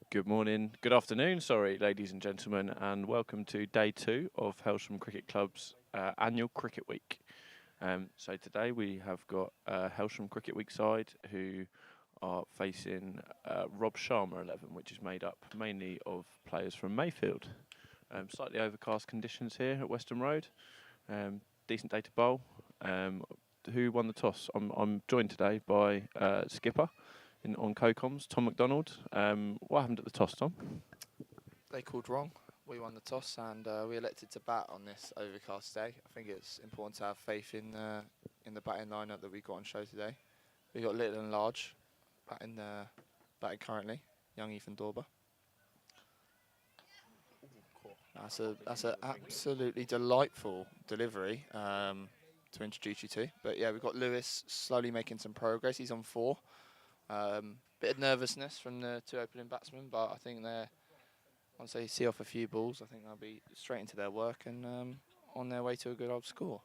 Good morning, good afternoon, sorry, ladies and gentlemen, and welcome to day 2 of Hailsham Cricket Club's annual Cricket Week. So today we have got Hailsham Cricket Week side who are facing Rob Sharma 11, which is made up mainly of players from Mayfield. Slightly overcast conditions here at Western Road. Decent day to bowl. Who won the toss? I'm joined today by skipper on co-coms, Tom McDonald. What happened at the toss, Tom? They called wrong. We won the toss and we elected to bat on this overcast day. I think it's important to have faith in the batting lineup that we got on show today. We got little and large batting currently. Young Ethan Dorber. That's an absolutely delightful delivery to introduce you to. But yeah, we've got Lewis slowly making some progress. He's on 4. Bit of nervousness from the 2 opening batsmen, but I think once they see off a few balls, I think they'll be straight into their work and on their way to a good old score.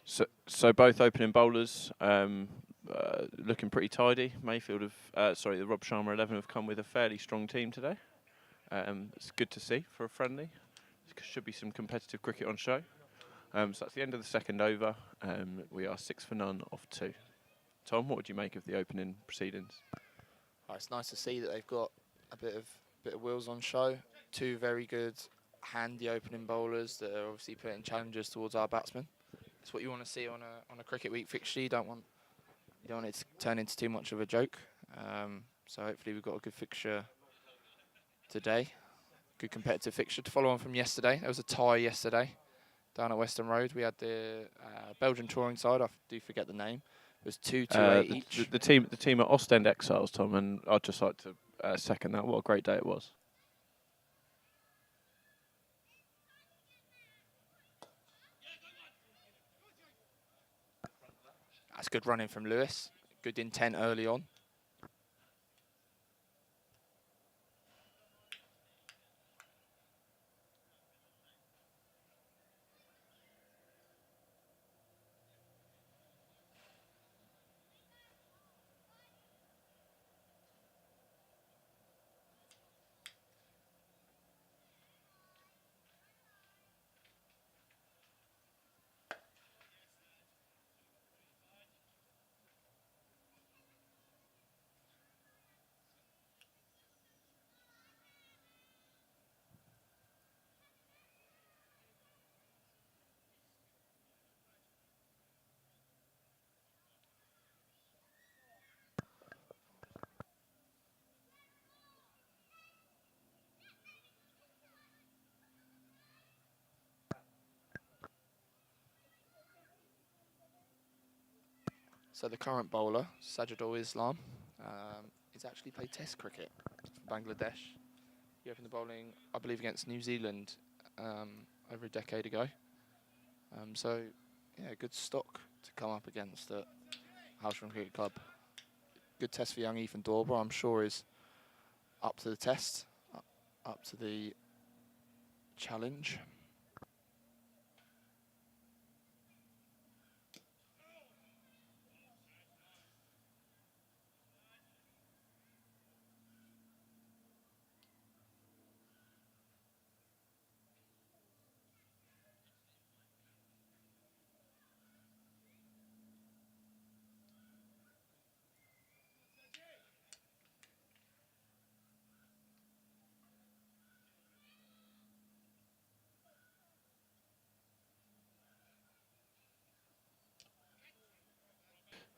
So both opening bowlers looking pretty tidy. Mayfield the Rob Sharma 11 have come with a fairly strong team today. It's good to see for a friendly. Should be some competitive cricket on show. So that's the end of the second over. We are 6 for none off 2. Tom, what would you make of the opening proceedings? Oh, it's nice to see that they've got a bit of wheels on show. 2 very good, handy opening bowlers that are obviously putting challenges towards our batsmen. It's what you want to see on a cricket week fixture. You don't want it to turn into too much of a joke. So hopefully we've got a good fixture today. Good competitive fixture to follow on from yesterday. There was a tie yesterday down at Western Road. We had the Belgian touring side. I do forget the name. It was 2-2-8 each. The team at Ostend Exiles, Tom, and I'd just like to second that. What a great day it was. That's good running from Lewis. Good intent early on. So the current bowler, Sajidul Islam, he's actually played Test cricket for Bangladesh. He opened the bowling, I believe, against New Zealand over a decade ago. So, yeah, good stock to come up against at Hailsham Cricket Club. Good test for young Ethan Dorber, I'm sure is up to the test, up to the challenge.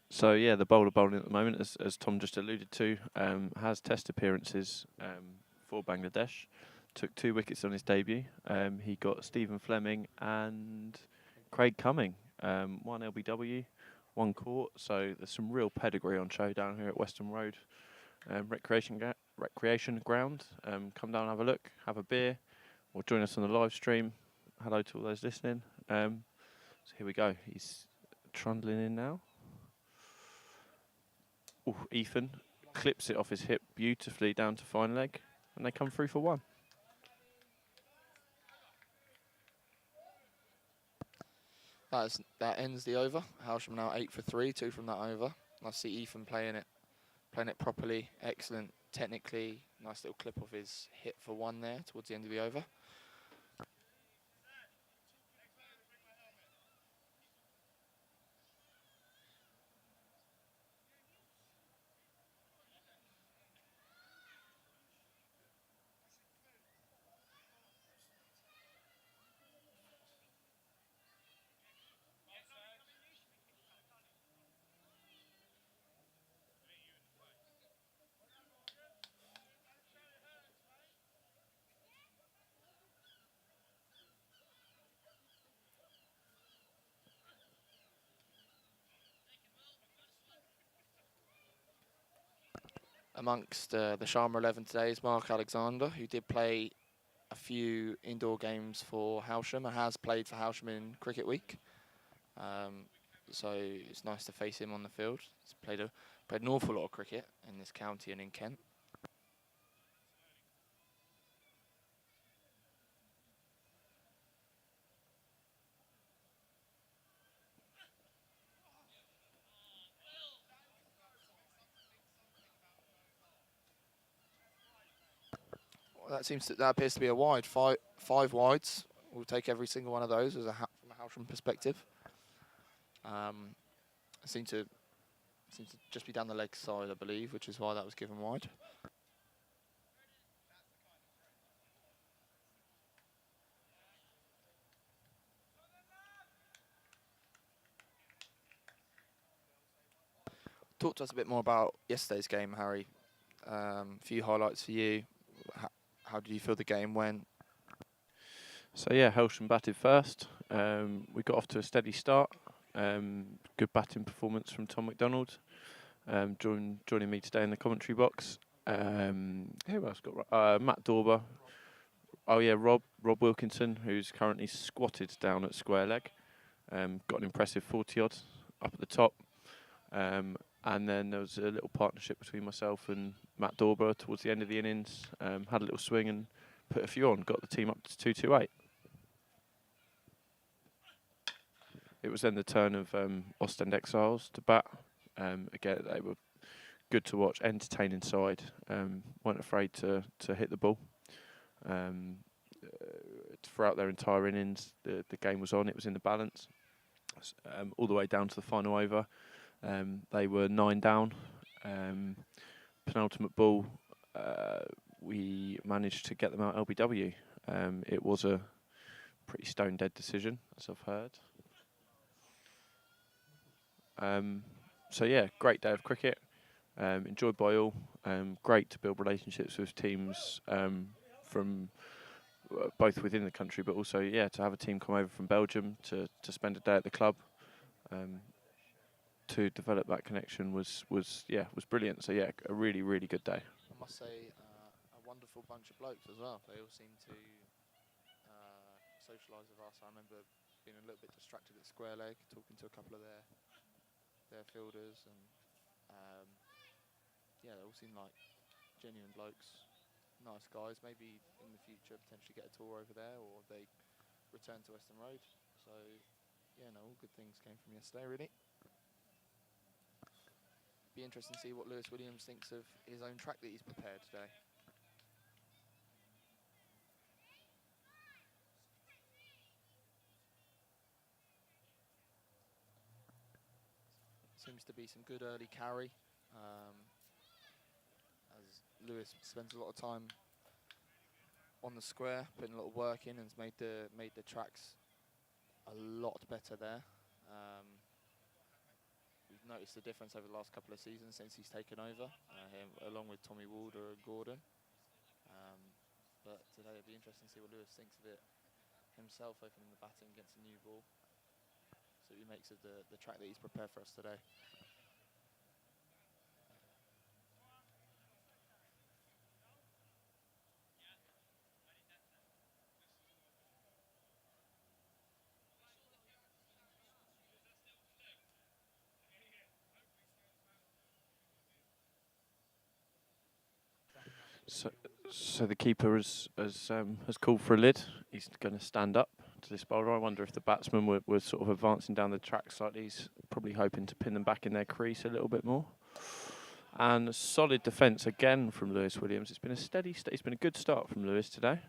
So yeah, the bowler bowling at the moment, as Tom just alluded to, has test appearances for Bangladesh. Took 2 wickets on his debut. He got Stephen Fleming and Craig Cumming. 1 LBW, 1 caught. So there's some real pedigree on show down here at Western Road recreation ground. Come down and have a look, have a beer, or join us on the live stream. Hello to all those listening. So here we go. He's trundling in now. Ooh, Ethan clips it off his hip beautifully down to fine leg, and they come through for 1. That ends the over. Hailsham now 8 for 3, 2 from that over. I see Ethan playing it properly, excellent technically. Nice little clip of his hit for one there towards the end of the over. Amongst the Sharma 11 today is Mark Alexander, who did play a few indoor games for Hailsham and has played for Hailsham in Cricket Week. So it's nice to face him on the field. He's played an awful lot of cricket in this county and in Kent. Well, that appears to be a wide. Five wides. We'll take every single one of those as from a Hailsham perspective. Seemed to just be down the leg side, I believe, which is why that was given wide. Talk to us a bit more about yesterday's game, Harry. A few highlights for you. How did you feel the game went? So yeah, Hailsham batted first. We got off to a steady start. Good batting performance from Tom McDonald. Joining me today in the commentary box. Who else got? Matt Dorber. Oh yeah, Rob Wilkinson, who's currently squatted down at square leg. Got an impressive 40 odd up at the top. And then there was a little partnership between myself and Matt Dorber towards the end of the innings. Had a little swing and put a few on. Got the team up to 228. It was then the turn of Ostend Exiles to bat. Again, they were good to watch, entertaining side. Weren't afraid to hit the ball. Throughout their entire innings, the game was on. It was in the balance. All the way down to the final over. They were 9 down. Penultimate ball, we managed to get them out LBW. It was a pretty stone dead decision, as I've heard. So yeah, great day of cricket. Enjoyed by all. Great to build relationships with teams from both within the country, but also to have a team come over from Belgium to spend a day at the club. To develop that connection was brilliant. So yeah, a really good day. I must say, a wonderful bunch of blokes as well. They all seem to socialise with us. I remember being a little bit distracted at square leg, talking to a couple of their fielders, and they all seem like genuine blokes, nice guys. Maybe in the future potentially get a tour over there, or they return to Western Road. So all good things came from yesterday, really. Be interesting to see what Lewis Williams thinks of his own track that he's prepared today. Seems to be some good early carry, as Lewis spends a lot of time on the square, putting a lot of work in, and has made the tracks a lot better there. We've noticed the difference over the last couple of seasons since he's taken over, along with Tommy Walder and Gordon. But today it'll be interesting to see what Lewis thinks of it himself, opening the batting against a new ball. See what he makes of the track that he's prepared for us today. So the keeper has called for a lid. He's going to stand up to this bowler. I wonder if the batsmen were sort of advancing down the track slightly. He's probably hoping to pin them back in their crease a little bit more. And a solid defence again from Lewis Williams. It's been a it's been a good start from Lewis today.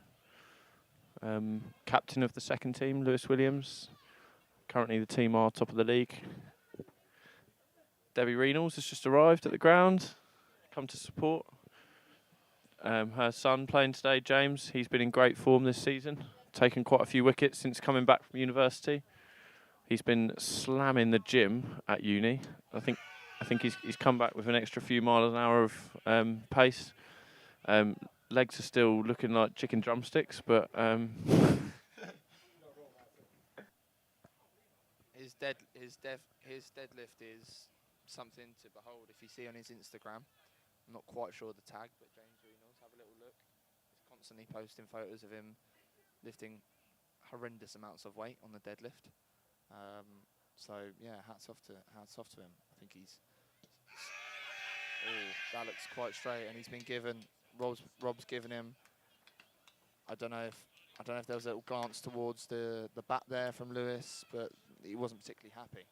Captain of the second team, Lewis Williams. Currently the team are top of the league. Debbie Reynolds has just arrived at the ground, come to support. Her son playing today, James, he's been in great form this season, taken quite a few wickets since coming back from university. He's been slamming the gym at uni. I think he's come back with an extra few miles an hour of pace. Legs are still looking like chicken drumsticks, but his deadlift is something to behold. If you see on his Instagram, I'm not quite sure the tag, but James Reynolds, have a little look. He's constantly posting photos of him lifting horrendous amounts of weight on the deadlift. So yeah, hats off to him. I think he's. Oh, that looks quite straight, and he's been given. Rob's given him. I don't know if there was a little glance towards the bat there from Lewis, but he wasn't particularly happy.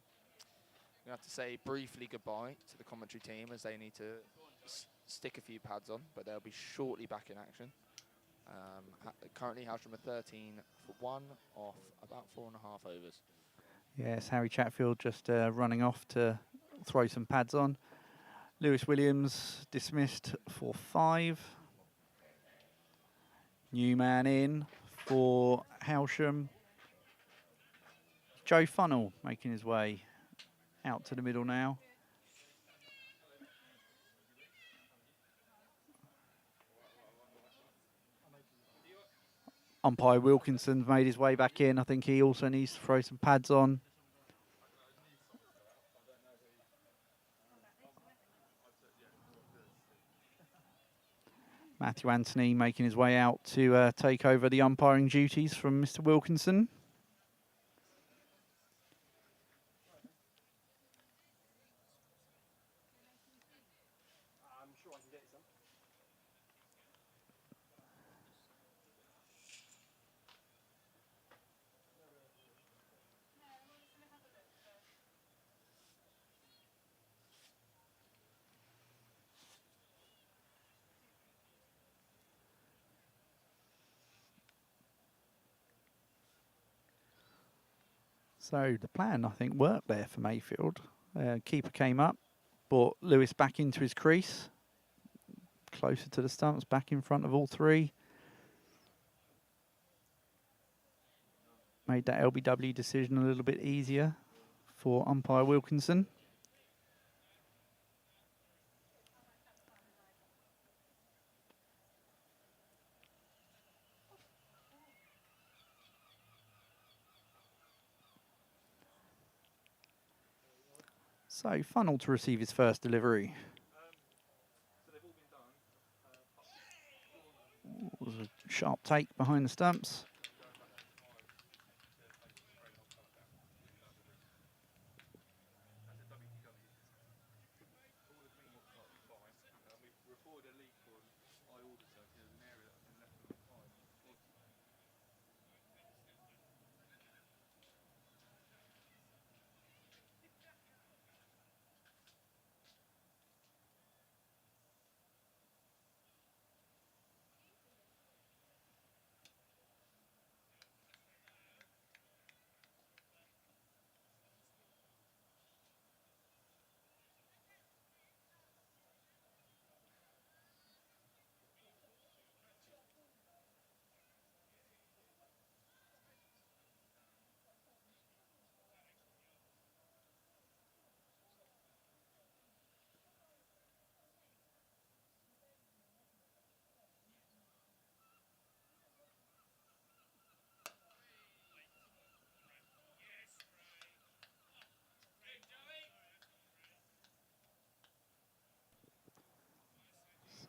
We have to say briefly goodbye to the commentary team as they need to stick a few pads on, but they'll be shortly back in action. Currently, Hailsham are 13 for 1 off about 4.5 overs. Yes, Harry Chatfield just running off to throw some pads on. Lewis Williams dismissed for 5. New man in for Hailsham. Joe Funnell making his way out to the middle now. Umpire Wilkinson's made his way back in. I think he also needs to throw some pads on. Matthew Anthony making his way out to take over the umpiring duties from Mr. Wilkinson. So the plan, I think, worked there for Mayfield. Keeper came up, brought Lewis back into his crease, closer to the stumps, back in front of all three. Made that LBW decision a little bit easier for umpire Wilkinson. So Funnell to receive his first delivery. Was a sharp take behind the stumps.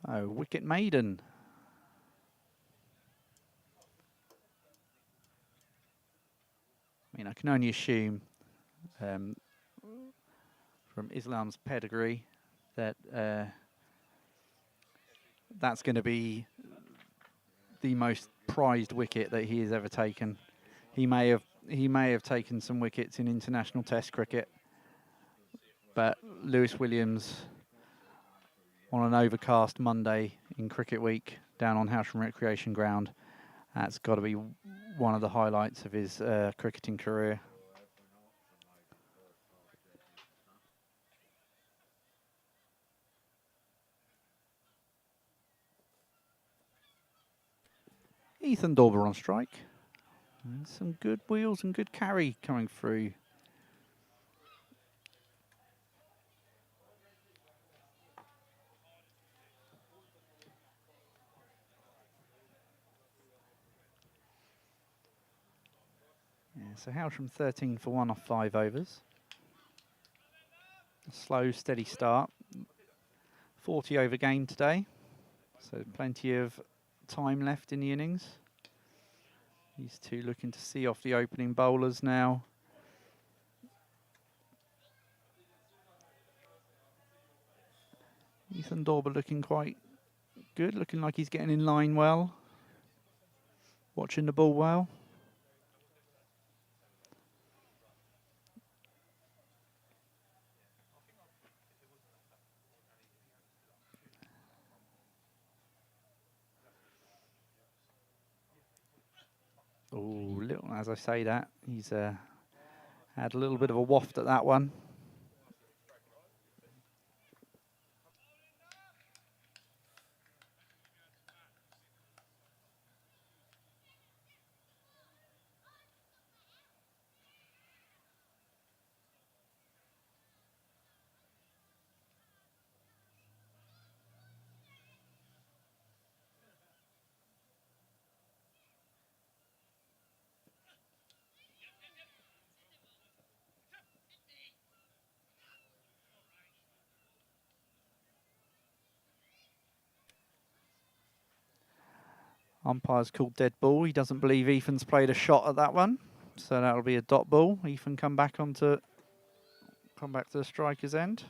So wicket maiden. I mean, I can only assume from Islam's pedigree that that's going to be the most prized wicket that he has ever taken he may have taken some wickets in international Test cricket, but Lewis Williams on an overcast Monday in cricket week down on Hailsham Recreation Ground, that's got to be one of the highlights of his cricketing career. Ethan Dorber on strike. And some good wheels and good carry coming through. Yeah, so Hailsham 13 for 1 off 5 overs. A slow, steady start. 40 over game today, so plenty of time left in the innings. These two looking to see off the opening bowlers now. Ethan Dorber looking quite good, looking like he's getting in line well. Watching the ball well. Oh, little, as I say that, he's had a little bit of a waft at that one. Umpire's called dead ball. He doesn't believe Ethan's played a shot at that one, so that'll be a dot ball. Ethan come back to the striker's end.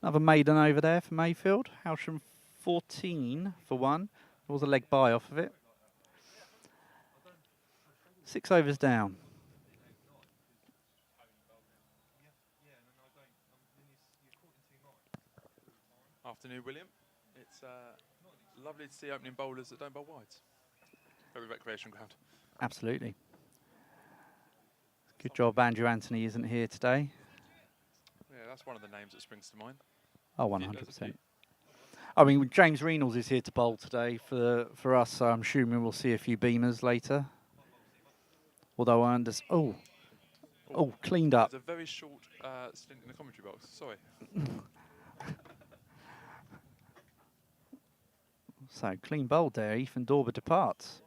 Another maiden over there for Mayfield. Hailsham 14 for 1. There was a leg bye off of it. 6 overs down. Afternoon, William. It's lovely to see opening bowlers that don't bowl wides. Very recreation ground. Absolutely. Good job Andrew Anthony isn't here today. Yeah, that's one of the names that springs to mind. Oh, There's a 100%. few. I mean, James Reynolds is here to bowl today for us, so I'm assuming we'll see a few beamers later. Although I understand... Oh, cleaned up. There's a very short stint in the commentary box. Sorry. So, clean bowled there. Ethan Dorber departs.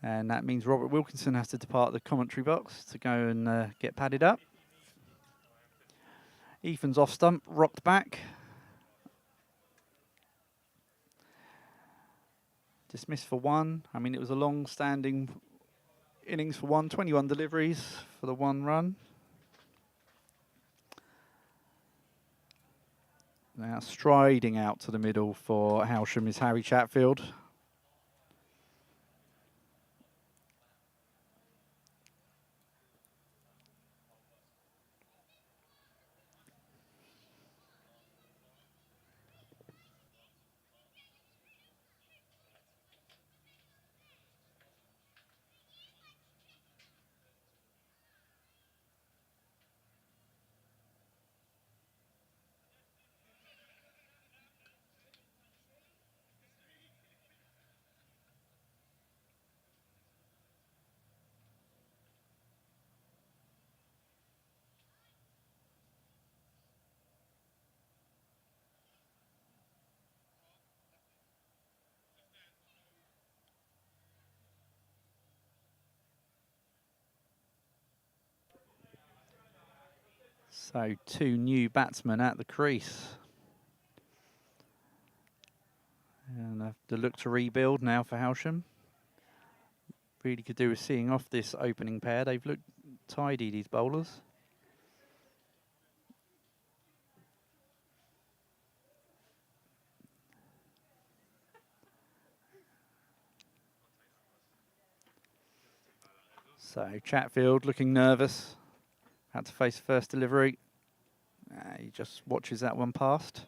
And that means Robert Wilkinson has to depart the commentary box to go and get padded up. Ethan's off stump, rocked back. Dismissed for 1. I mean, it was a long-standing innings for 1. 21 deliveries for the 1 run. Now striding out to the middle for Hailsham is Harry Chatfield. So 2 new batsmen at the crease. And the look to rebuild now for Hailsham. Really could do with seeing off this opening pair. They've looked tidy, these bowlers. So Chatfield looking nervous. Had to face first delivery. He just watches that one past.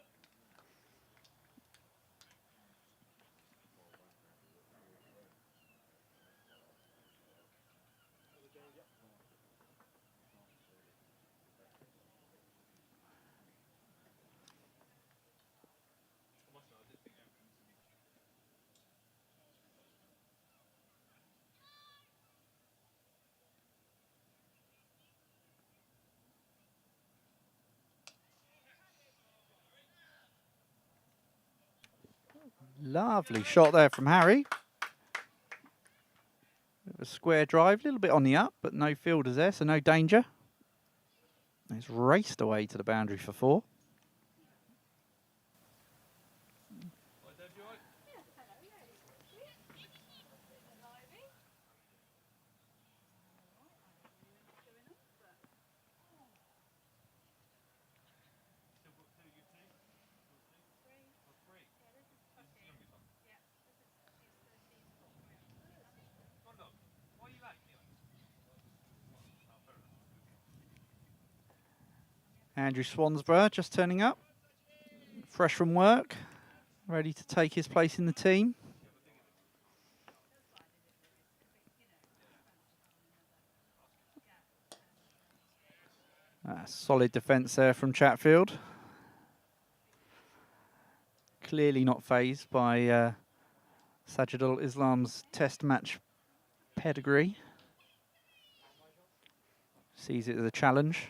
Lovely shot there from Harry. Bit of a square drive, a little bit on the up, but no fielders there, so no danger. It's raced away to the boundary for 4. Andrew Swansborough just turning up, fresh from work, ready to take his place in the team. Solid defence there from Chatfield. Clearly not fazed by Sajidul Islam's test match pedigree. Sees it as a challenge.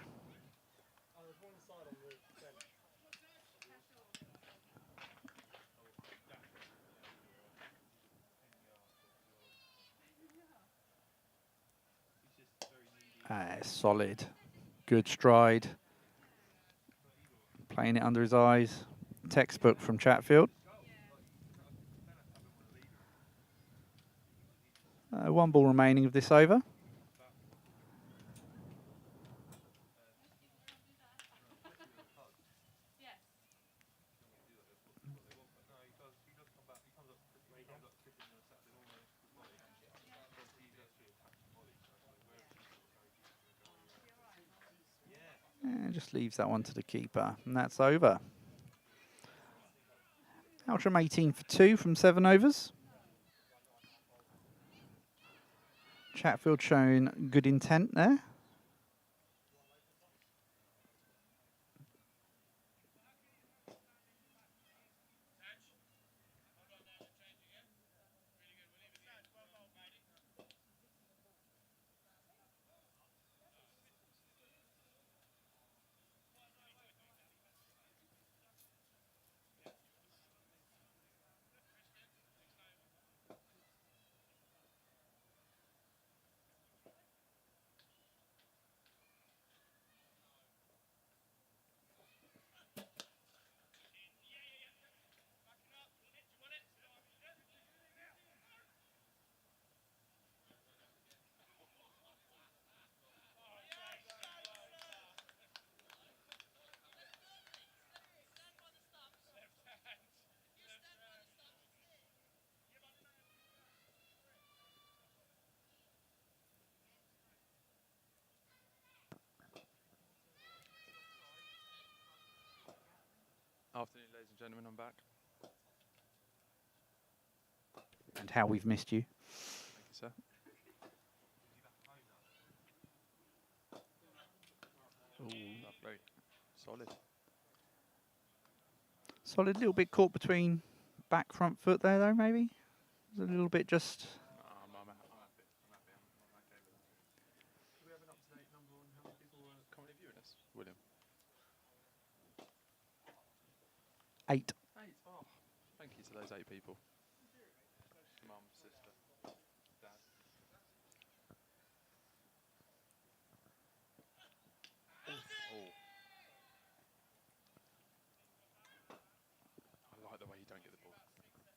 Solid. Good stride. Playing it under his eyes. Textbook from Chatfield. 1 ball remaining of this over. And just leaves that one to the keeper, and that's over. Hailsham 18 for 2 from 7 overs. Chatfield showing good intent there. Afternoon, ladies and gentlemen, I'm back. And how we've missed you. Thank you, sir. Ooh, lovely. Solid. Solid, little bit caught between back front foot there though, maybe. A little bit just. I'm happy. I'm okay with that. Do we have an up-to-date number on how many people are currently viewing us, William? 8. 8. Oh, thank you to those 8 people. Mum, sister, dad. Oh. I like the way you don't get the ball. Yes.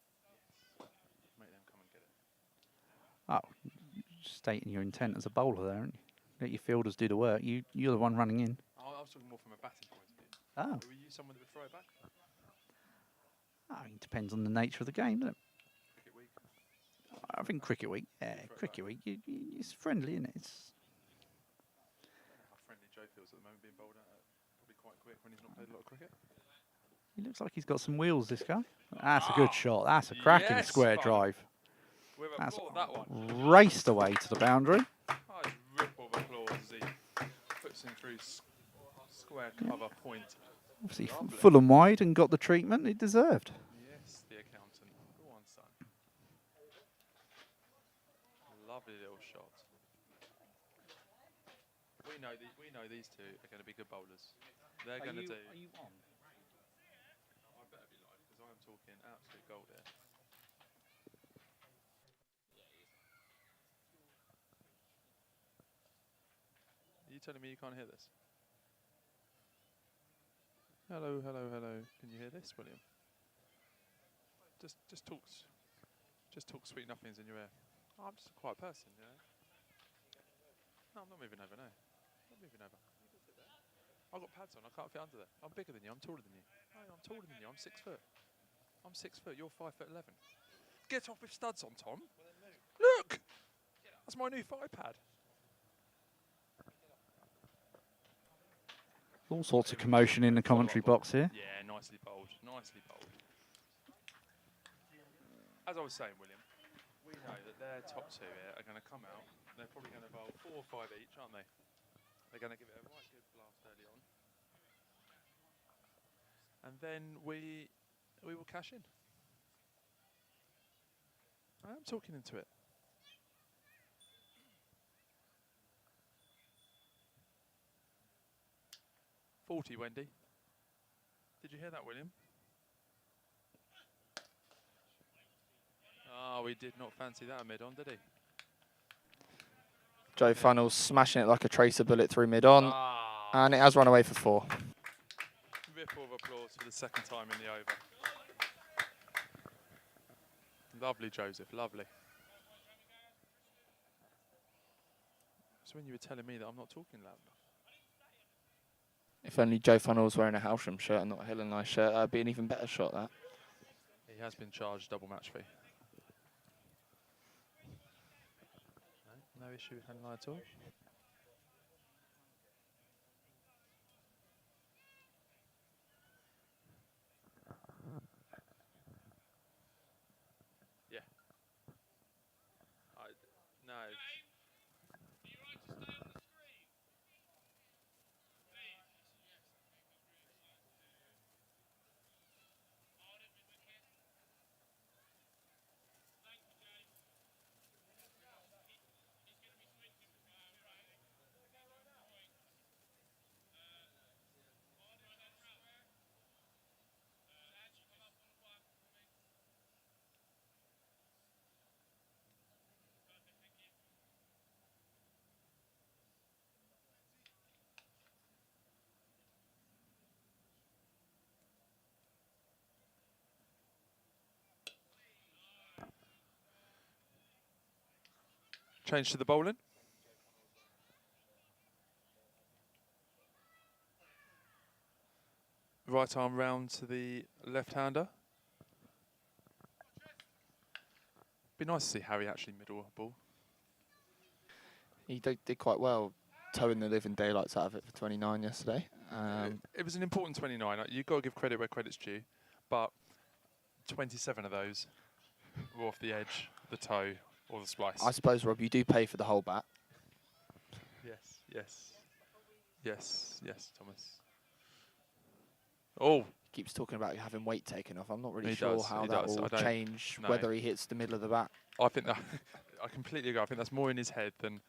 Make them come and get it. Oh, stating your intent as a bowler there, aren't you? Let your fielders do the work. You're the one running in. I was talking more from a batting point of view. Oh. Were you someone that would throw it back? It depends on the nature of the game, doesn't it? Cricket week? I think cricket week. Yeah, cricket week. It's friendly, isn't it? It's. I don't know how friendly Joe feels at the moment, being bowled out probably quite quick when he's not played a lot of cricket. He looks like he's got some wheels, this guy. That's a good shot. That's a cracking Yes, square fun. drive. With That's applause, that one. raced away to the boundary. Oh, it's a rip of applause as he puts him through square cover point. Obviously, Lovely. full and wide and got the treatment it deserved. Yes, the accountant. Go on, son. Lovely little shot. We know these two are going to be good bowlers. They're going to do. Are you on? I better be live because I'm talking absolute gold here. Are you telling me you can't hear this? Hello, hello, hello. Can you hear this, William? Just talk sweet nothings in your ear. Oh, I'm just a quiet person, you know. No, I'm not moving over, no. Not moving over. You can sit there. I've got pads on, I can't fit under there. I'm bigger than you, I'm taller than you. No, I'm taller than you, I'm 6 foot. I'm 6 foot, you're 5'11". Get off with studs on, Tom. Look! That's my new thigh pad. All sorts of commotion in the commentary box here. Yeah, nicely bowled, nicely bowled. As I was saying, William, we know that their top 2 here are going to come out. They're probably going to bowl 4 or 5 each, aren't they? They're going to give it a right good blast early on. And then we will cash in. I am talking into it. "40, Wendy. Did you hear that, William? Oh, he did not fancy that mid-on, did he? Joe Funnels smashing it like a tracer bullet through mid-on. And it has run away for 4. Ripple of applause for the second time in the over. Lovely, Joseph, lovely. So when you were telling me that I'm not talking loud enough. If only Joe Funnels was wearing a Hailsham shirt and not a Hill and Nice shirt, that'd be an even better shot, that. He has been charged double match fee. No issue with Henley at all. Yeah. No. Change to the bowling. Right arm round to the left-hander. Be nice to see Harry actually middle a ball. He did quite well towing the living daylights out of it for 29 yesterday. It was an important 29. You've got to give credit where credit's due, but 27 of those were off the edge, the toe, or the splice. I suppose, Rob, you do pay for the whole bat. Yes, Thomas. Oh, Keeps talking about having weight taken off. I'm not really He sure does, how he that does. will I don't- change no. whether he hits the middle of the bat. I think that I completely agree. I think that's more in his head than,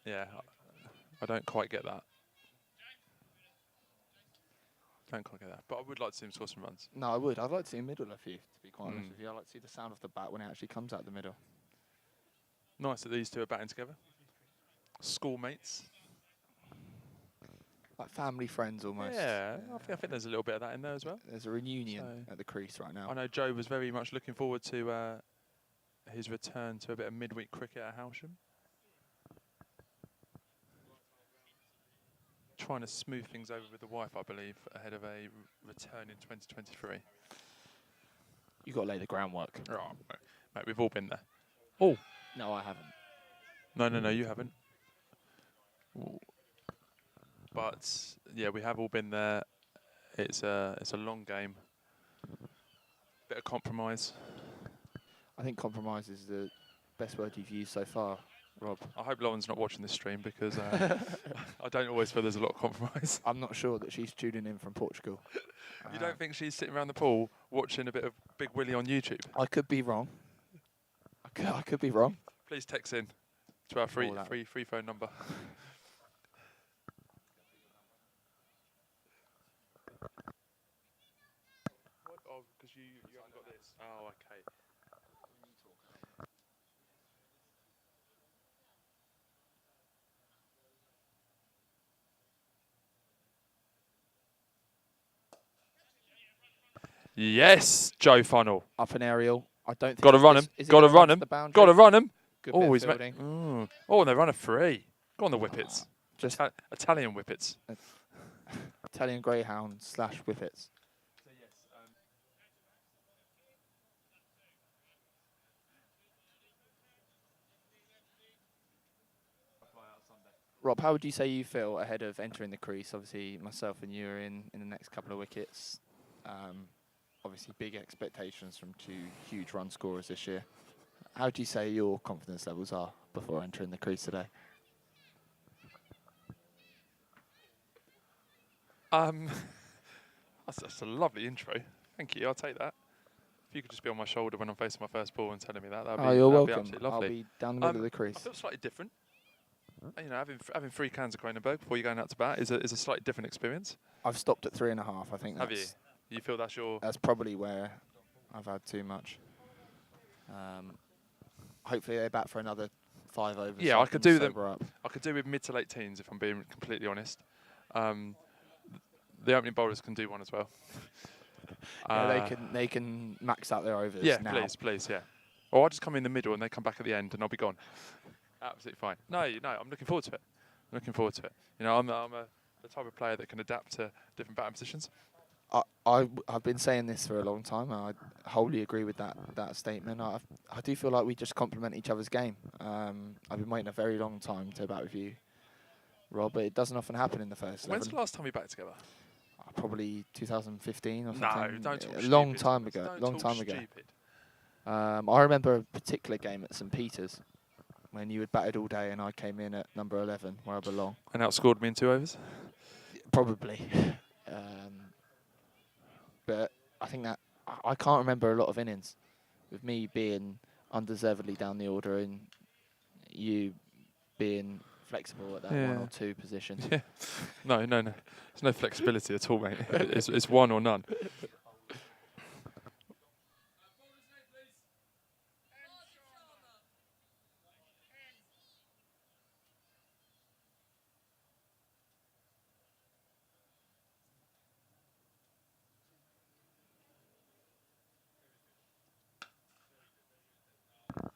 yeah. I don't quite get that. Don't quite get that. But I would like to see him score some runs. No, I would. I'd like to see a middle a few, to be quite honest Mm. with you. I'd like to see the sound of the bat when it actually comes out the middle. Nice that these two are batting together. Schoolmates. Like family friends almost. Yeah, I think there's a little bit of that in there as well. There's a reunion So- at the crease right now. I know Joe was very much looking forward to his return to a bit of midweek cricket at Hailsham. Trying to smooth things over with the wife, I believe, ahead of a return in 2023. You've got to lay the groundwork. Oh, mate, we've all been there. Oh, No, I haven't. no, you haven't. Ooh. But yeah, we have all been there. It's a long game. Bit of compromise. I think compromise is the best word you've used so far, Rob. I hope Lauren's not watching this stream because I don't always feel there's a lot of compromise. I'm not sure that she's tuning in from Portugal. You don't think she's sitting around the pool watching a bit of Big Willie on YouTube? I could be wrong. I could be wrong. Please text in to our free All that. phone number. What? Oh, because you haven't got this. Oh, okay. Yes, Joe Funnel. Up an aerial. I don't think Got to run him. is it Got to gonna run to him. the boundary? Got to run him. Good bit Oh, of he's fielding. and they run a free. Go on the Whippets. Just Italian Whippets. Italian Greyhound / Whippets. Rob, how would you say you feel ahead of entering the crease? Obviously, myself and you are in the next couple of wickets. Obviously, big expectations from two huge run scorers this year. How do you say your confidence levels are before entering the crease today? That's a lovely intro. Thank you. I'll take that. If you could just be on my shoulder when I'm facing my first ball and telling me that, that'd be, You're that'd be welcome. absolutely I'll lovely. be down the middle of the crease. I feel slightly different. You know, having 3 cans of Kronenberg before you're going out to bat is a slightly different experience. I've stopped at 3.5. I think Have you? that's You feel that's your... that's probably where I've had too much. Hopefully they bat for another 5 overs. Yeah, so I could can do them. sober up. I could do with mid to late teens if I'm being completely honest. The opening bowlers can do one as well. Yeah, they can max out their overs Yeah, now. please, yeah. Or I'll just come in the middle and they come back at the end and I'll be gone. Absolutely fine. No, I'm looking forward to it. You know, I'm the type of player that can adapt to different batting positions. I've been saying this for a long time. And I wholly agree with that statement. I do feel like we just complement each other's game. I've been waiting a very long time to bat with you, Rob, but it doesn't often happen in the first 11. When's the last time we batted together? Probably 2015 or No, something. don't talk A long stupid. time ago. Don't Long talk time ago. stupid. I remember a particular game at St Peter's when you had batted all day and I came in at number 11 where I belong. And outscored me in 2 overs? Probably. But I think that I can't remember a lot of innings with me being undeservedly down the order and you being flexible at that 1 or 2 position. Yeah. No. There's no flexibility at all, mate. It's 1 or none.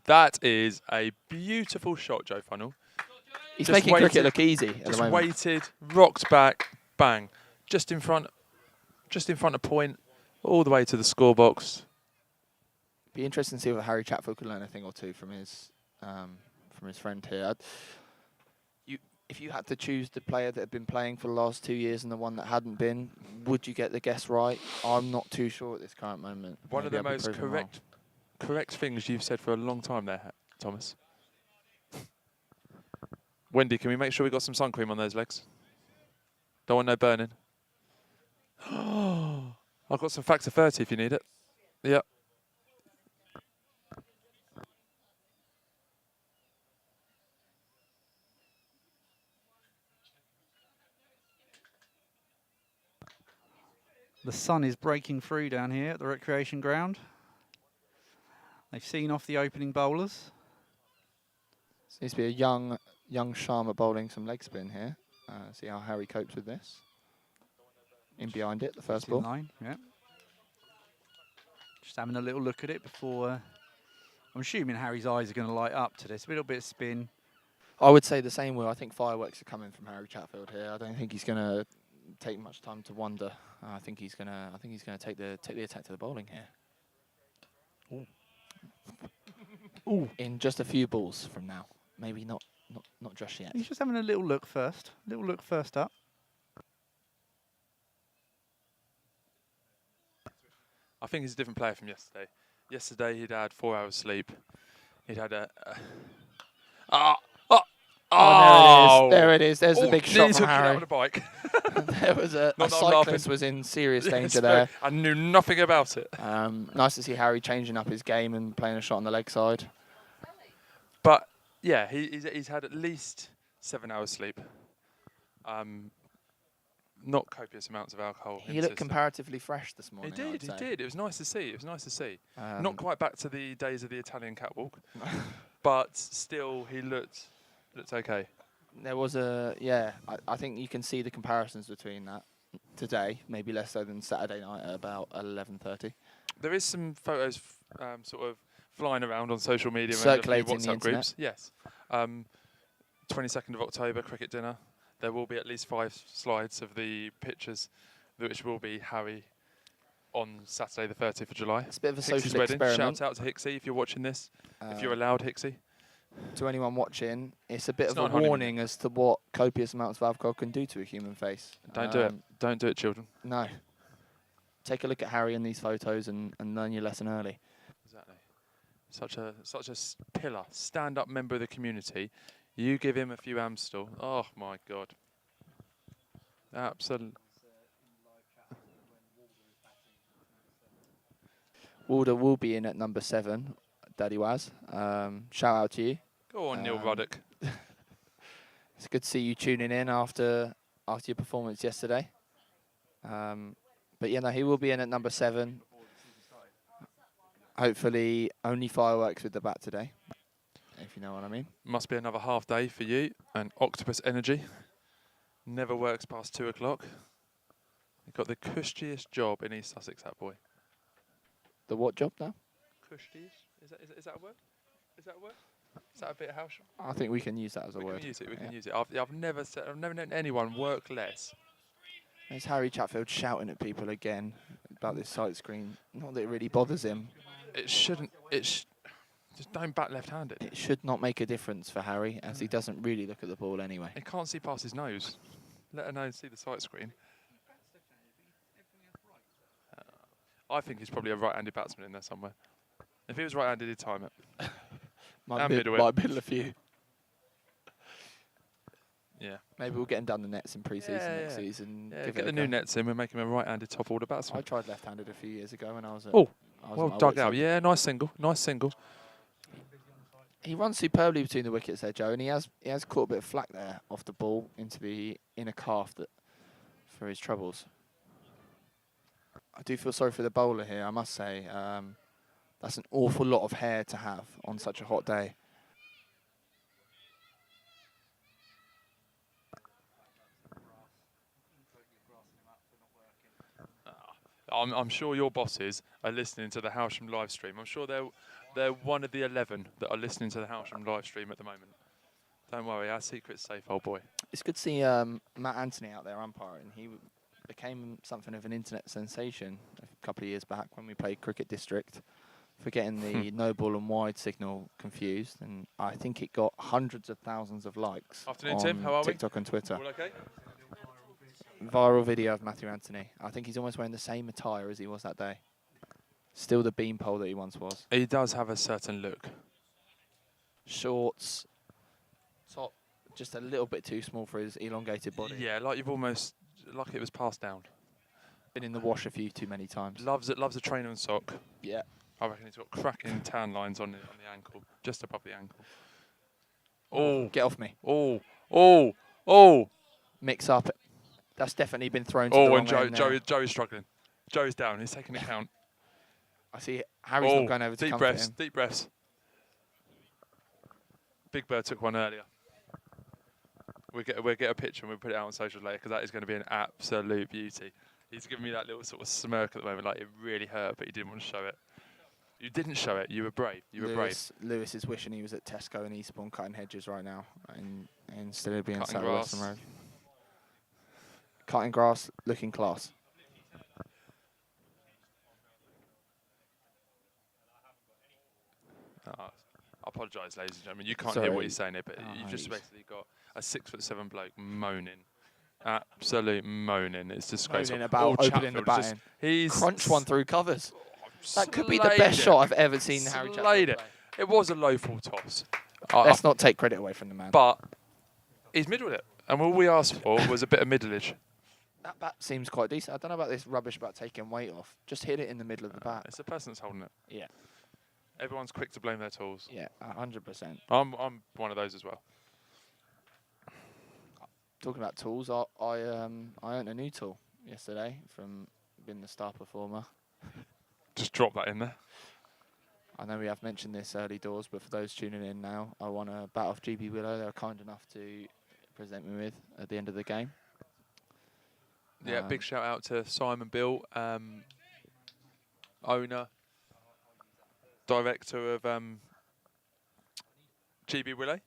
That is a beautiful shot, Joe Funnel. He's Just making waited- cricket look easy at the Just moment. waited, rocked back, bang. Just in front of point, all the way to the score box. Be interesting to see if Harry Chatfield could learn a thing or two from his friend here. if you had to choose the player that had been playing for the last 2 years and the one that hadn't been, would you get the guess right? I'm not too sure at this current moment. One of Maybe the I'll be most proven wrong. correct things you've said for a long time there, Thomas. Wendy, can we make sure we got some sun cream on those legs? Don't want no burning. I've got some Factor 30 if you need it. Yep. The sun is breaking through down here at the recreation ground. They've seen off the opening bowlers. Seems to be a young Sharma bowling some leg spin here. See how Harry copes with this. In behind it, the first It's in ball. line, yeah. Just having a little look at it before. I'm assuming Harry's eyes are going to light up to this. A little bit of spin. I would say the same, Will. I think fireworks are coming from Harry Chatfield here. I don't think he's going to take much time to wonder. I think he's going to take the attack to the bowling here. Ooh. In just a few balls from now. Maybe not just yet. He's just having a little look first. Little look first up. I think he's a different player from yesterday. Yesterday he'd had 4 hours sleep. He'd had a... Oh, there it is. There's the big shot nearly from took it out Harry. with a bike. There was a Not that I'm cyclist laughing. was in serious danger Yes, there. I knew nothing about it. Nice to see Harry changing up his game and playing a shot on the leg side. But yeah, he's had at least 7 hours sleep. Not copious amounts of alcohol. He looked comparatively fresh this morning. He did. It was nice to see. Not quite back to the days of the Italian catwalk, but still he looked okay. There was I think you can see the comparisons between that today, maybe less so than Saturday night at about 11:30. There is some photos sort of flying around on social media Circulating and the WhatsApp internet. groups. Yes. 22nd of October, cricket dinner. There will be at least 5 slides of the pictures, which will be Harry on Saturday the 30th of July. It's a bit of a Hicksey's social wedding. experiment. Shout out to Hicksey if you're watching this. If you're allowed, Hicksey. To anyone watching, it's a bit It's of not a a honeymoon. warning as to what copious amounts of alcohol can do to a human face. Don't do it. Don't do it, children. No. Take a look at Harry in these photos and learn your lesson early. Exactly. Such a pillar, stand-up member of the community. You give him a few Amstel. Oh my God. Absolutely. Walder will be in at number 7, Daddy Waz. Shout out to you. Go on, Neil Ruddock. It's good to see you tuning in after your performance yesterday. But yeah, no, he will be in at number 7. Hopefully, only fireworks with the bat today, if you know what I mean. Must be another half day for you. And Octopus Energy never works past 2 o'clock. You've got the cushiest job in East Sussex, that boy. The what job now? Cushiest? Is that a word? Is that a word? Is that a bit of Hailsham? I think we can use that as a We word. can use it. We can use it. I've never known anyone work less. There's Harry Chatfield shouting at people again about this sight screen. Not that it really bothers him. It shouldn't. Just don't bat left-handed. It should not make a difference for Harry, as he doesn't really look at the ball anyway. He can't see past his nose. Let alone see the sight screen. I think he's probably a right-handed batsman in there somewhere. If he was right-handed, he'd time it. Might middle it. middle a few. Yeah. Maybe we'll get him down the nets in pre-season next season. Yeah, Give get it the a new go. nets in. We'll make him a right-handed top-order I batsman. tried left-handed a few years ago when I was at. Oh, I was well at my dug wits' out. end. Yeah, nice single. Nice single. He runs superbly between the wickets there, Joe, and he has caught a bit of flack there off the ball into the inner calf for his troubles. I do feel sorry for the bowler here, I must say. That's an awful lot of hair to have on such a hot day. I'm sure your bosses are listening to the Hailsham live stream. I'm sure they're one of the 11 that are listening to the Hailsham live stream at the moment. Don't worry, our secret's safe, old boy. It's good to see Matt Anthony out there umpiring. He became something of an internet sensation a couple of years back when we played Cricket District. for getting the no ball and wide signal confused, and I think it got hundreds of thousands of likes Afternoon, on Tim. How are we? TikTok and Twitter. All okay? Viral video of Matthew Anthony. I think he's almost wearing the same attire as he was that day. Still the beanpole that he once was. He does have a certain look. Shorts, top just a little bit too small for his elongated body. Yeah, like you've almost, like it was passed down. Been in the wash a few too many times. Loves it. Loves a trainer and sock. Yeah. I reckon he's got cracking tan lines on the ankle, just above the ankle. Oh, Get off me. oh. Mix up. That's definitely been thrown to the Oh, wrong and end there. Joey's struggling. Joey's down. He's taking account. I see Harry's not going over to comfort him. Deep breaths. Big Bird took one earlier. We'll get a picture and we'll put it out on social later because that is going to be an absolute beauty. He's giving me that little sort of smirk at the moment, like it really hurt, but he didn't want to show it. You didn't show it. You were brave. Lewis is wishing he was at Tesco in Eastbourne cutting hedges right now, and instead of being Cutting sat at grass. Western Road. Cutting grass, looking class. I apologise, ladies and gentlemen. You can't hear what he's saying here, but you've just he's- basically got a 6'7" bloke moaning. Absolute moaning. It's disgraceful. Moaning about All opening the Chatfield's just- batting. He's Crunch one through covers. That could be the slayed best it. shot I've ever seen Harry Slayed Chatfield it. play. It was a low full toss. Let's not take credit away from the man. But he's middled it. And all we asked for was a bit of middleage. That bat seems quite decent. I don't know about this rubbish about taking weight off. Just hit it in the middle of the bat. It's the person that's holding it. Yeah. Everyone's quick to blame their tools. Yeah, 100%. I'm one of those as well. Talking about tools, I earned a new tool yesterday from being the star performer. Just drop that in there. I know we have mentioned this early doors, but for those tuning in now, I won a bat off GB Willow. They were kind enough to present me with at the end of the game. Yeah, big shout out to Simon Bill, owner, director of GB Willow.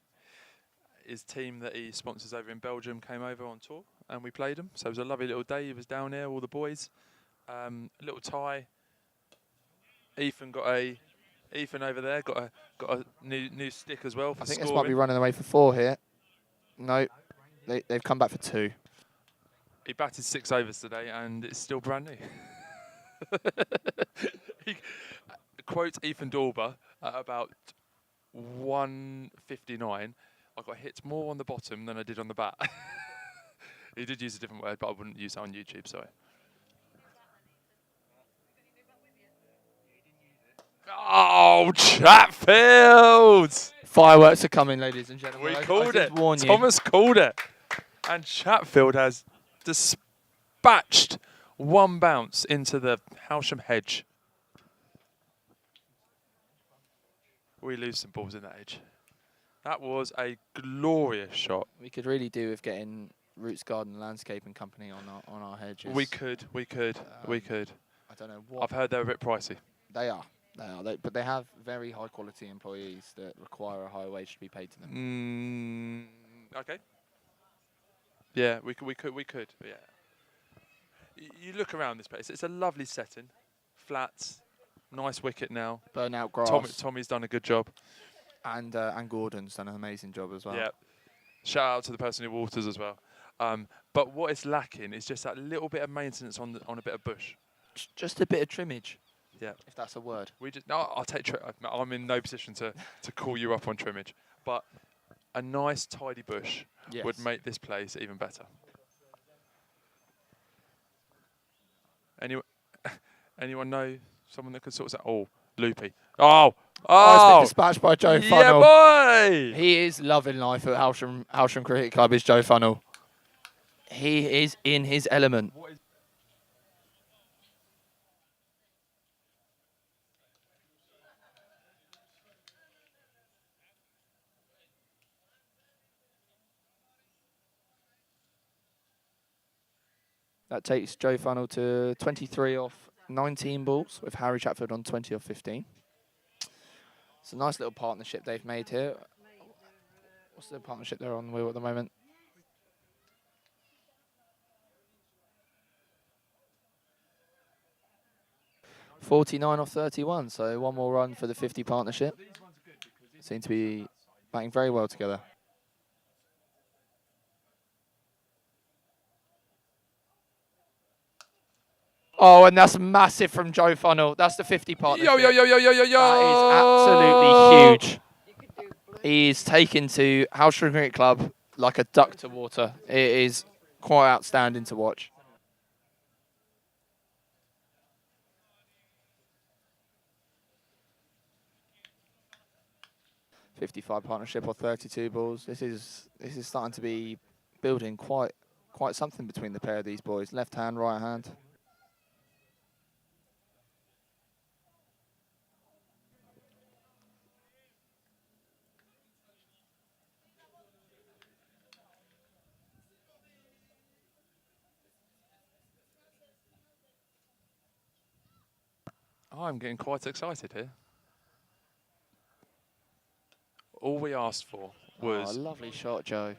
His team that he sponsors over in Belgium came over on tour and we played him. So it was a lovely little day. He was down there, all the boys. A little tie. Ethan over there got a new stick as well for I think scoring. this might be running away for 4 here. No, they've come back for 2. He batted 6 overs today and it's still brand new. He quotes Ethan Dorber at about 1:59. I got hit more on the bottom than I did on the bat. He did use a different word, but I wouldn't use that on YouTube, sorry. Oh, Chatfield! Fireworks are coming, ladies and gentlemen. We I called did it. warn you. Thomas called it. And Chatfield has dispatched one bounce into the Hailsham hedge. We lose some balls in that edge. That was a glorious shot. We could really do with getting Roots Garden Landscaping Company on our hedges. We could. I don't know what I've heard they're a bit pricey. they are. But they have very high quality employees that require a higher wage to be paid to them. Okay. Yeah, we could. Yeah. You look around this place. It's a lovely setting. Flats, nice wicket now. Burnout grass. Tommy's done a good job. And Gordon's done an amazing job as well. Yeah. Shout out to the person who waters as well. But what it's lacking is just that little bit of maintenance on a bit of bush. Just a bit of trimmage. Yeah. If that's a word. I'll take. I'm in no position to call you up on trimmage, but a nice tidy bush would make this place even better. Anyone know someone that could sort of say, oh, Loopy. Oh, Nice dispatched by Joe Funnell. Yeah, boy! He is loving life at Hailsham Cricket Club, is Joe Funnell. He is in his element. That takes Joe Funnell to 23 off 19 balls, with Harry Chatfield on 20 off 15. It's a nice little partnership they've made here. What's the partnership they're on the wheel at the moment? 49 off 31, so one more run for the 50 partnership. Seem to be batting very well together. Oh, and that's massive from Joe Funnell. That's the 50 partnership. Yo, yo, yo, yo, yo, yo, yo. That is absolutely huge. He's taken to Hailsham Cricket Club like a duck to water. It is quite outstanding to watch. .55 partnership or 32 balls. This is starting to be building quite something between the pair of these boys. Left hand, right hand. I'm getting quite excited here. All we asked for was a lovely shot, Joe.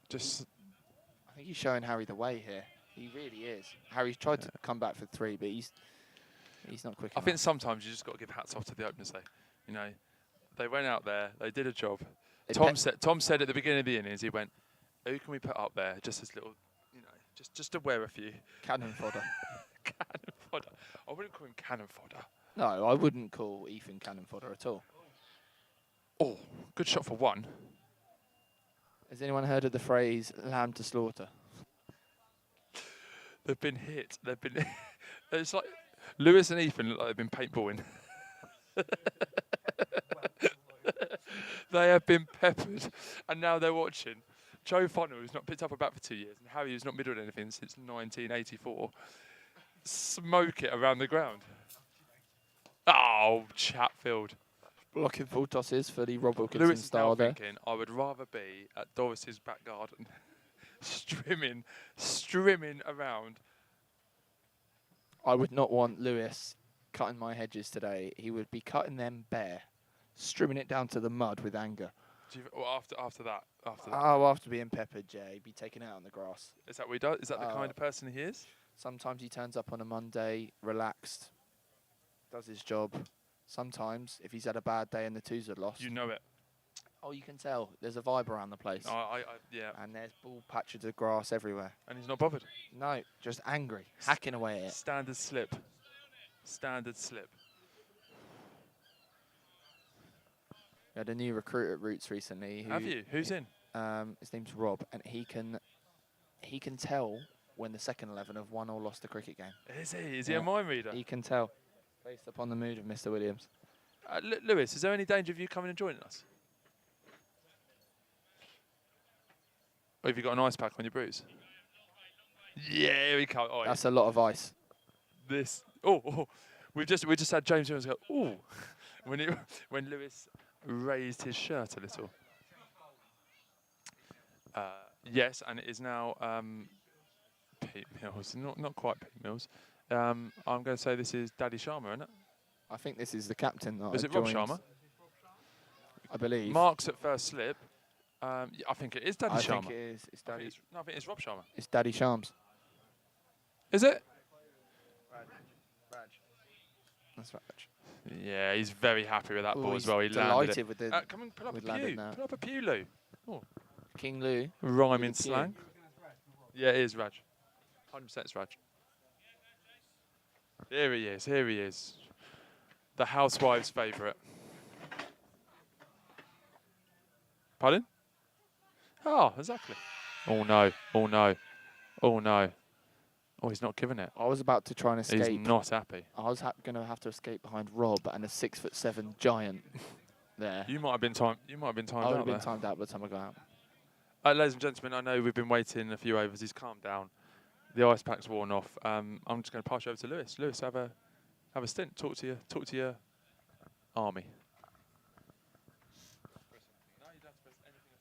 just... I think he's showing Harry the way here. He really is. Harry's tried to come back for 3, but he's not quick enough. I think sometimes you just got to give hats off to the openers, though. You know, they went out there, they did a job. Tom said at the beginning of the innings, he went, "Who can we put up there? Just as little, you know, just to wear a few." Cannon fodder. Cannon fodder. I wouldn't call him cannon fodder. No, I wouldn't call Ethan cannon fodder at all. Oh, good shot for one. Has anyone heard of the phrase "lamb to slaughter"? They've been hit. They've been. It's like Lewis and Ethan look like they've been paintballing. They have been peppered, and now they're watching. Joe Funnell, who's not picked up a bat for 2 years, and Harry, who's not middled anything since 1984, smoke it around the ground. Oh, Chatfield. Blocking full tosses for the Rob Wilkinson Lewis is now style there. thinking, I would rather be at Doris's back garden, strimming around. I would not want Lewis cutting my hedges today. He would be cutting them bare, strimming it down to the mud with anger. After that. Oh, after being peppered, yeah, he'd be taken out on the grass. Is that what he does? Is that the kind of person he is? Sometimes he turns up on a Monday, relaxed, does his job. Sometimes, if he's had a bad day and the twos are lost. You know it. Oh, you can tell. There's a vibe around the place. Yeah. And there's ball patches of grass everywhere. And he's not bothered. No, just angry, hacking away at it. Standard slip. Standard slip. We had a new recruit at Roots recently. Have you? Who's in? His name's Rob, and he can tell when the second 11 have won or lost a cricket game. Is he? Is he a mind reader? He can tell, based upon the mood of Mr. Williams. Lewis, is there any danger of you coming and joining us? Or have you got an ice pack on your bruise? Yeah, here we come. Oh, That's a lot of ice. We just had James Jones go, ooh, when Lewis raised his shirt a little. Yes, and it is now Pete Mills. Not quite Pete Mills. I'm going to say this is Daddy Sharma, isn't it? I think this is the captain. Is it Rob Sharma? I believe. Marks at first slip. I think it is Daddy Sharma. I think it is. It's Daddy. I think it's Rob Sharma. It's Daddy Shams. Is it? Raj. That's Raj. Yeah, he's very happy with that ball as well. He delighted landed it. with the. Come and pull up a with landed pew. now. Pull up a pew, Lou. Oh. King Lou. Rhyming With the slang. Yeah, it is Raj. 100% it's Raj. Here he is. Here he is. The housewife's favourite. Pardon? Oh, exactly. Oh no. Oh no. Oh no. Oh, he's not giving it. I was about to try and escape. He's not happy. I was going to have to escape behind Rob and a 6'7" giant there. You might have been timed. I would have been timed out by the time I got out. Ladies and gentlemen, I know we've been waiting a few overs. He's calmed down. The ice pack's worn off. I'm just going to pass you over to Lewis. Lewis, have a stint. Talk to your army.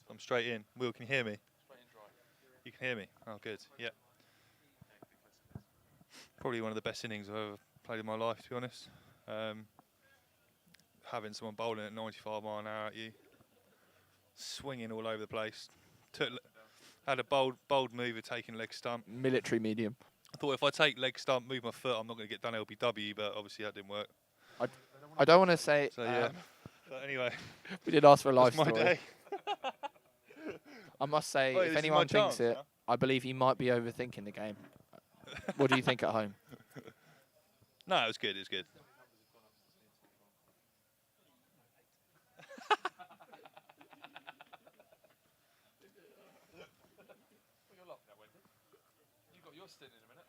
I'm straight in. Will, can you hear me? You can hear me? Oh, good. Yeah. Probably one of the best innings I've ever played in my life, to be honest. Having someone bowling at 95 mile an hour at you, swinging all over the place. Had a bold mover taking leg stump. Military medium. I thought if I take leg stump, move my foot, I'm not going to get done LBW, but obviously that didn't work. I don't want to say. So yeah. But anyway, We did ask for a life that's my story. day. I must say, Oh, if this is anyone my thinks chance it, now. I believe he might be overthinking the game. What do you think at home? No, it was good. It was good. You're laughing at Wendy. You got your stint in a minute.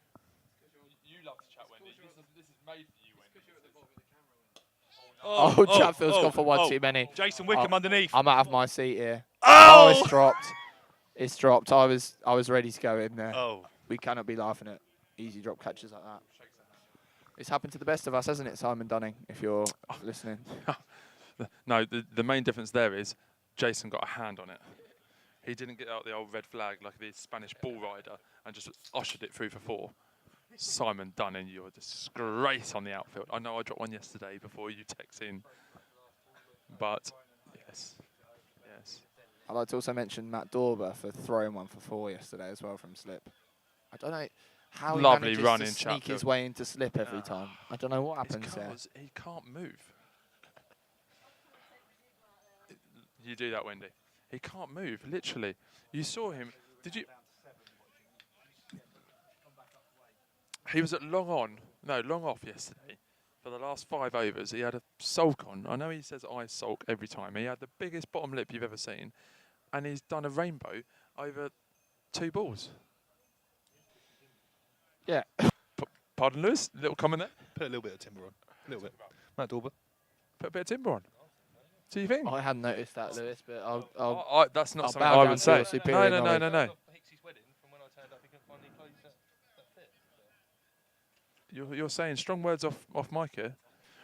You love to chat, Wendy. This is made for you, Wendy. Oh, Chatfield's gone for one too many. Jason Wickham underneath. I'm out of my seat here. Oh! It's dropped. It's dropped. I was ready to go in there. Oh. We cannot be laughing at easy drop catches like that. It's happened to the best of us, hasn't it, Simon Dunning, if you're listening? No, the main difference there is Jason got a hand on it. He didn't get out the old red flag like the Spanish bull rider and just ushered it through for 4. Simon Dunning, you're a disgrace on the outfield. I know I dropped one yesterday before you text in, but yes. I'd like to also mention Matt Dorber for throwing one for 4 yesterday as well from slip. I don't know how Lovely he run manages to in sneak his Chatfield. way into slip every time. I don't know what It's happens there. because he can't move. You do that, Wendy. He can't move, literally. You saw him. Did you? He was at long off yesterday. For the last 5 overs, he had a sulk on. I know he says I sulk every time. He had the biggest bottom lip you've ever seen. And he's done a rainbow over 2 balls. Yeah. Pardon, Lewis? Little comment there? Put a little bit of timber on. A little bit. Matt Dorber. Put a bit of timber on. Do you think? I hadn't noticed that, Lewis, but That's not I'll something bow I down would to your say. superior No. knowledge. You're saying strong words off mic here.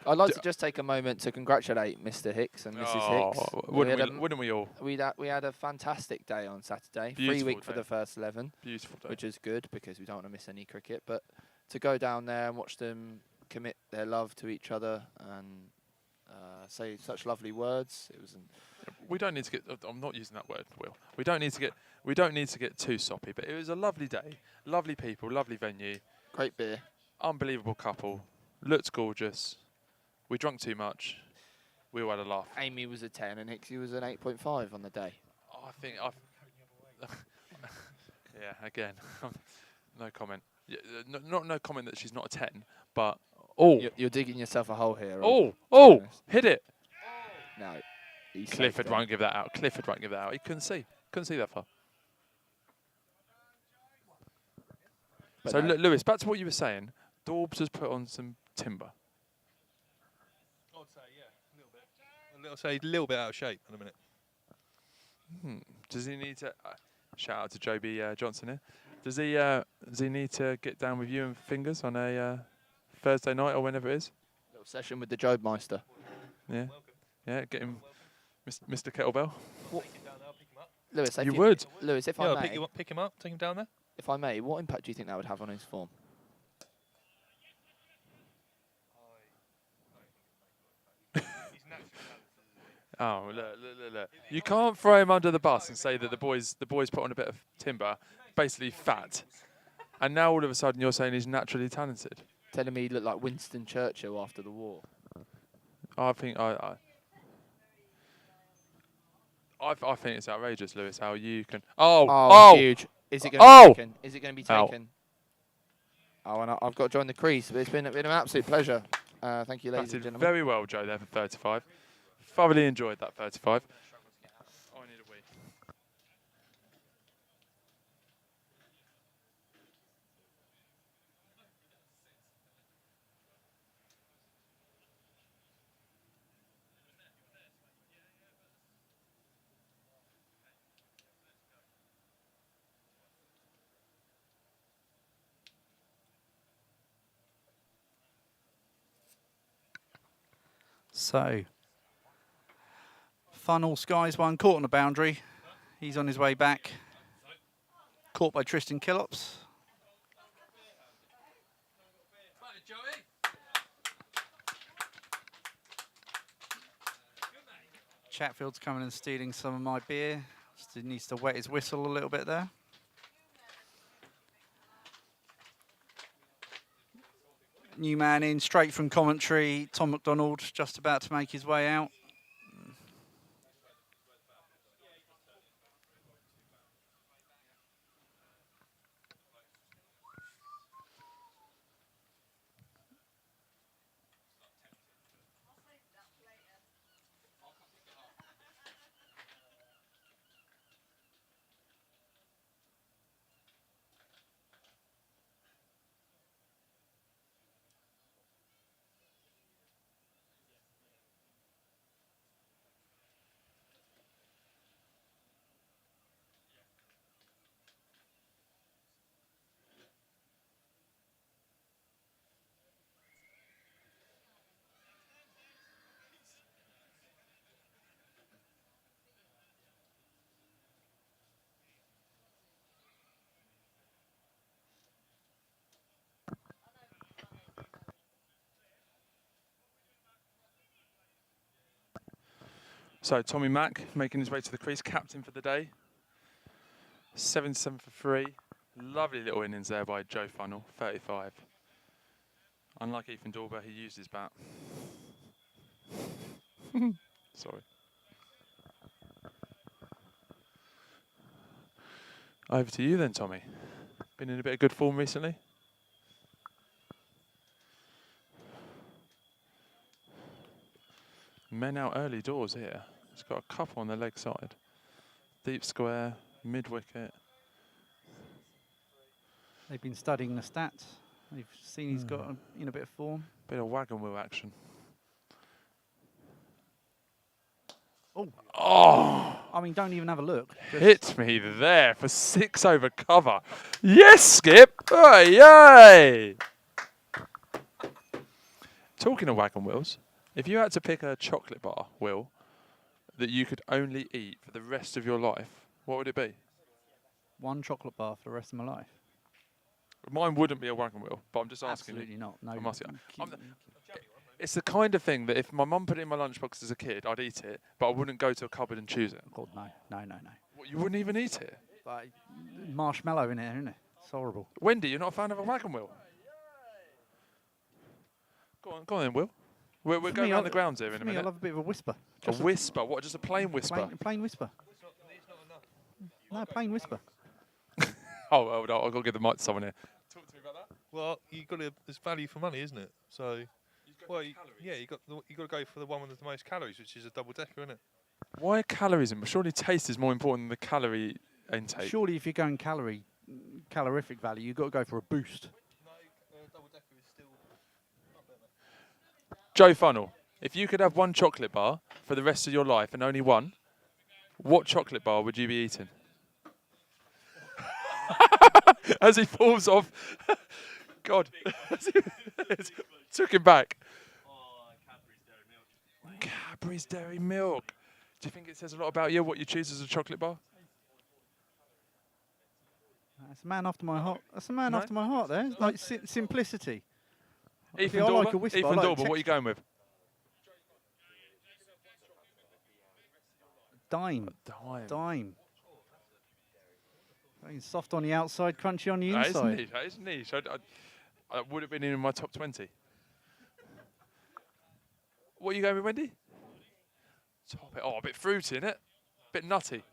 I'd like to just take a moment to congratulate Mr. Hicks and Mrs. Hicks. Wouldn't we all? We had a fantastic day on Saturday. Beautiful Free week for day. the first 11, Beautiful day. which is good because we don't want to miss any cricket. But to go down there and watch them commit their love to each other and say such lovely words, it was. We don't need to get. I'm not using that word, Will. We don't need to get too soppy. But it was a lovely day, lovely people, lovely venue, Great beer. unbelievable couple, looked gorgeous. We drunk too much. We all had a laugh. Amy was a 10 and Hicksy was an 8.5 on the day. I think yeah, again, no comment. Yeah, no comment that she's not a 10, but You're digging yourself a hole here. Hit it. No. Clifford won't give that out. Clifford won't give that out. He couldn't see that far. But So no. Lewis, back to what you were saying. Dorbs has put on some timber. I'd say, yeah, a little bit. I'll say a little bit out of shape in a minute. Does he need to? Shout out to Joby Johnson here. Does he need to get down with you and Fingers on a Thursday night or whenever it is? Little session with the Job Meister. Yeah, yeah. Get him, Mr. Kettlebell. Lewis, You would. Lewis, if Yeah, I may, pick him up, take him down there. if I may, what impact do you think that would have on his form? Oh, look. You can't throw him under the bus and say that the boys put on a bit of timber, basically fat. And now all of a sudden you're saying he's naturally talented. Telling me he looked like Winston Churchill after the war. I think I think it's outrageous, Lewis, how you can. Huge. Is it going to be taken? Is it going to be Out. taken? Oh, and I've got to join the crease, but it's been an absolute pleasure. Thank you, ladies and Batted gentlemen. very well, Joe, there for 35. Thoroughly enjoyed that 35. I need a wee. So, Funnel Skies one, caught on the boundary. He's on his way back. Caught by Tristan Killops. Chatfield's coming and stealing some of my beer. Still needs to wet his whistle a little bit there. New man in, straight from commentary. Tom McDonald just about to make his way out. So Tommy Mack making his way to the crease, captain for the day. 7-7 for 3. Lovely little innings there by Joe Funnell, 35. Unlike Ethan Dorber, he used his bat. Sorry. Over to you then, Tommy. Been in a bit of good form recently? Men out early doors here. He's got a couple on the leg side. Deep square, mid wicket. They've been studying the stats. They've seen he's got in a bit of form. Bit of wagon wheel action. Oh! I mean, don't even have a look. Hit me there for 6 over cover. Yes, Skip! Hey, yay! Talking of wagon wheels, if you had to pick a chocolate bar, Will, that you could only eat for the rest of your life, what would it be? One chocolate bar for the rest of my life. Mine wouldn't be a wagon wheel, but I'm just asking Absolutely you. not. No. I'm asking. It's the kind of thing that if my mum put it in my lunchbox as a kid, I'd eat it, but I wouldn't go to a cupboard and choose it. God, no. What, you wouldn't even eat it? But marshmallow in it, isn't it? It's horrible. Wendy, you're not a fan of a wagon wheel? Go on then, Will. We're going around the grounds here in a For me, I minute. love a bit of a whisper. A whisper? What, just a plain whisper? Plain whisper. No, plain whisper. Oh, well, no, I've got to give the mic to someone here. Talk to me about that. Well, you got to. It's value for money, isn't it? So, well, you got to go for the one with the most calories, which is a double decker, isn't it? Why are calories in? Surely taste is more important than the calorie intake. Surely, if you're going calorific value, you've got to go for a boost. No, double decker is still up there, mate. Joe Funnell, if you could have one chocolate bar for the rest of your life and only one, what chocolate bar would you be eating? As he falls off. God. Took him back. Cadbury's Dairy Milk. Do you think it says a lot about you, what you choose as a chocolate bar? That's a man after my heart. That's a man after my heart there. It's like simplicity. Ethan I Dorber, like a whisper. Ethan Dorber, what are you going with? Dime. Soft on the outside, crunchy on the inside. That is niche. I would have been in my top 20. What are you going with, Wendy? Top it. Oh, a bit fruity, innit? A bit nutty.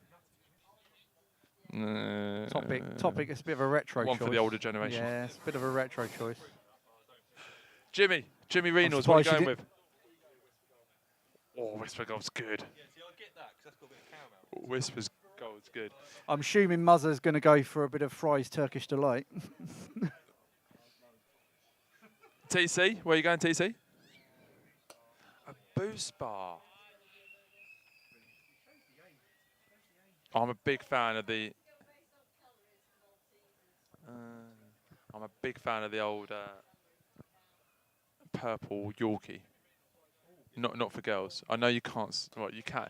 Topic. It's a bit of a retro choice. One for the older generation. Yeah, it's a bit of a retro choice. Jimmy Reynolds, what are you going with? Oh, Whisper Gold's good. Yeah, see, I get that because that's got a bit of caramel. Whisper's Gold's good. I'm assuming Muzzer's going to go for a bit of Fry's Turkish Delight. TC, where are you going, TC? A Boost Bar. I'm a big fan of the. I'm a big fan of the old purple Yorkie. Not for girls. I know you can't. Well, you can.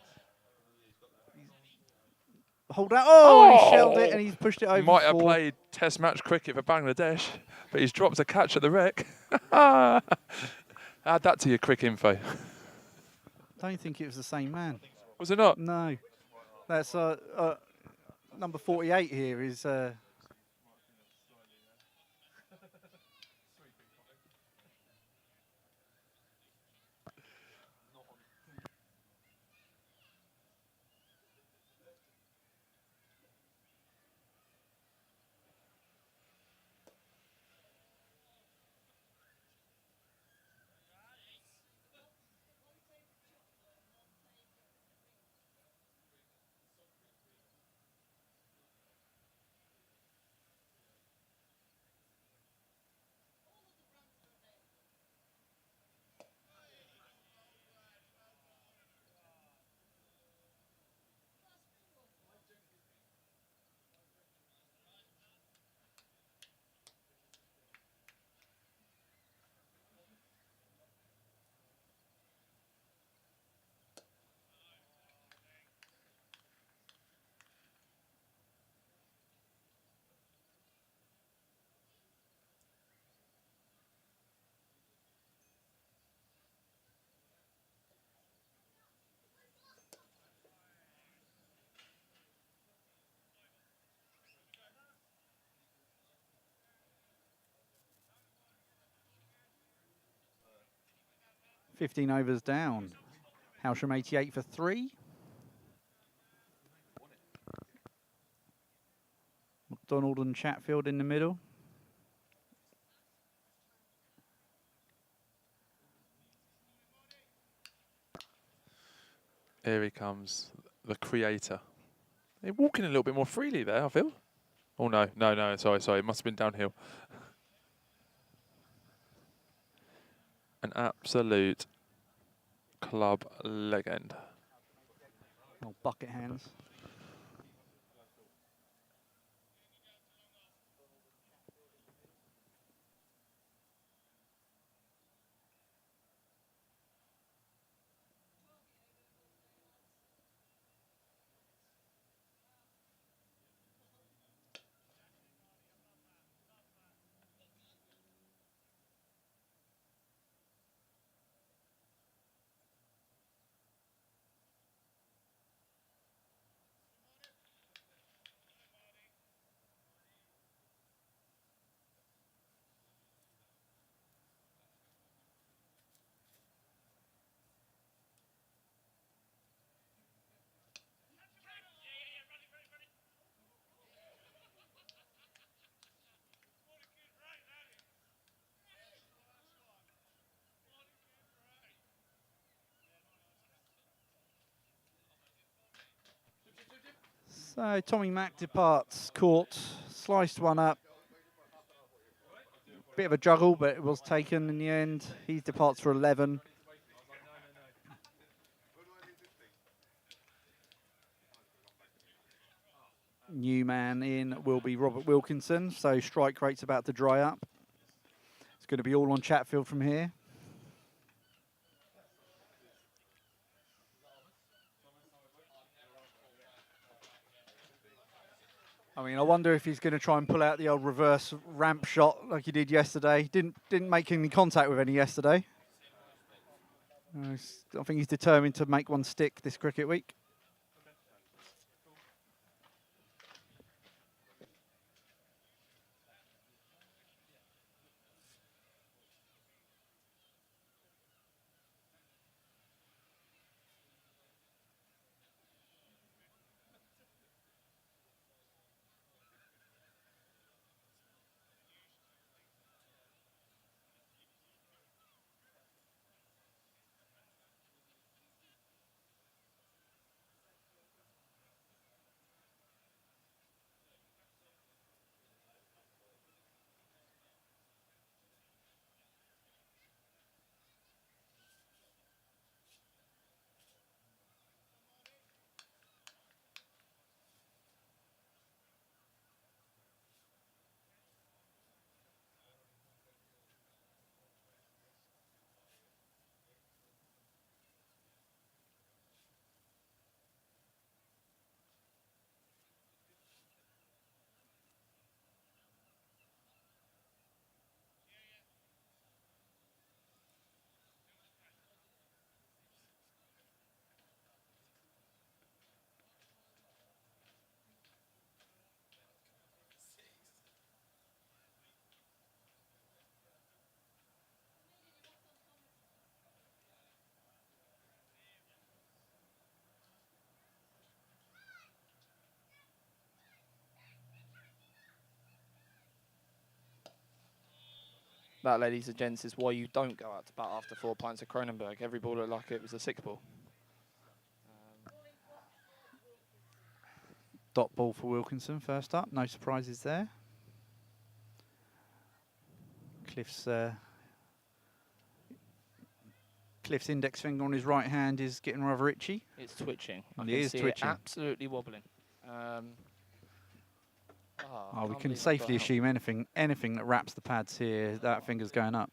Hold out. Oh, he shelled it and he's pushed it over. Might have played Test match cricket for Bangladesh, but he's dropped a catch at the rec. Add that to your crick info. I don't think it was the same man. Was it not? No. That's number 48 here is. 15 overs down. Hailsham 88 for 3. McDonald and Chatfield in the middle. Here he comes, the creator. They're walking a little bit more freely there, I feel. Oh, no, sorry, it must have been downhill. An absolute club legend. Oh, bucket hands. So Tommy Mack departs court, sliced one up. Bit of a juggle, but it was taken in the end. He departs for 11. New man in will be Robert Wilkinson, so strike rate's about to dry up. It's going to be all on Chatfield from here. I mean, I wonder if he's going to try and pull out the old reverse ramp shot like he did yesterday. Didn't make any contact with any yesterday. I think he's determined to make one stick this cricket week. That, ladies and gents, is why you don't go out to bat after 4 pints of Cronenberg. Every ball looked like it was a 6 ball. Dot ball for Wilkinson first up. No surprises there. Cliff's index finger on his right hand is getting rather itchy. It's twitching. It is twitching. It absolutely wobbling. We can safely assume anything that wraps the pads here, that finger's going up.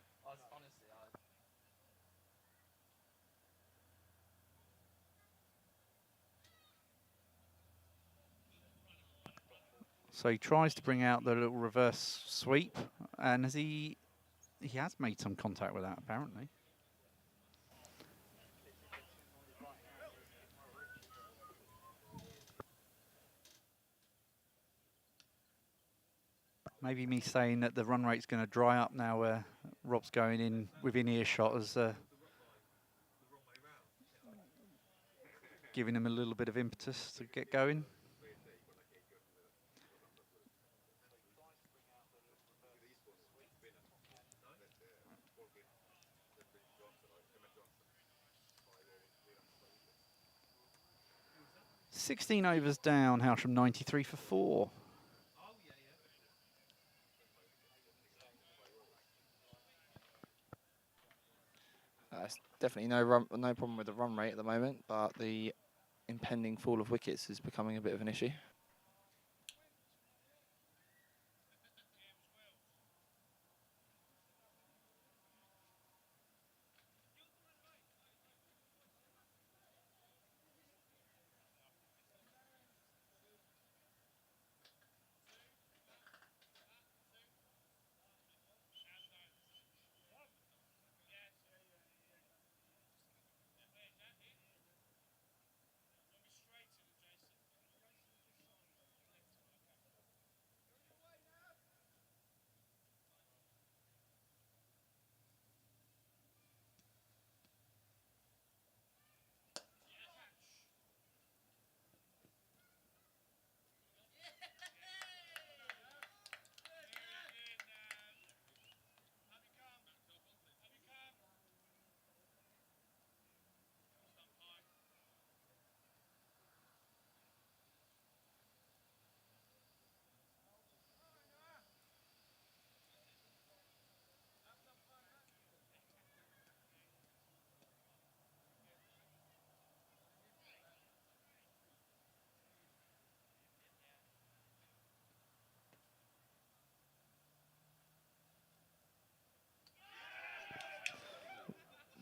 So he tries to bring out the little reverse sweep, and he has made some contact with that apparently. Maybe me saying that the run rate's going to dry up now where Rob's going in within earshot as giving him a little bit of impetus to get going. "16 overs down, Hailsham 93 for 4. It's definitely no problem with the run rate at the moment, but the impending fall of wickets is becoming a bit of an issue.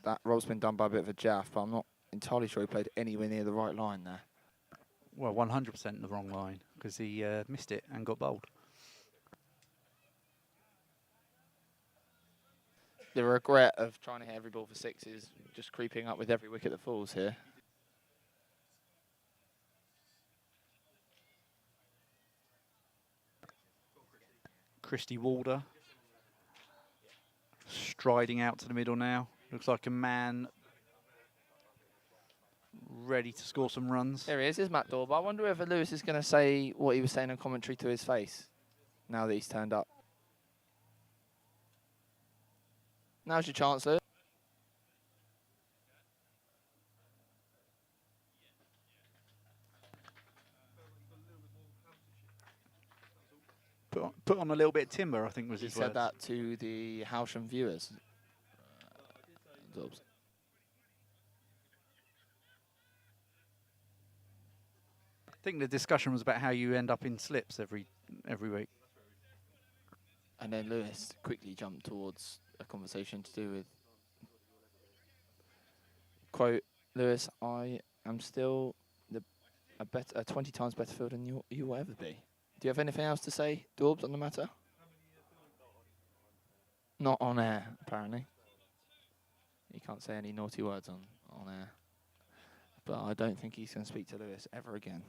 That rob's been done by a bit of a jaff, but I'm not entirely sure he played anywhere near the right line there. Well, 100% the wrong line, because he missed it and got bowled. The regret of trying to hit every ball for 6 is just creeping up with every wicket that falls here. Christy Walder striding out to the middle now. Looks like a man ready to score some runs. There he is, Matt Dorber. I wonder if Lewis is going to say what he was saying on commentary to his face now that he's turned up. Now's your chance, Lewis. Put on a little bit of timber, I think was He his said words. that to the Hailsham viewers. Dobbs. I think the discussion was about how you end up in slips every week. And then Lewis quickly jumped towards a conversation to do with, quote, Lewis, I am still a 20 times better fielder than you will ever be. Do you have anything else to say, Dorbs, on the matter? Not on air, apparently. He can't say any naughty words on air. But I don't think he's going to speak to Lewis ever again.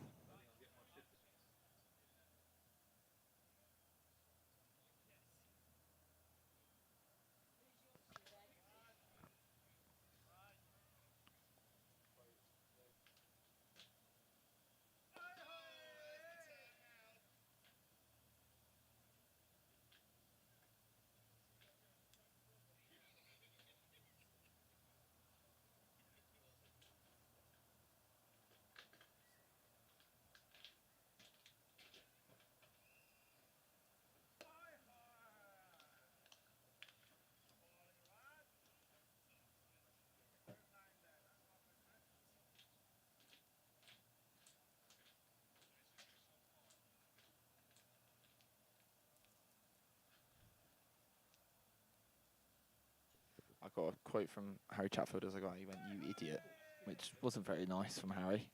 I got a quote from Harry Chatfield as I got. He went, "You idiot," which wasn't very nice from Harry.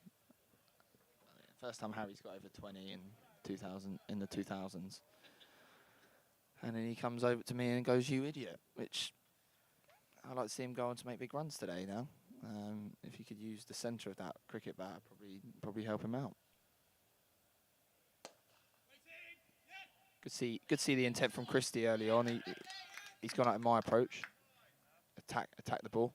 First time Harry's got over 20 in the 2000s, and then he comes over to me and goes, "You idiot," which I'd like to see him go on to make big runs today. Now, if he could use the centre of that cricket bat, probably help him out. Good see the intent from Christie early on. He's gone out of my approach. Attack the ball.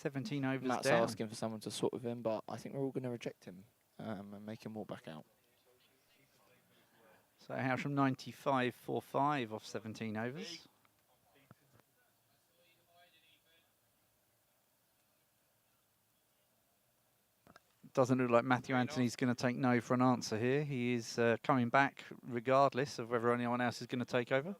17 overs Matt's down. asking for someone to swap with him, but I think we're all going to reject him and make him walk back out. So Hailsham 95.45 off 17 overs. Doesn't look like Matthew Anthony's going to take no for an answer here. He is coming back regardless of whether anyone else is going to take over.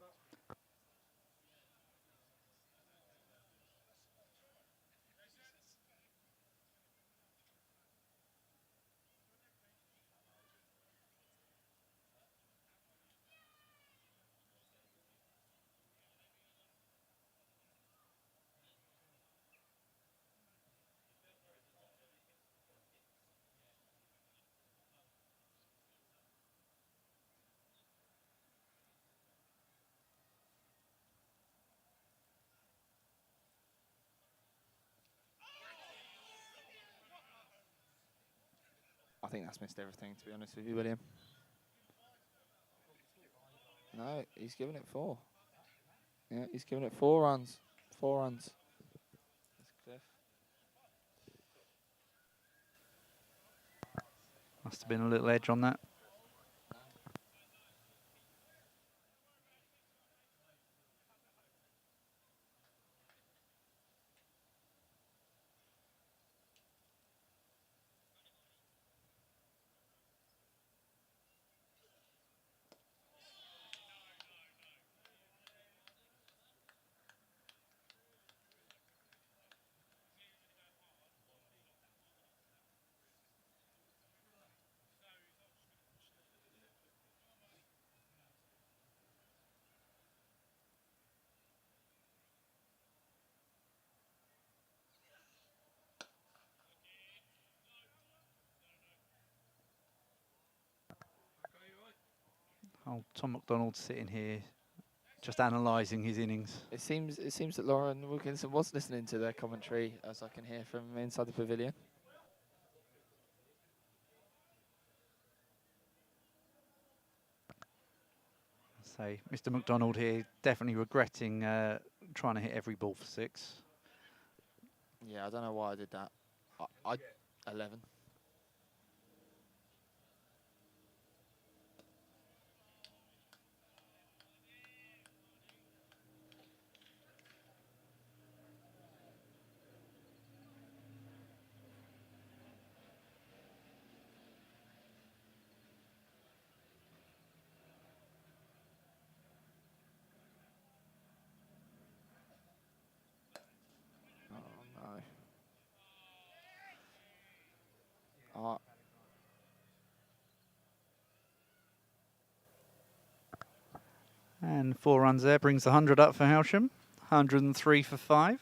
I think that's missed everything, to be honest with you, William. No, he's giving it 4. Yeah, he's giving it 4 runs. 4 runs. That's Cliff. Must have been a little edge on that. Oh, Tom McDonald sitting here, just analysing his innings. It seems that Lauren Wilkinson was listening to their commentary, as I can hear from inside the pavilion. So Mr. McDonald here definitely regretting trying to hit every ball for 6. Yeah, I don't know why I did that. I 11. Oh no. And 4 runs there brings the 100 up for Hailsham. 103 for 5.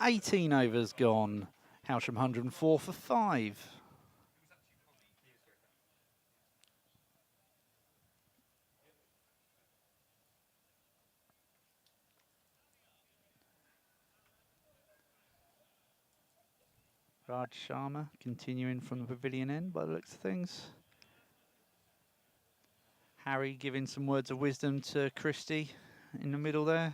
Eighteen overs gone. Hailsham 104 for 5. Raj Sharma continuing from the pavilion end by the looks of things. Harry giving some words of wisdom to Christie in the middle there.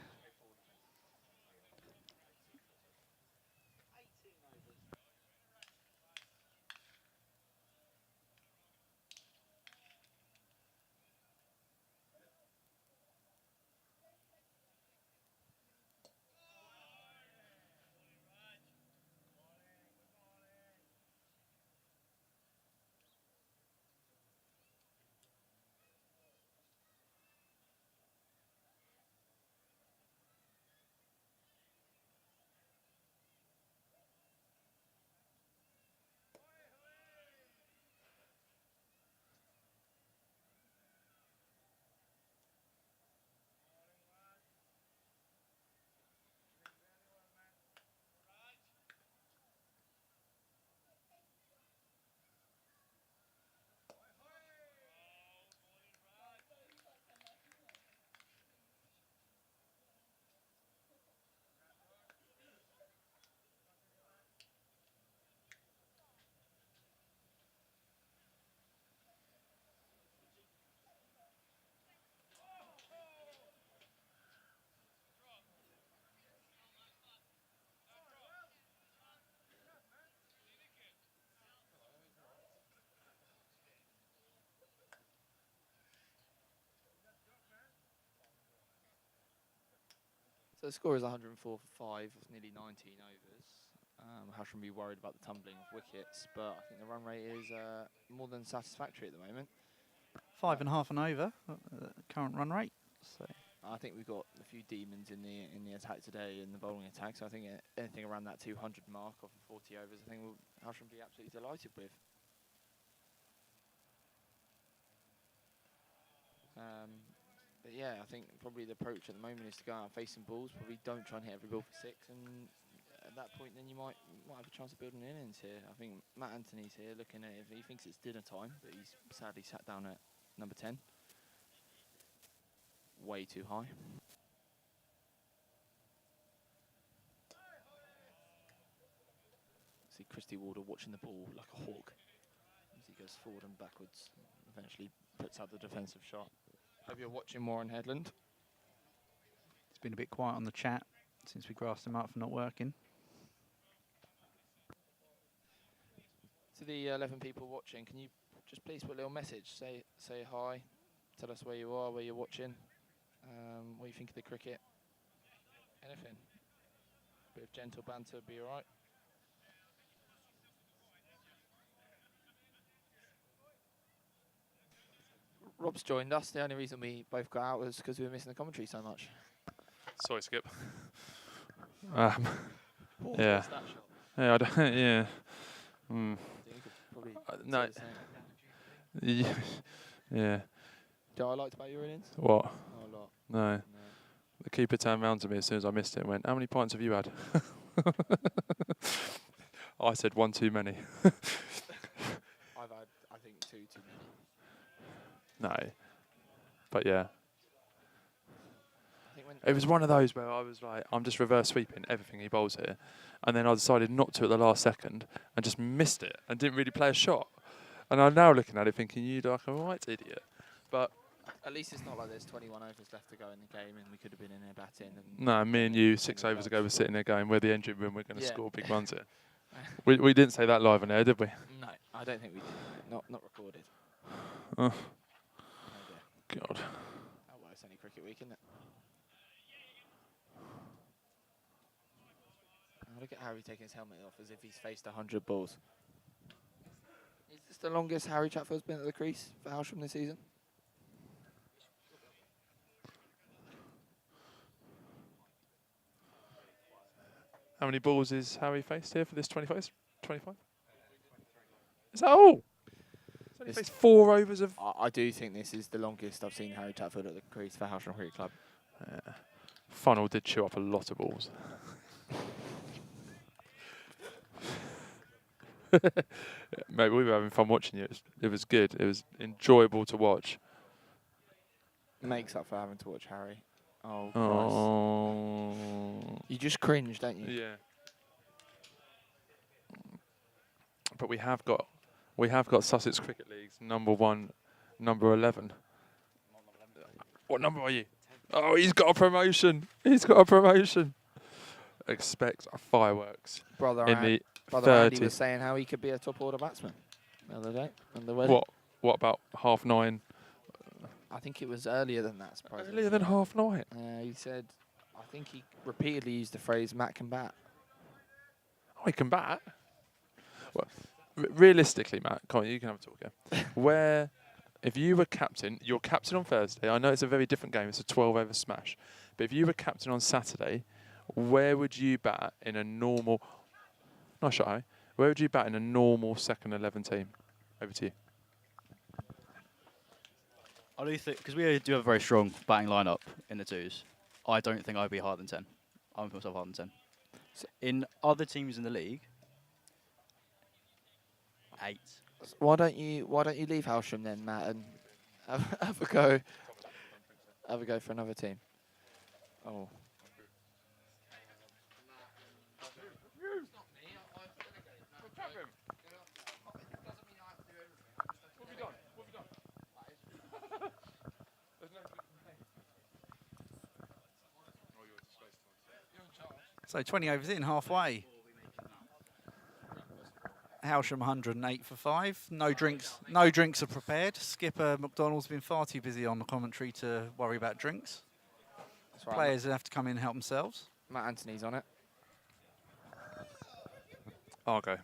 So the score is 104 for 5, with nearly 19 overs. Hailsham be worried about the tumbling of wickets, but I think the run rate is more than satisfactory at the moment. 5.5 and over, current run rate. So I think we've got a few demons in the attack today, in the bowling attack. So I think anything around that 200 mark off of 40 overs, I think Hailsham be absolutely delighted with. But yeah, I think probably the approach at the moment is to go out facing balls. Probably don't try and hit every ball for 6, and at that point, then you might have a chance of building an innings here. I think Matt Anthony's here looking at it. He thinks it's dinner time, but he's sadly sat down at number 10. Way too high. See Christy Warder watching the ball like a hawk as he goes forward and backwards, eventually puts out the defensive shot. Hope you're watching more on Headland. it's been a bit quiet on the chat since we grassed him up for not working. To the 11 people watching, can you just please put a little message? Say hi, tell us where you are, where you're watching, what you think of the cricket, anything. Bit of gentle banter would be alright. Rob's joined us. The only reason we both got out was because we were missing the commentary so much. Sorry, Skip. Oh, Yeah. what's that shot? Yeah, I don't, yeah. I think you could probably no. say the same. Yeah. Do I liked about your innings? What? Not a lot. No. No. The keeper turned round to me as soon as I missed it and went, "How many pints have you had?" I said, "One too many." I've had, I think, two too many. No. But yeah. I think when It was one of those where I was like, I'm just reverse sweeping everything he bowls here. And then I decided not to at the last second and just missed it and didn't really play a shot. And I'm now looking at it thinking, you're like a right idiot. But at least it's not like there's 21 overs left to go in the game and we could have been in there batting. And no, me and you 6 overs ago were sitting there going, we're the engine room, we're going to Yeah. score big runs here. we didn't say that live on air, did we? No, I don't think we did. Not recorded. Oh, No dear. God. Oh well, it's only cricket week, isn't it? Oh, look at Harry taking his helmet off as if he's faced 100 balls. Is this the longest Harry Chatfield's been at the crease for Hailsham this season? How many balls is Harry faced here for this 25? 25? Is that all? He's only It's- faced 4 overs of... I do think this is the longest I've seen Harry Chatfield at the crease for Hailsham Cricket Club. Funnel did chew up a lot of balls. Mate, we were having fun watching it. It was good. It was enjoyable to watch. Makes up for having to watch Harry. Oh, Christ. Oh. You just cringe, don't you? Yeah. But we have got Sussex Cricket League's number 1, number 11. What number are you? Oh, he's got a promotion. He's got a promotion. Expect fireworks Brother in the Brother Andy 30. was saying how he could be a top order batsman the other day on the wedding. What about 9:30? I think it was earlier than that, surprisingly. Earlier than 9:30. He said, I think he repeatedly used the phrase Matt can bat. Oh, he can bat. Well, realistically, Matt, come on, you can have a talk here. Where, if you were captain, you're captain on Thursday. I know it's a very different game. It's a 12-over smash. But if you were captain on Saturday, where would you bat in a normal... Nice shot, Harry. Where would you bat in a normal second 11 team? Over to you. I do think, because we do have a very strong batting lineup in the twos, I don't think I'd be higher than 10. I wouldn't put myself higher than 10. So in other teams in the league, 8. Why don't you leave Hailsham then, Matt, and have a go for another team? Oh. So 20 overs in, halfway. Hailsham 108 for 5. No drinks are prepared. Skipper McDonald's been far too busy on the commentary to worry about drinks. That's right. Players have to come in and help themselves. Matt Anthony's on it. Oh, okay.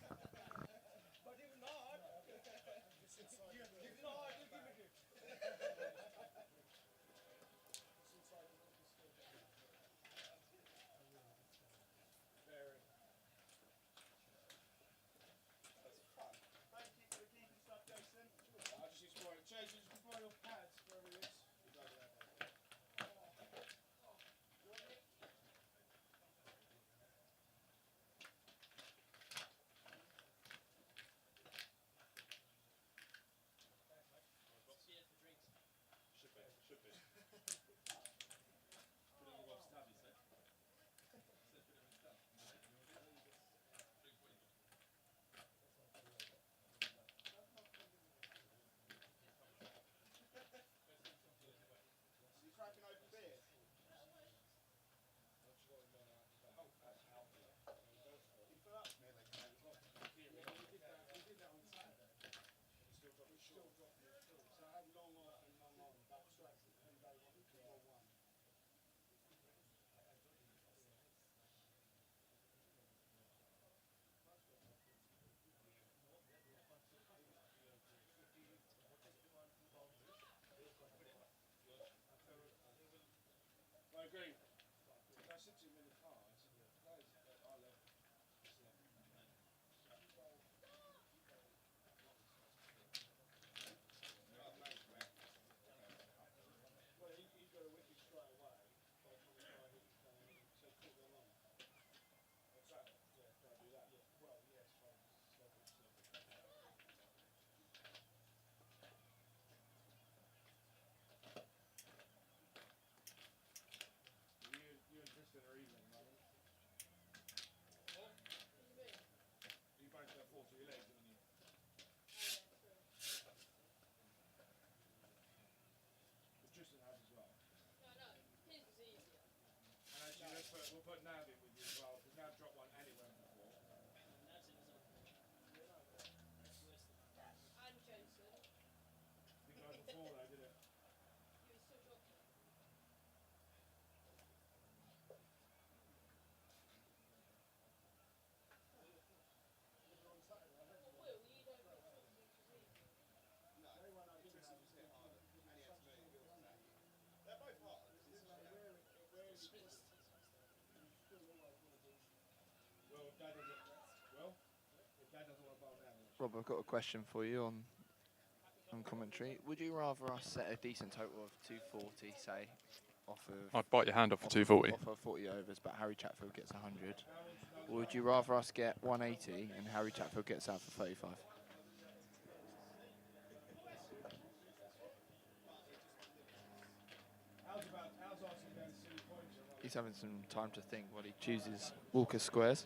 Rob, I've got a question for you on commentary. Would you rather us set a decent total of 240, say, off of I'd bite your hand off for off 240. Off of 40 overs, but Harry Chatfield gets 100? Or would you rather us get 180 and Harry Chatfield gets out for 35? He's having some time to think while he chooses Walker squares.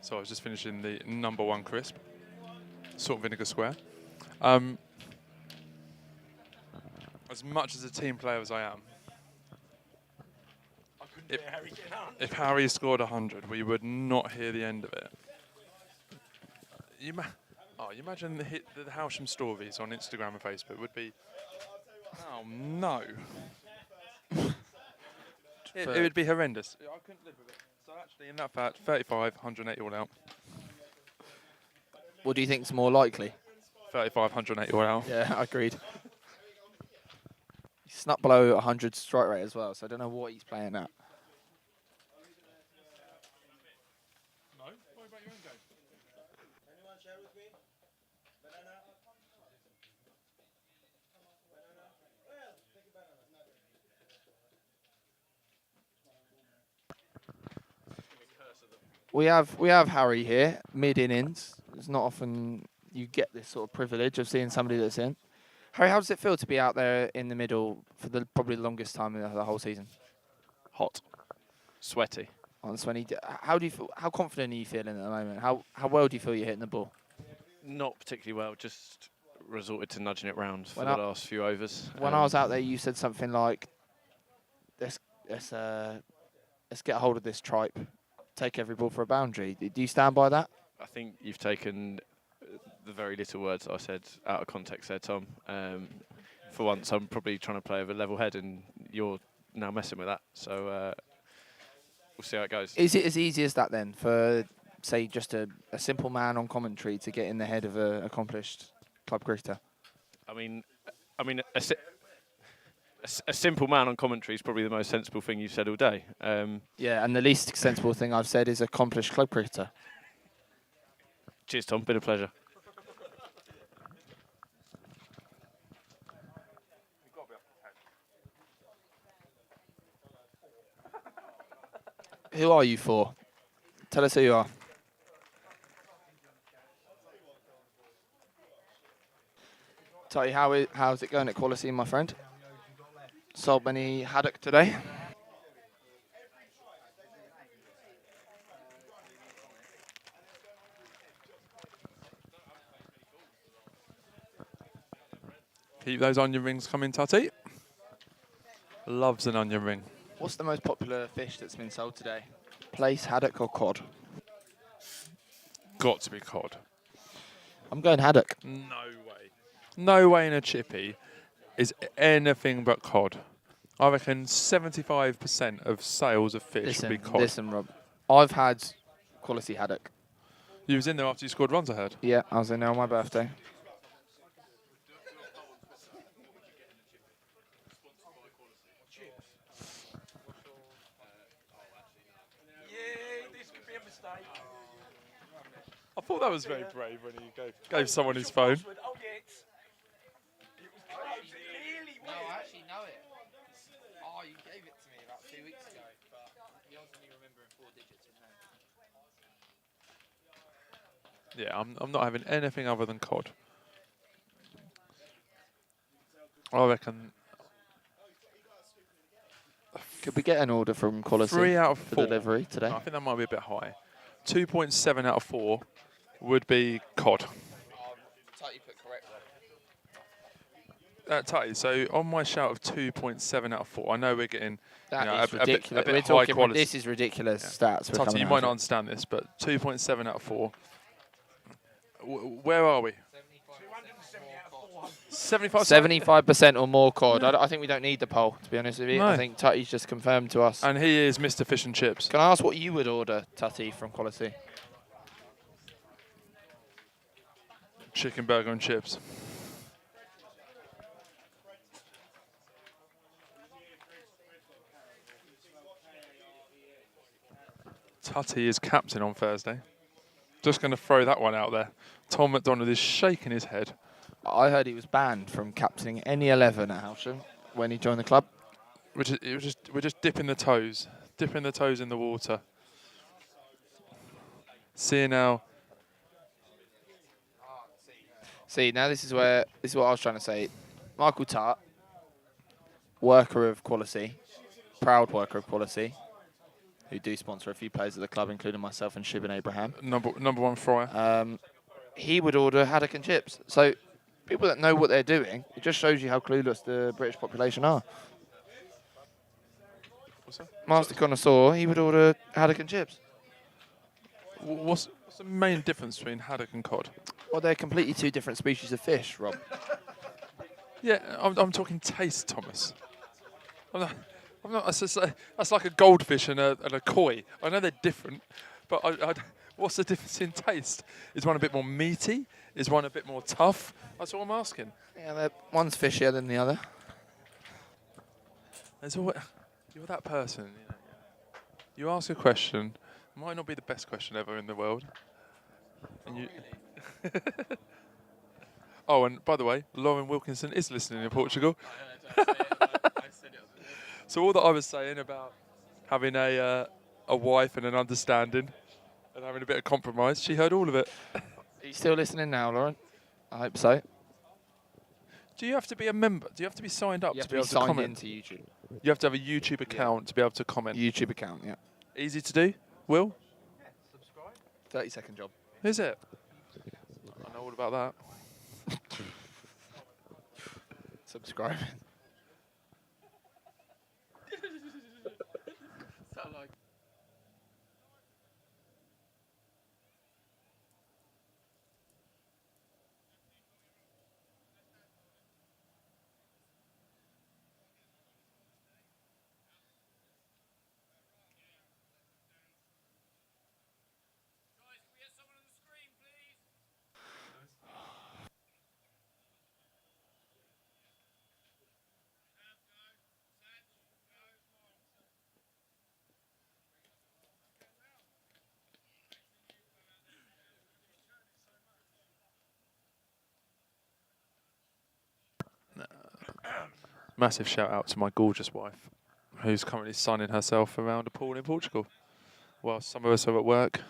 So I was just finishing the number 1 crisp, salt and vinegar square. As much as a team player as I am, if Harry scored 100, we would not hear the end of it. You imagine the Hailsham stories on Instagram and Facebook would be, oh no. it would be horrendous. I couldn't live with it. So actually, in that fact, 35, 180 all out. What do you think's more likely? 35, 180 all out. Yeah, agreed. He snuck below 100 strike rate as well, so I don't know what he's playing at. No? What about your own game? Anyone share with me? Banana? Well, take a banana. We have Harry here, mid innings. It's not often you get this sort of privilege of seeing somebody that's in. Harry, how does it feel to be out there in the middle for probably the longest time in the whole season? Hot. Sweaty. On 20, how do you feel? How confident are you feeling at the moment? How well do you feel you're hitting the ball? Not particularly well, just resorted to nudging it round for When the last few overs. When I was out there, you said something like, let's get a hold of this tripe, take every ball for a boundary. Do you stand by that? I think you've taken the very little words I said out of context there, Tom. For once, I'm probably trying to play with a level head, and you're now messing with that. So we'll see how it goes. Is it as easy as that then for, say, just a simple man on commentary to get in the head of an accomplished club cricketer? I mean, a simple man on commentary is probably the most sensible thing you've said all day. Yeah, and the least sensible thing I've said is accomplished club cricketer. Cheers, Tom. Been a pleasure. Who are you for? Tell us who you are. Tell you how's it going at Quality, my friend? Sold many haddock today? Keep those onion rings coming, Tutty. Loves an onion ring. What's the most popular fish that's been sold today? Plaice, haddock or cod? Got to be cod. I'm going haddock. No way. No way in a chippy is anything but cod. I reckon 75% of sales of fish will be cod. Listen, Rob. I've had Quality haddock. You was in there after you scored runs, I heard. Yeah, I was in there on my birthday. I thought that was very brave when he gave someone his phone. No, I actually know it. Oh, you gave it to me about 2 weeks ago, but he only remembering 4 digits in there. Yeah, I'm not having anything other than cod. I reckon Could we get an order from Quality 3 out of for 4. delivery today? I think that might be a bit high. 2.7 out of 4 would be cod. Tight, you put correct Tutty, so on my shout of 2.7 out of 4, I know we're getting That is a bit ridiculous. high We're talking. quality. This is ridiculous stats. we're Tutty, coming you out might with. not understand this, but 2.7 out of 4. Where are we? 75. 75% or more cod. I think we don't need the poll, to be honest with you. No. I think Tutty's just confirmed to us. And he is Mr. Fish and Chips. Can I ask what you would order, Tutty, from Quality? Chicken burger and chips. Tutty is captain on Thursday. Just going to throw that one out there. Tom McDonald is shaking his head. I heard he was banned from captaining any 11 at Hailsham when he joined the club. We're just dipping the toes in the water. Seeing now. See, now this is what I was trying to say. Michael Tart, worker of Quality, proud worker of Quality, who do sponsor a few players at the club, including myself and Shibin Abraham. Number one fryer. He would order haddock and chips. So people that know what they're doing, it just shows you how clueless the British population are. What's that? Master connoisseur, he would order haddock and chips. What's the main difference between haddock and cod? Well, they're completely two different species of fish, Rob. Yeah, I'm talking taste, Thomas. I'm not. That's like a goldfish and a koi. I know they're different, but what's the difference in taste? Is one a bit more meaty? Is one a bit more tough? That's all I'm asking. Yeah, one's fishier than the other. You're that person. You ask a question, might not be the best question ever in the world, and you. Oh, and by the way, Lauren Wilkinson is listening in Portugal. So all that I was saying about having a wife and an understanding and having a bit of compromise, she heard all of it. Are you still listening now, Lauren? I hope so. Do you have to be a member? Do you have to be signed up You to have be to able be to signed comment? into YouTube. You have to have a YouTube account to be able to comment. YouTube account, yeah. Easy to do? Will? 30-second job. Is it? I know all about that. Subscribe. Massive shout out to my gorgeous wife, who's currently sunning herself around a pool in Portugal, while some of us are at work.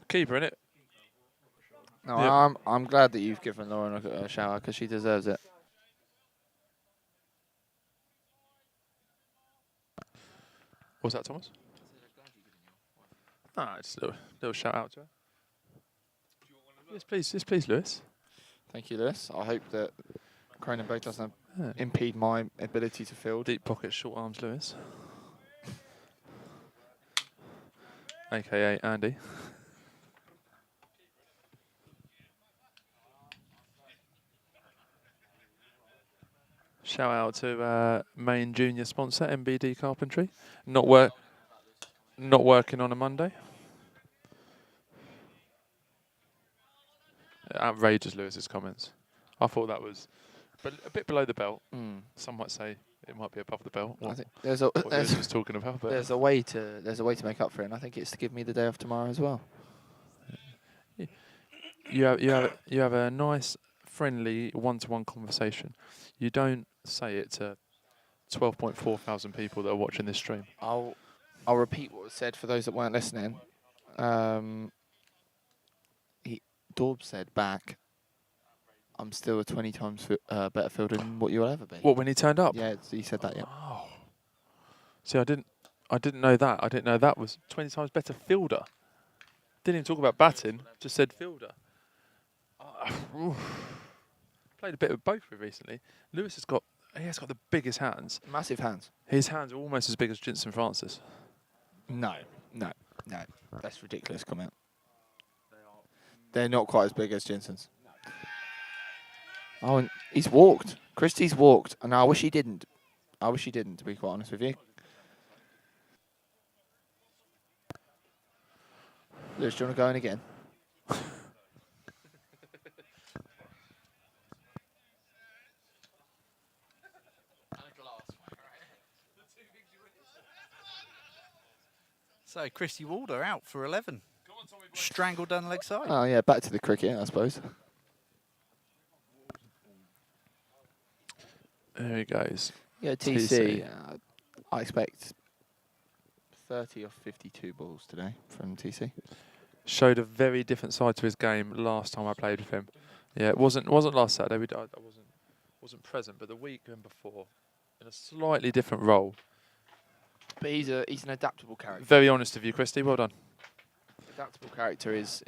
Keeper, innit? No, Yeah. I'm glad that you've given Lauren a shout out because she deserves it. What's that, Thomas? Ah, just a little shout out to her. Yes, please, Lewis. Thank you, Lewis. I hope that Cronenberg doesn't impede my ability to field. Deep pockets, short arms, Lewis. AKA Andy. Shout out to main junior sponsor MBD Carpentry. Not working on a Monday. Outrageous, Lewis's comments. I thought that was a bit below the belt. Some might say it might be above the belt. I What, think there's a what Lewis was talking about, but there's a way to make up for it, and I think it's to give me the day off tomorrow as well. you have a nice, friendly, one-to-one conversation. You don't say it to 12.4 thousand people that are watching this stream. I'll repeat what was said for those that weren't listening. Daub said back, "I'm still a 20 times better fielder than what you'll ever be." What, when he turned up? Yeah, he said that. Yeah. Oh. See, I didn't know that. I didn't know that was 20 times better fielder. Didn't even talk about batting. Just said fielder. Played a bit of both recently. Lewis has got the biggest hands. Massive hands. His hands are almost as big as Jinson Francis. No. That's ridiculous comment. They're not quite as big as Jensen's. Oh, and he's walked. Christie's walked, and I wish he didn't. To be quite honest with you. Lewis, do you want to go in again? So Christy Walder out for 11. Strangled down the leg side. Oh yeah, back to the cricket, I suppose. There he goes. Yeah, TC. I expect 30 or 52 balls today from TC. Showed a very different side to his game last time I played with him. Yeah, it wasn't last Saturday. I wasn't present, but the weekend before, in a slightly different role. But he's an adaptable character. Very honest of you, Christy. Well done. Adaptable character is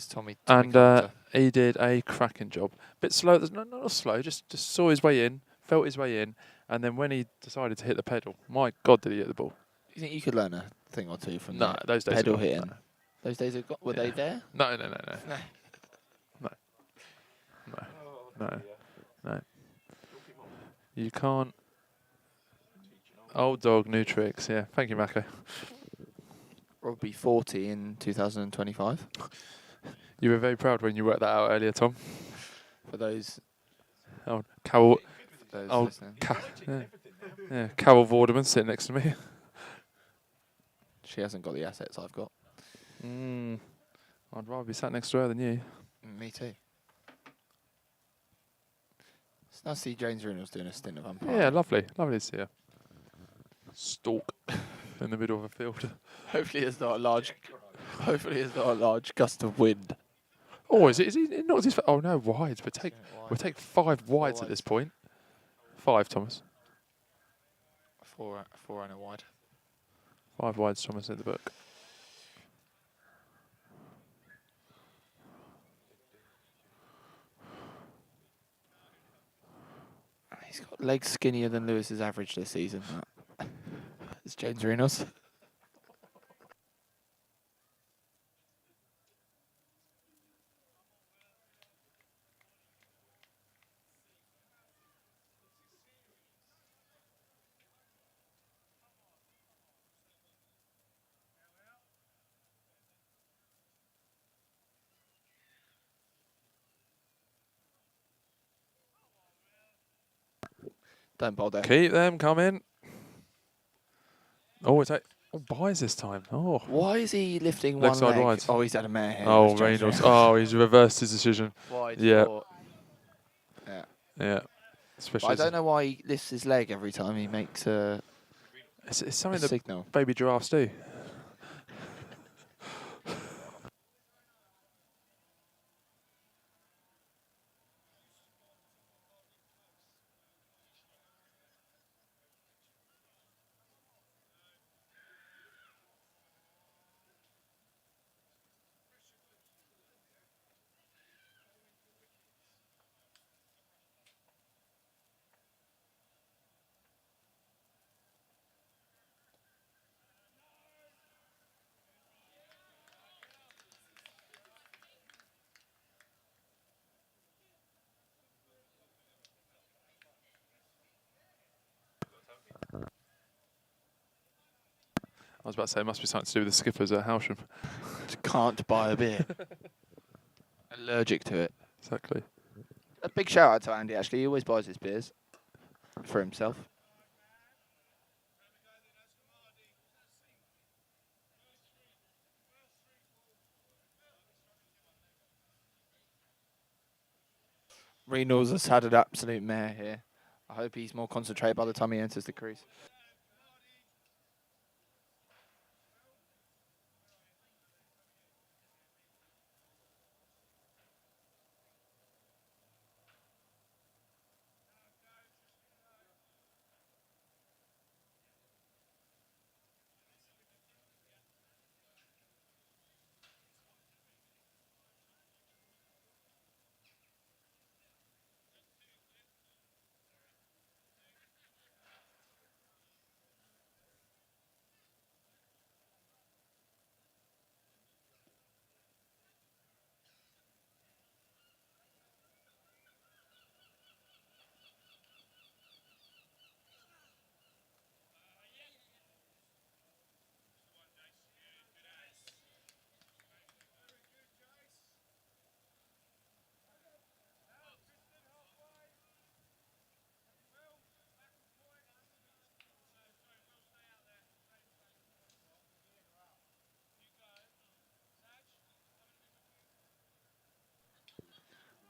Tommy. And Carter. he did a cracking job. Bit slow. Not slow. Just saw his way in, felt his way in, and then when he decided to hit the pedal, my God, did he hit the ball? Do you think you could learn a thing or two from No, those days pedal are gone. hitting? No. Those days were they there? No. You can't. Old dog, new tricks. Yeah, thank you, Mako. Rob be 40 in 2025. You were very proud when you worked that out earlier, Tom. For those, Oh, Carol. for those Oh, listening. Yeah, Carol Vorderman sitting next to me. She hasn't got the assets I've got. I'd rather be sat next to her than you. Me too. It's nice to see James Reynolds doing a stint of umpiring. Yeah, lovely to see her. Stalk in the middle of a field. Hopefully it's not a large. Hopefully it's not a large gust of wind. Oh, is he not his? Oh no, wides. We'll take 5 wides at this point. 5, Thomas. Four and a wide. 5 wides, Thomas, in the book. He's got legs skinnier than Lewis's average this season. It's James Reynolds. Don't bowl there. Keep them coming. Oh, it's buys this time. Oh. Why is he lifting Leg one side leg? wide. Oh, he's had a mare here. Oh, That's James Reynolds. Oh, he's reversed his decision. Wide Yeah. for- But Especially I don't know why he lifts his leg every time he makes a it's something that signal. baby giraffes do. I was about to say it must be something to do with the skippers at Hailsham. Can't buy a beer. Allergic to it. Exactly. A big shout out to Andy, actually. He always buys his beers for himself. Reynolds has had an absolute mare here. I hope he's more concentrated by the time he enters the crease.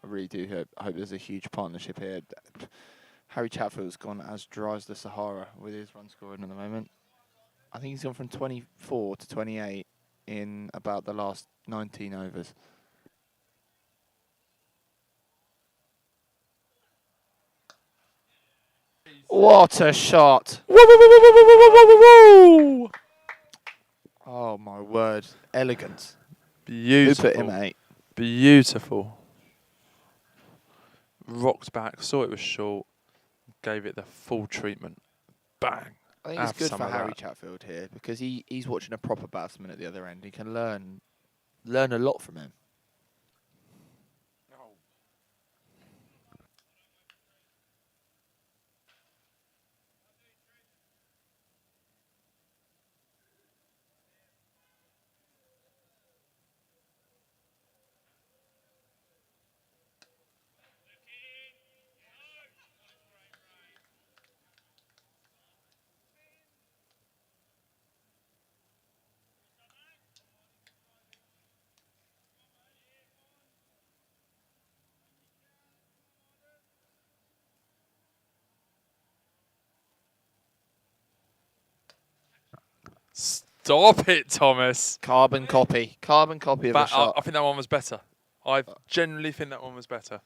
I really do hope there's a huge partnership here. Harry Chatfield's gone as dry as the Sahara with his run scoring at the moment. I think he's gone from 24 to 28 in about the last 19 overs. What a shot! Oh my word. Elegant. Beautiful. Who put him at 8? Beautiful. Rocked back, saw it was short, gave it the full treatment. Bang. I think it's Have good some for of Harry that. Chatfield here because he's watching a proper batsman at the other end. He can learn a lot from him. Stop it, Thomas. Carbon copy of a shot. I think that one was better. I generally think that one was better.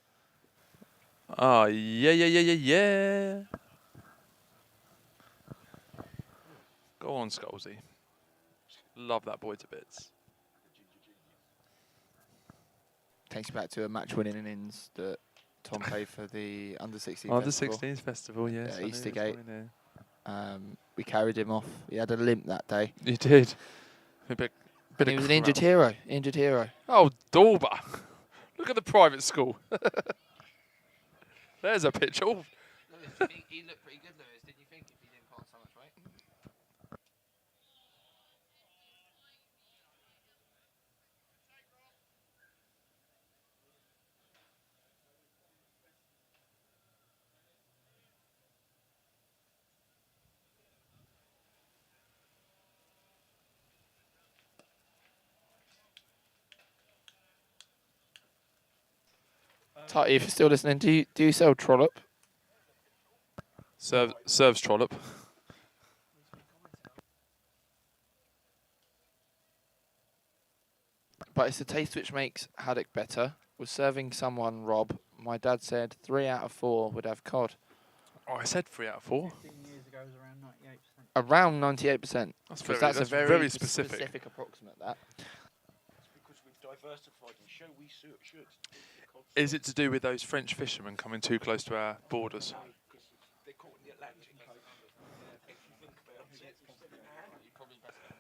Oh, yeah. Go on, Scholesy. Love that boy to bits. Takes you back to a match-winning innings that Tom played for the under-16 Under festival. 16s festival, yes. Yeah, I knew Easter it was Gate. going there. We carried him off. He had a limp that day. You did. A bit And he of was an crap. injured hero. Oh, Dorber. Look at the private school. There's a picture. Oh, He looked pretty good, Lewis, didn't you think, if he didn't put on so much weight? Tutty, if you're still listening, do you sell Trollope? Serves Trollope. But it's the taste which makes haddock better. Was serving someone, Rob. My dad said 3 out of 4 would have cod. Oh, I said 3 out of 4. 15 years ago was around 98%. Around 98%. That's Because very, that's a very specific. specific approximate, that. Because we've diversified in show, we should. Is it to do with those French fishermen coming too close to our borders? Because they're caught in the Atlantic coast. If you think about it,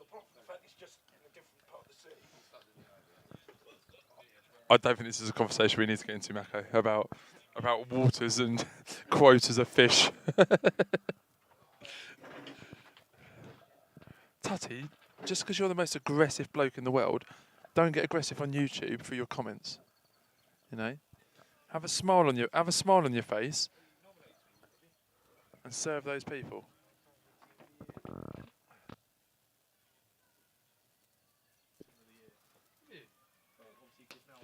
apart from the fact it's just in a different part of the sea. I don't think this is a conversation we need to get into, Mako, about waters and quotas of fish. Tutty, just because you're the most aggressive bloke in the world, don't get aggressive on YouTube for your comments. You know, have a smile on your face, and serve those people.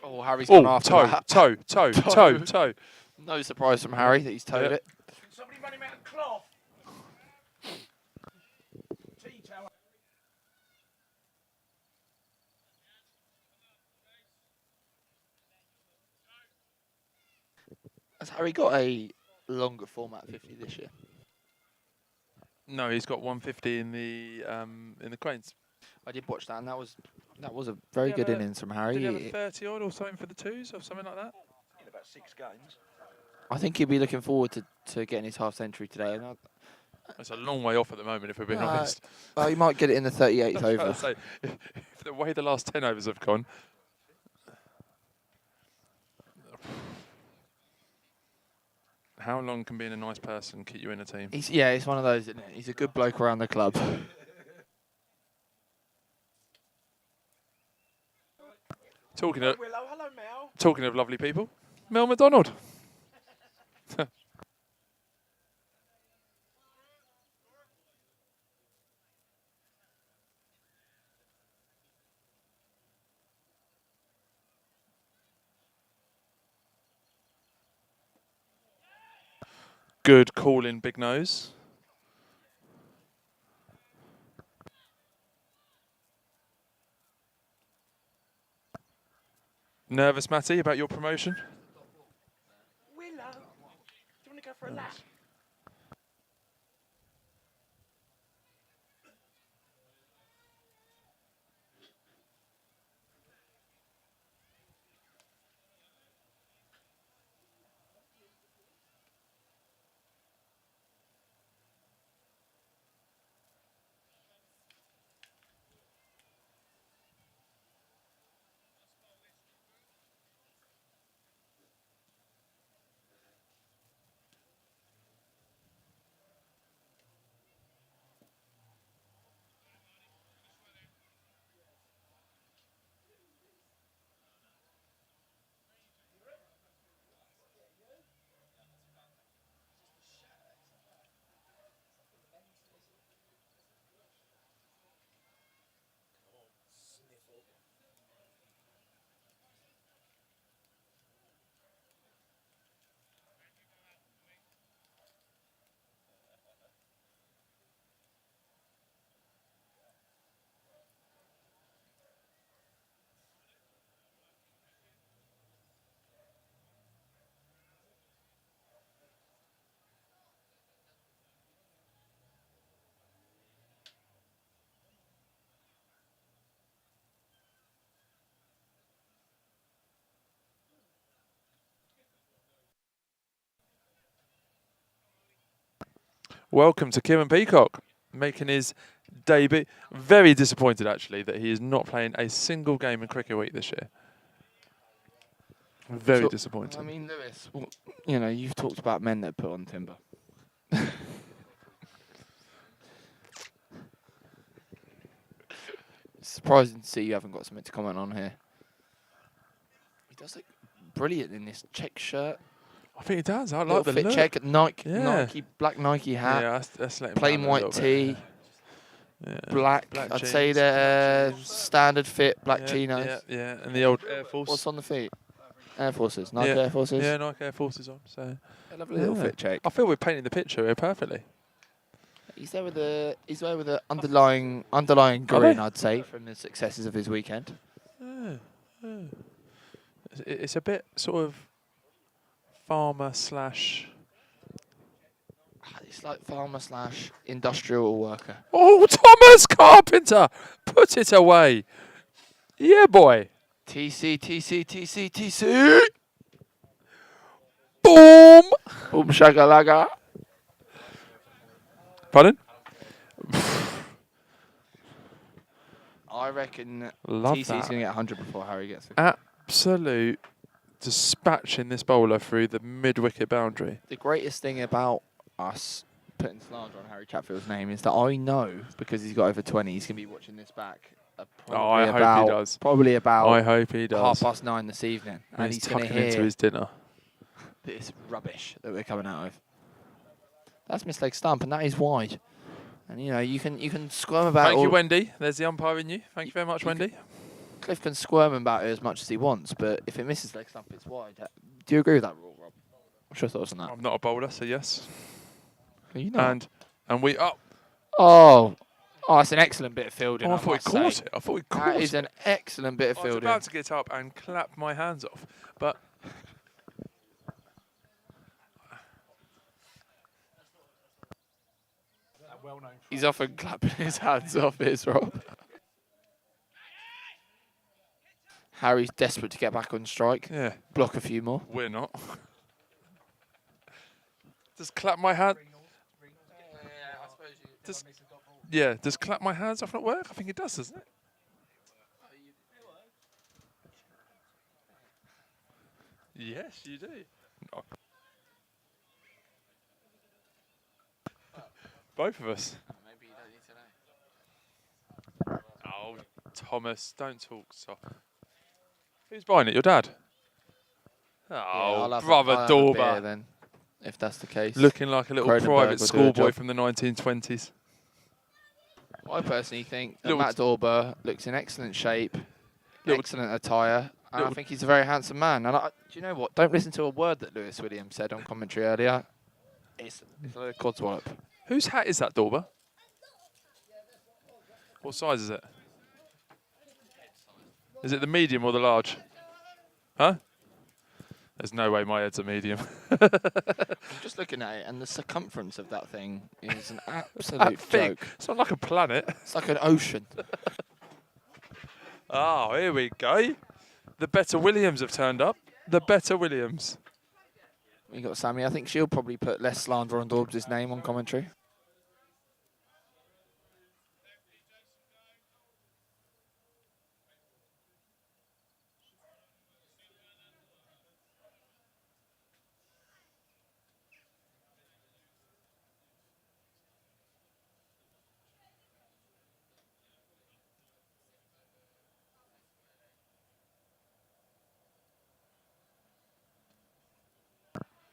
Oh, Harry's gone after that. toe. No surprise from Harry that he's towed it. Somebody run him out of cloth. Tea towel. Has Harry got a longer format 50 this year? No, he's got 150 in the cranes. I did watch that, and that was a very good innings from Harry. Did he have a 30 odd or something for the twos or something like that? In about 6 games. I think he'll be looking forward to getting his half century today. And It's a long way off at the moment, if we're being honest. well, he might get it in the 38th I was over. gonna say, if the way the last 10 overs have gone. How long can being a nice person keep you in a team? He's one of those, isn't it? He's a good bloke around the club. Talking of Willow, hello Mel. talking of lovely people, Mel McDonald. Good call in, Big Nose. Nervous, Matty, about your promotion? Willow, do you want to go for a lap? Welcome to Kieran Peacock, making his debut. Very disappointed, actually, that he is not playing a single game in Cricket Week this year. Very disappointed. I mean, Lewis, well, you've talked about men that put on timber. It's surprising to see you haven't got something to comment on here. He does look brilliant in this check shirt. I think he does. I like Little the fit look. check, Yeah. Nike, black Nike hat, Yeah, that's letting plain down a white little tee, bit. Yeah. black. I'd say the standard fit black yeah, chinos. Yeah, and the old Air Force. What's on the feet? Air Forces, Nike Yeah. Air Forces. Yeah, Nike Air Forces on. So A lovely little Yeah. fit check. I feel we're painting the picture here perfectly. He's there with the underlying grin, I'd say, from the successes of his weekend. Yeah. It's a bit sort of farmer slash. It's like farmer / industrial worker. Oh, Thomas Carpenter, put it away. Yeah, boy. TC. Boom. Boom shagalaga. Pardon? I reckon Love TC's that. going to get 100 before Harry gets it. Absolute dispatching this bowler through the mid-wicket boundary. The greatest thing about us putting slander on Harry Chatfield's name is that I know, because he's got over 20, he's going to be watching this back. I hope he does. Probably about I hope he does. 9:30 this evening. And He's he's going to tucking into hear his dinner. this rubbish that we're coming out of. That's mistake stump, and that is wide. And you know, you can squirm about. Thank you, Wendy. There's the umpire in you. Thank you very much, Wendy. Cliff can squirm about it as much as he wants, but if it misses leg stump, it's wide. Do you agree with that rule, Rob? What's your thoughts on that? I'm not a bowler, so yes. Are you not? And we up. Oh, that's an excellent bit of fielding. Oh, I I thought we must caught say. it. I thought we caught That it. is an excellent bit of I was fielding. about to get up and clap my hands off, but He's often clapping his hands off his Rob. Harry's desperate to get back on strike. yeah, Block a few more. we're not. Just clap my hand. Does clap my hands off not work? I think it does, doesn't it? Yes, you do. No. Both of us. Maybe you don't need to know. Oh, Thomas, don't talk soft. Who's buying it? Your dad? Oh, brother Dorber. Then, if that's the case. Looking like a little Cronenberg will private do a schoolboy job. from the 1920s. I personally think that Little Matt Dorber looks in excellent shape, Little- excellent attire, and I little- think he's a very handsome man. And do you know what? Don't listen to a word that Lewis Williams said on commentary earlier. It's a codswallop. Whose hat is that, Dorber? What size is it? Is it the medium or the large? Huh? There's no way my head's a medium. I'm just looking at it, and the circumference of that thing is an absolute That thing, joke. it's not like a planet. It's like an ocean. Oh, here we go. The better Williams have turned up. The better Williams. We got Sammy. I think she'll probably put less slander on Dorbs' name on commentary.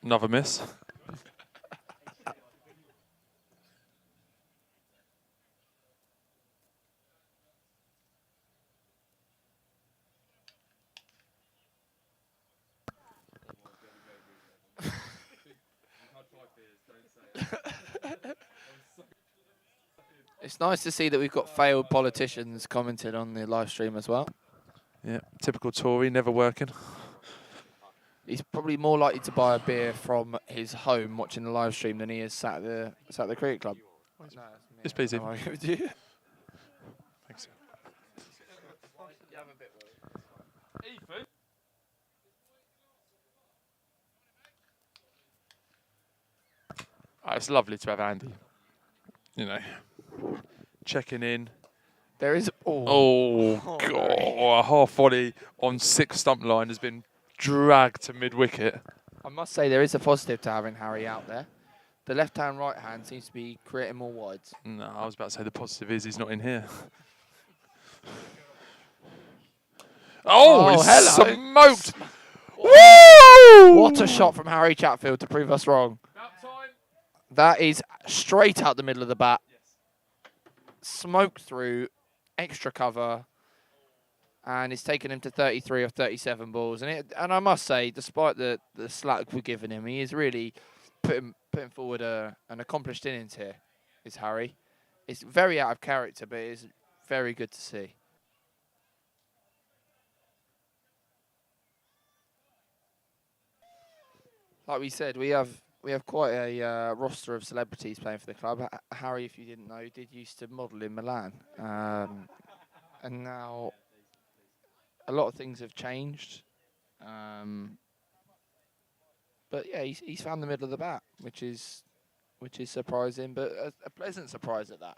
Another miss. It's nice to see that we've got failed politicians commented on the live stream as well. Yeah, typical Tory, never working. He's probably more likely to buy a beer from his home watching the live stream than he is sat at the cricket club. Yes, please. Am I with you? Thanks. It's lovely to have Andy. You know, checking in. There is. Oh, God. A half volley on 6 stump line has been dragged to mid-wicket. I must say there is a positive to having Harry out there. The left hand, right hand seems to be creating more wides. No, I was about to say the positive is he's not in here. Oh, he's hello. smoked. Woo! What a shot from Harry Chatfield to prove us wrong. That is straight out the middle of the bat. Smoked through, extra cover. and it's taken him to 33 or 37 balls. And I must say, despite the slack we're giving him, he is really putting forward an accomplished innings here. Is Harry? It's very out of character, but it's very good to see. Like we said, we have quite a roster of celebrities playing for the club. Harry, if you didn't know, did used to model in Milan, and now a lot of things have changed. But yeah, he's found the middle of the bat, which is surprising, but a pleasant surprise at that.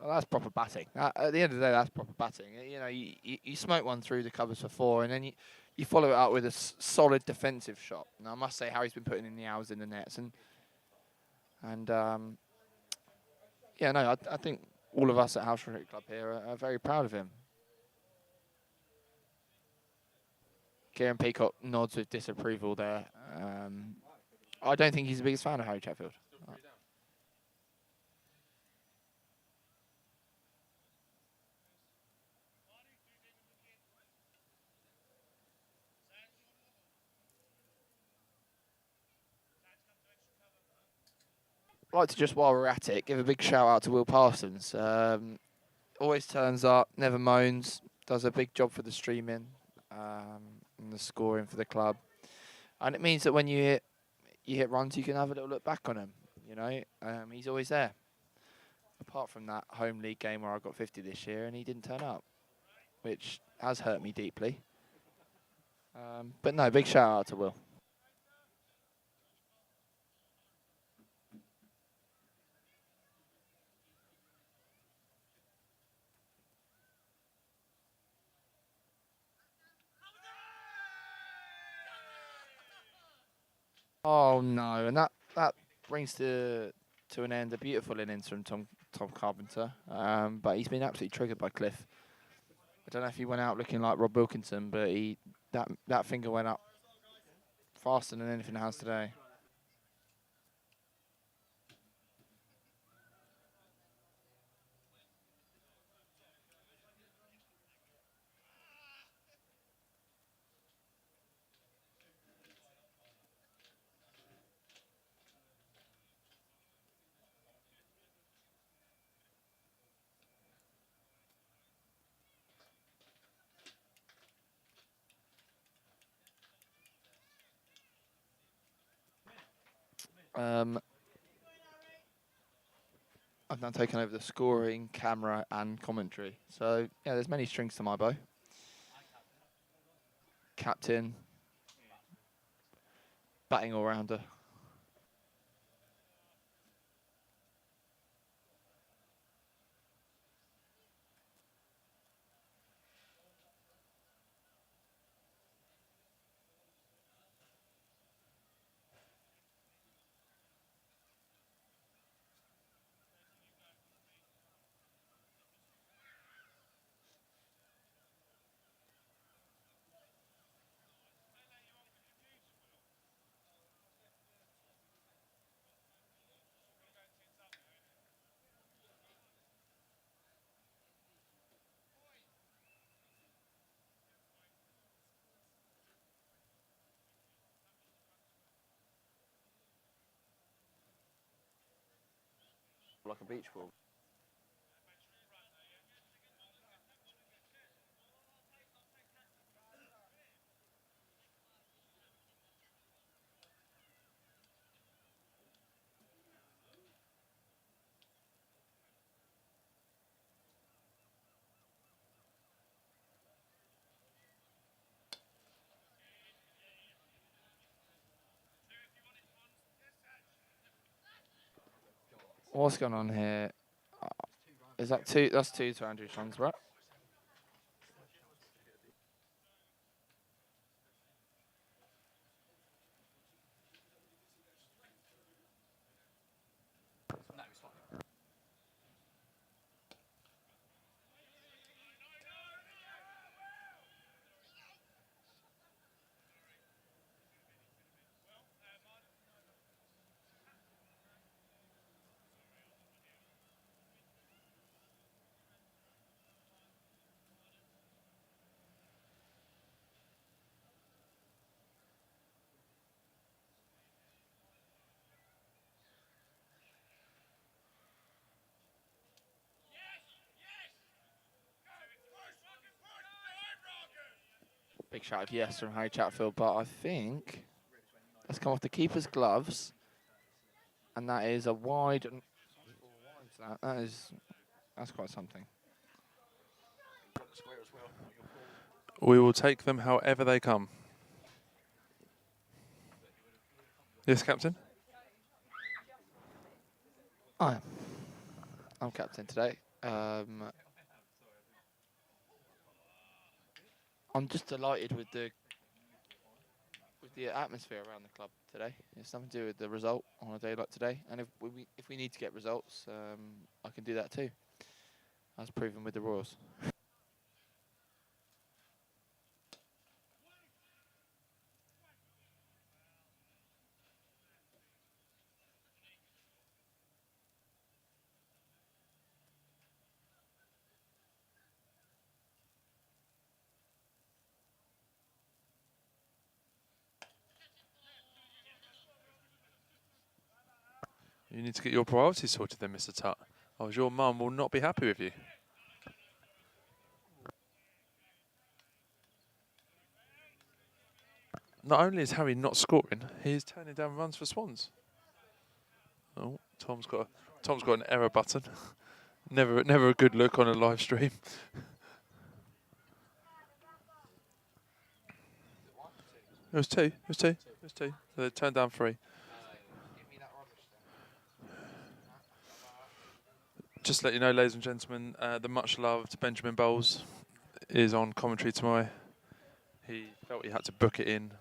Well, that's proper batting. At the end of the day, that's proper batting. You know, you smoke one through the covers for 4, and then you follow it up with a solid defensive shot. Now, I must say, Harry's been putting in the hours in the nets, and yeah, no, I think all of us at Hailsham Cricket Club here are very proud of him. Kieran Peacock nods with disapproval there. I don't think he's the biggest fan of Harry Chatfield. I'd like to just, while we're at it, give a big shout out to Will Parsons. Always turns up, never moans, does a big job for the streaming and the scoring for the club. And it means that when you hit runs, you can have a little look back on him. You know, he's always there. Apart from that home league game where I got 50 this year and he didn't turn up, which has hurt me deeply. But no, big shout out to Will. Oh no, and that brings to an end a beautiful innings from Tom Carpenter. But he's been absolutely triggered by Cliff. I don't know if he went out looking like Rob Wilkinson, but that finger went up faster than anything it has today. I've now taken over the scoring, camera, and commentary. So yeah, there's many strings to my bow. Captain, batting all-rounder. Like a beach ball. What's going on here? Is that two? That's 2 to Andrew Strong's, right? Big shout of yes from Harry Chatfield, but I think that's come off the keeper's gloves, and that is a wide. That's quite something. We will take them however they come. Yes, Captain? I'm captain today. I'm just delighted with the atmosphere around the club today. It's something to do with the result on a day like today, and if we need to get results, I can do that too. As proven with the Royals. You need to get your priorities sorted then, Mr. Tutt. Or your mum will not be happy with you. Not only is Harry not scoring, he is turning down runs for Swans. Oh, Tom's got an error button. never a good look on a live stream. It was two. So they turned down 3. Just to let you know, ladies and gentlemen, the much-loved Benjamin Bowles is on commentary tomorrow. He felt he had to book it in,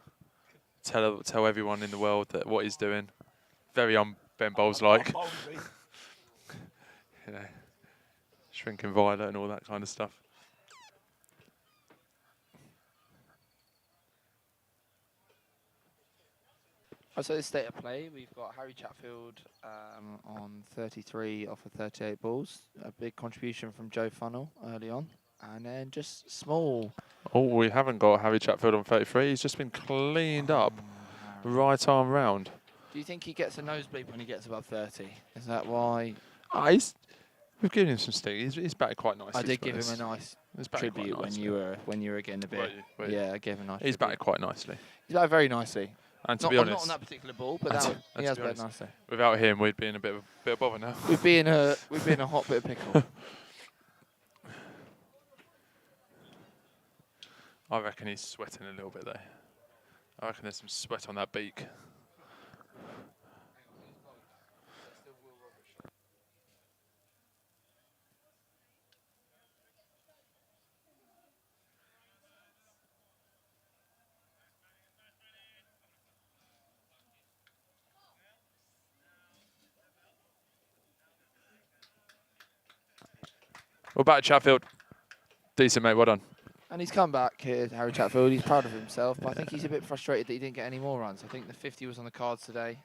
tell everyone in the world that what he's doing. Very Ben Bowles-like. You know, shrinking violet and all that kind of stuff. So the state of play, we've got Harry Chatfield on 33 off of 38 balls. A big contribution from Joe Funnell early on. And then just small. Oh, we haven't got Harry Chatfield on 33. He's just been cleaned up, right arm round. Do you think he gets a nosebleed when he gets above 30? Is that why? We've given him some stick. He's batted quite nicely. I did give him a nice tribute when you were getting a bit. Yeah, I gave him a nice. He's batted quite nicely. He's batted very nicely. And to be honest, not on that particular ball, but he has batted nicely. Without him, we'd be in a bit of bother now. We'd be in a hot bit of pickle. I reckon he's sweating a little bit though. I reckon there's some sweat on that beak. We're back at Chatfield. Decent, mate. Well done. And he's come back here, Harry Chatfield. He's proud of himself, but I think he's a bit frustrated that he didn't get any more runs. I think the 50 was on the cards today.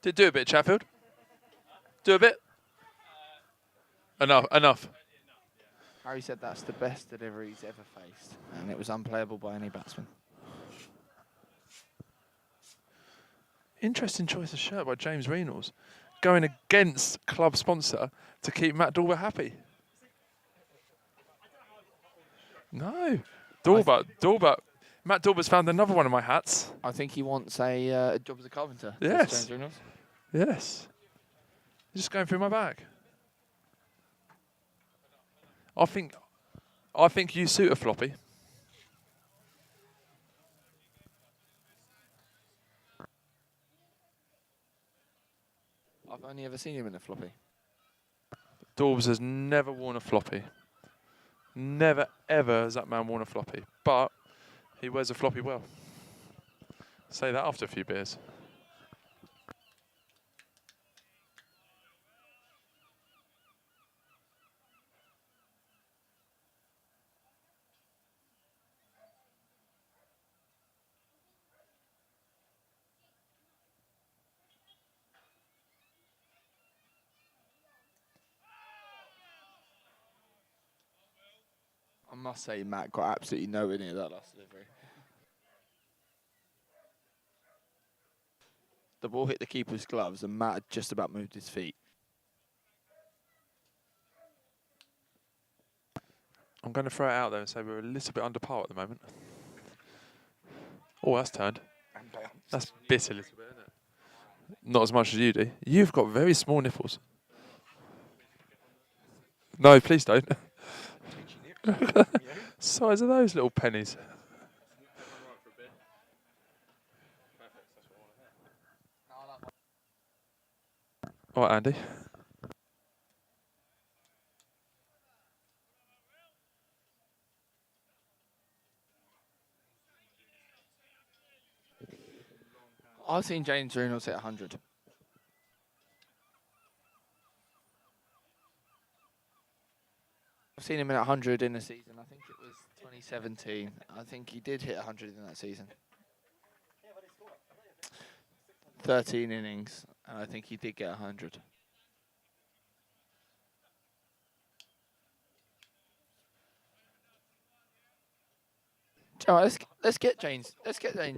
Did do a bit, Chatfield. Do a bit. Enough. Harry said that's the best delivery he's ever faced, and it was unplayable by any batsman. Interesting choice of shirt by James Reynolds, going against club sponsor to keep Matt Dorber happy. No. Dorber. Matt Dorber's found another one of my hats. I think he wants a job as a carpenter. Yes. James Reynolds. Yes. He's just going through my bag. I think you suit a floppy. I've only ever seen him in a floppy. Dorbs has never worn a floppy. Never, ever has that man worn a floppy. But he wears a floppy well. Say that after a few beers. I must say, Matt got absolutely nowhere near that last delivery. The ball hit the keeper's gloves, and Matt had just about moved his feet. I'm going to throw it out there and say we're a little bit under par at the moment. Oh, that's turned. And bounced. That's bit a little bit, isn't it? Not as much as you do. You've got very small nipples. No, please don't. Size of those little pennies. All right, Andy. I've seen James Reynolds hit 100. I've seen him in 100 in a season. I think it was 2017. I think he did hit 100 in that season. 13 innings, and I think he did get 100. Let's get James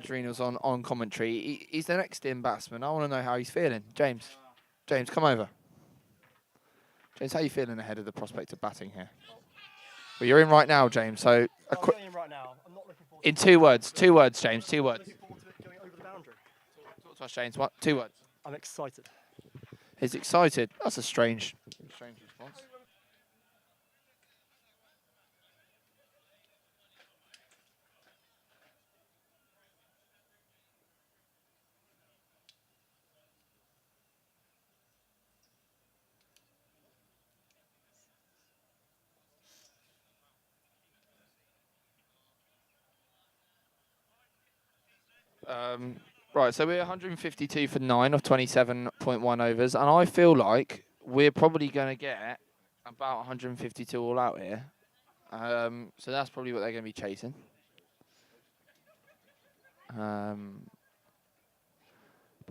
Reynolds on commentary. He's the next in batsman. I want to know how he's feeling. James, come over. James, how are you feeling ahead of the prospect of batting here? Well, you're in right now, James. So I'm not in right now. I'm not looking forward in 2 words, James, 2 words. looking forward to it going over the boundary. Talk to us, James. What? 2 words. I'm excited. He's excited. That's a strange response. Right, so we're 152 for 9 of 27.1 overs, and I feel like we're probably going to get about 152 all out here. So that's probably what they're going to be chasing. But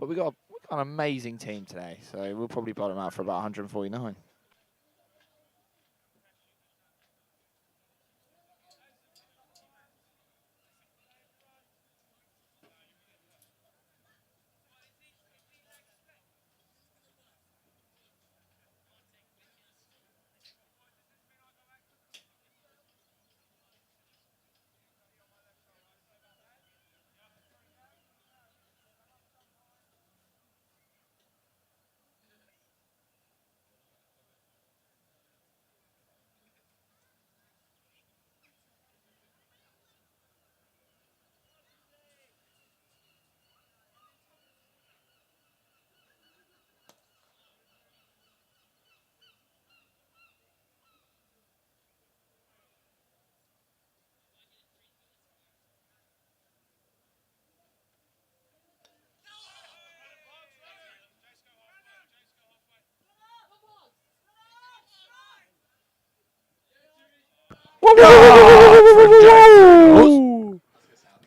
we've got an amazing team today, so we'll probably bottom out for about 149.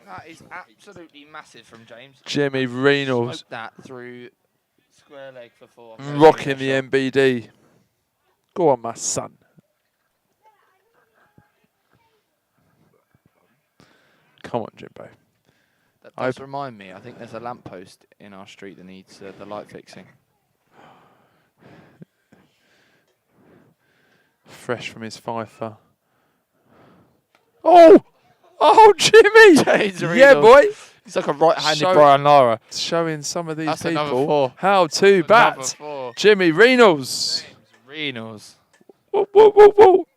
That is absolutely massive from James. Jimmy Reynolds. Smoked that through square leg for 4. Rocking the MBD. Go on, my son. Come on, Jimbo. That does remind me, I think there's a lamppost in our street that needs the light fixing. Fresh from his fifer. Oh! Oh, Jimmy! James Yeah, Reynolds. boy. He's like a right-handed Show- Brian Lara. Showing some of these That's another people 4. how to Another bat. 4. Jimmy Reynolds. James Reynolds. Whoa, whoa, whoa, whoa.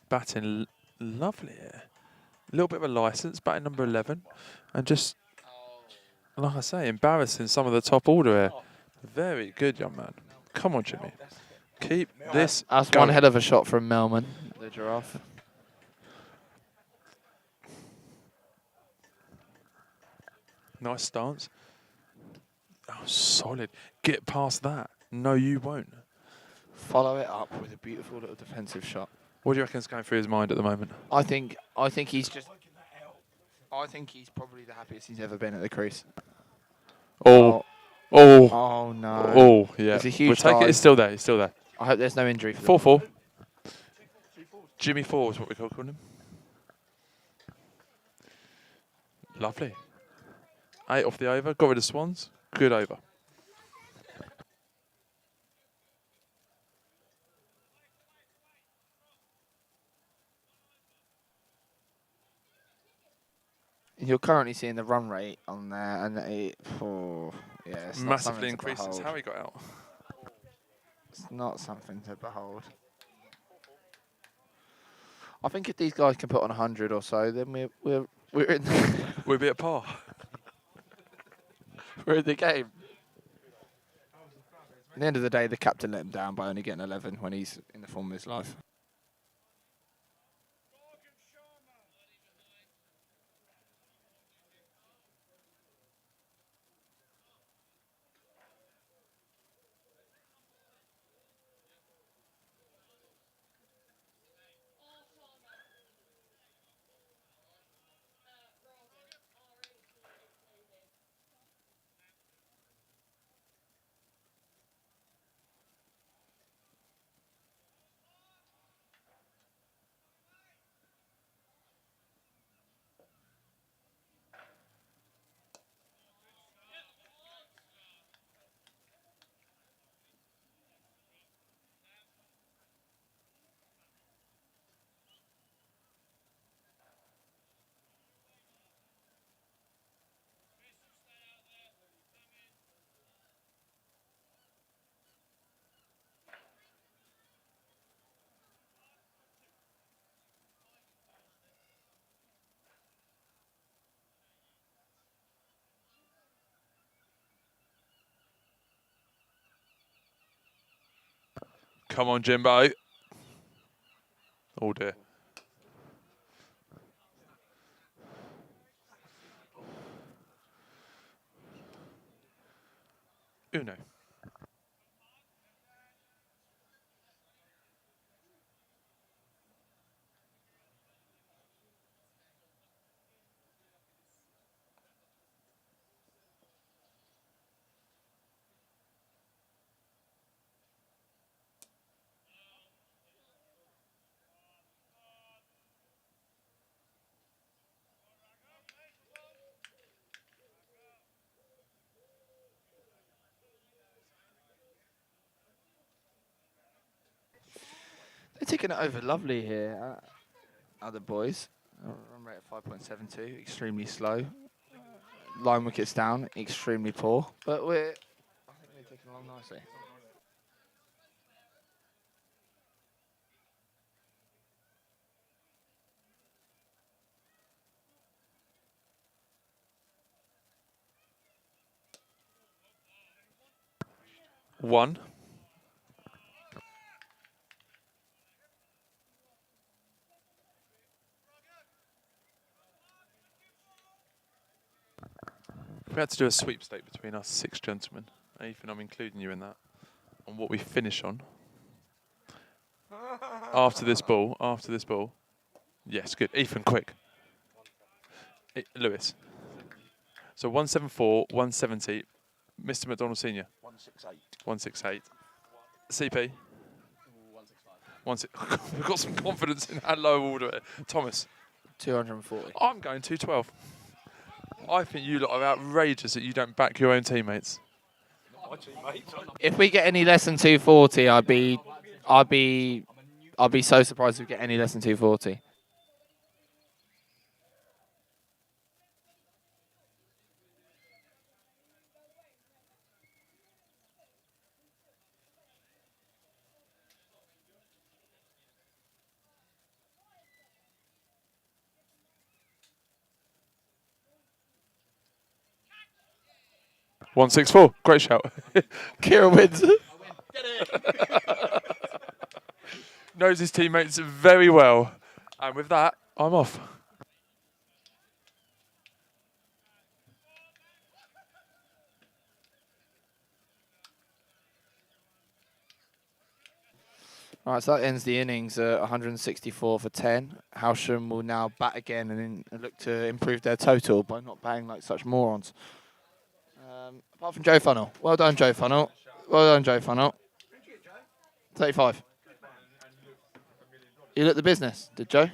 Batting lovely here. A little bit of a licence, batting number 11. And just, like I say, embarrassing some of the top order here. Very good, young man. Come on, Jimmy. Keep this That's going. one hell of a shot from Melman, the giraffe. Nice stance. Oh, solid. Get past that. No, you won't. Follow it up with a beautiful little defensive shot. What do you reckon's going through his mind at the moment? I think he's just. I think he's probably the happiest he's ever been at the crease. Oh. Oh. Oh no. Oh, yeah. It's a huge We'll take it. dive. It's still there. It's still there. I hope there's no injury for them. 4-4. Jimmy 4 is what we call him. Lovely. 8 off the over. Got rid of Swans. Good over. You're currently seeing the run rate on there, and it's not something Massively to increased since behold. Harry got out. It's not something to behold. I think if these guys can put on 100 or so, then we're in We'll be at par. we're in the game. At the end of the day, the captain let him down by only getting 11 when he's in the form of his life. Come on, Jimbo. Oh dear. Uno. They're taking it over lovely here, other boys. Run rate at 5.72, extremely slow. Line wickets down, extremely poor. But I think we're taking along nicely. One. We had to do a sweepstake between us 6 gentlemen. Ethan, I'm including you in that. On what we finish on. After this ball. Yes, good. Ethan, quick. Lewis. So 174, 170. Mr. McDonald Senior. 168. 168. CP. 165. We've got some confidence in that low order. Thomas. 240. I'm going 212. I think you lot are outrageous that you don't back your own teammates. If we get any less than 240, I'd be so surprised if we get any less than 240. One 164. Great shout. Kira wins. Knows his teammates very well. And with that, I'm off. Right, so that ends the innings at 164 for 10. Hailsham will now bat again and look to improve their total by not batting like such morons. Apart from Joe Funnell. Well done, Joe Funnell. Well done, Joe Funnell. 35. You looked the business, did Joe?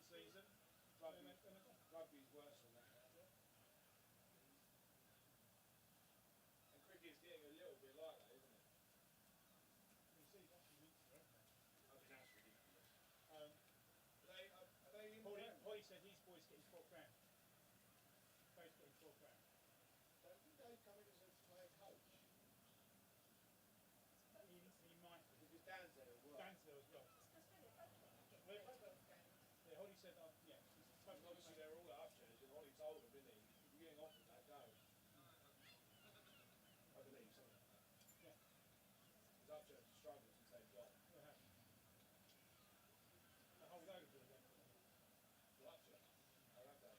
season. Rugby's worse than that. And cricket's getting a little bit like that, isn't it? You see, that's unique for everyone. I mean, that's ridiculous. Are they in Holly said his boy's getting 12 grand. Dave's getting 12 grand. Don't think Dave come in as a player coach? He might be. Because Dan's there as well. Dan's there as well. Yeah, Holly said, yeah. Obviously they're all at Upchurch and Holly told them, didn't he? If you're getting offered that, go. I believe, something like that. Yeah. Because Upchurch has struggled since they've gone. They have. The whole load of them. Well, Upchurch. I have they.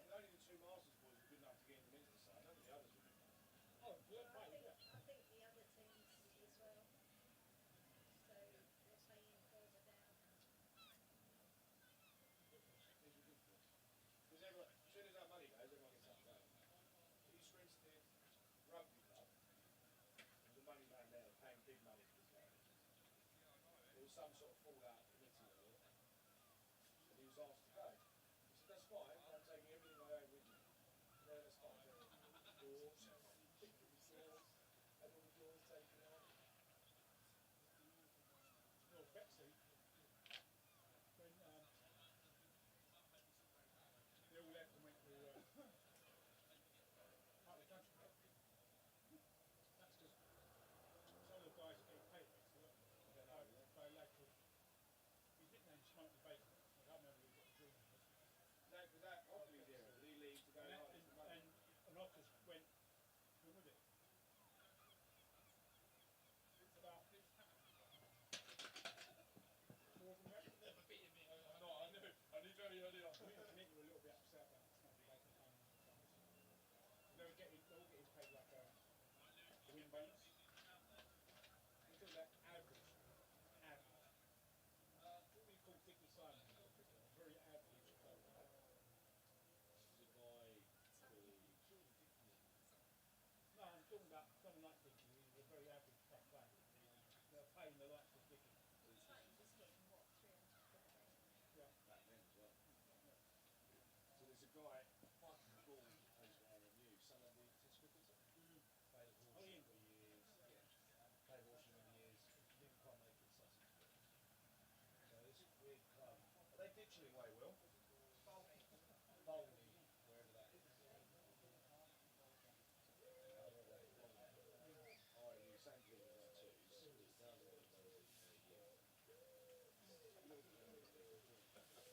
Only the two Masters boys were good enough to get in the Minster side. None of the others were good enough. Oh, well, I think the other teams as well. So they're playing further down. It's ridiculous. Because everyone, as soon as that money goes, everyone gets up and goes. East Grinstead Rugby Club, there's a money man there paying big money for this guy. There was some sort of fallout committee on it, and he was asked to go. He said, that's fine, I'm taking everything I own with me. Yeah, that's fine. Doors, and all the doors taken out. No, Betsy, when they all left and went to part of the country club, that's because some of the guys are getting paid extra. By a lad called, his nickname's Smoky Bacon. I can't remember what the dream was. Was that Ockley's era? Did he leave to go and Ockers went with it. It's about 4 of them left. Never beaten me. No, I knew. I knew very early on. Nick were a little bit upset about Smoky Bacon coming. They were all getting paid like a win bonus. Look at that average. What we call Dickie Simon, a very average player. This is a guy called... No, I'm talking about someone like Dickie. He was a very average tough player. They're paying the likes of Dickie. Yeah. Back then as well. Yeah. So there's a guy, fucking ball plays for RMU, son of the test cricketer. Played at Hailsham for years. Yeah. Played at Hailsham for years. Didn't quite make it Sussex. So this weird club. Are they ditching away, Will? Bowley, wherever that is. Oh, you same thing as that too. It's down there in those years. Yeah. So you guys saw it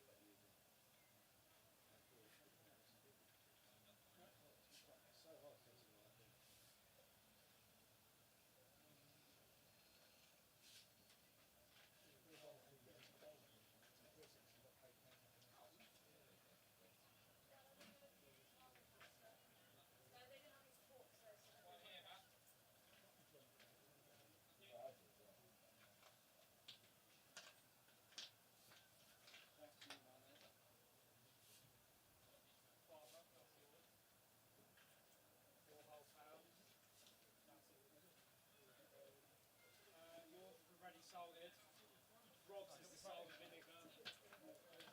30 years ago. It's so hard to do like that. Yours is already salted. Rob's is the salt and vinegar. So you want it?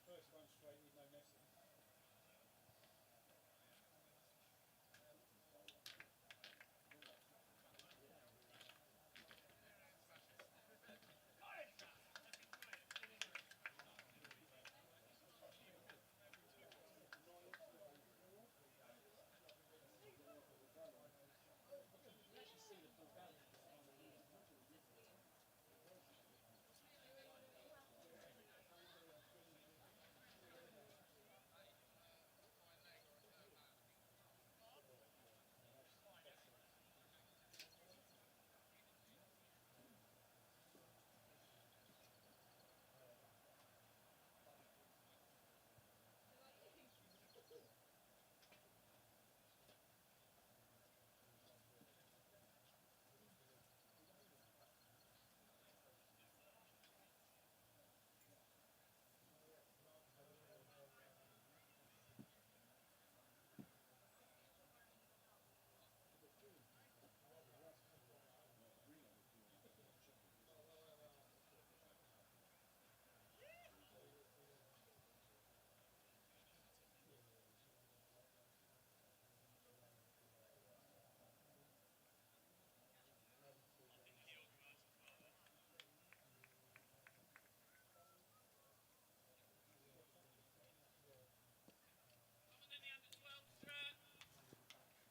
First one straight with no messing.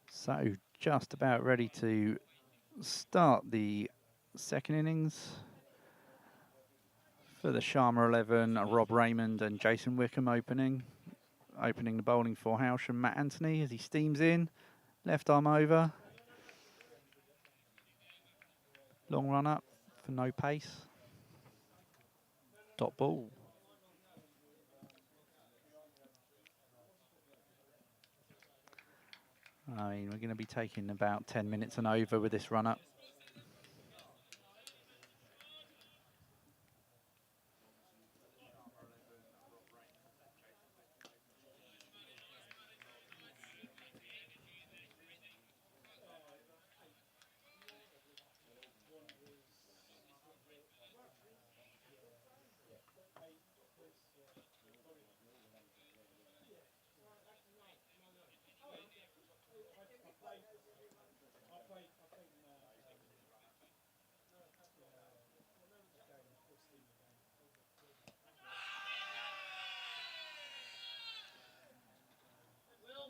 So just about ready to start the second innings for the Sharma 11. Rob Raymond and Jason Wickham opening the bowling for Hailsham. Matt Anthony as he steams in, left arm over, long run up for no pace, dot ball. I mean, we're going to be taking about 10 minutes and over with this run up.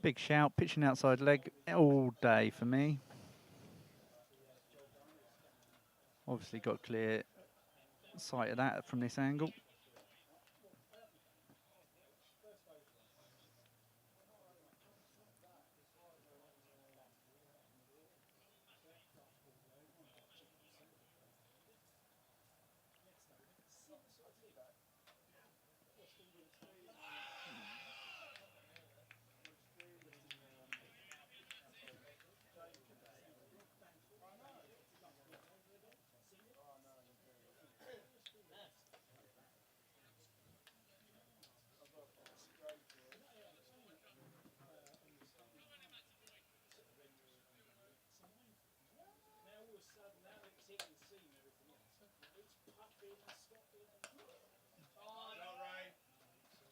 Big shout, pitching outside leg all day for me. Obviously got clear sight of that from this angle.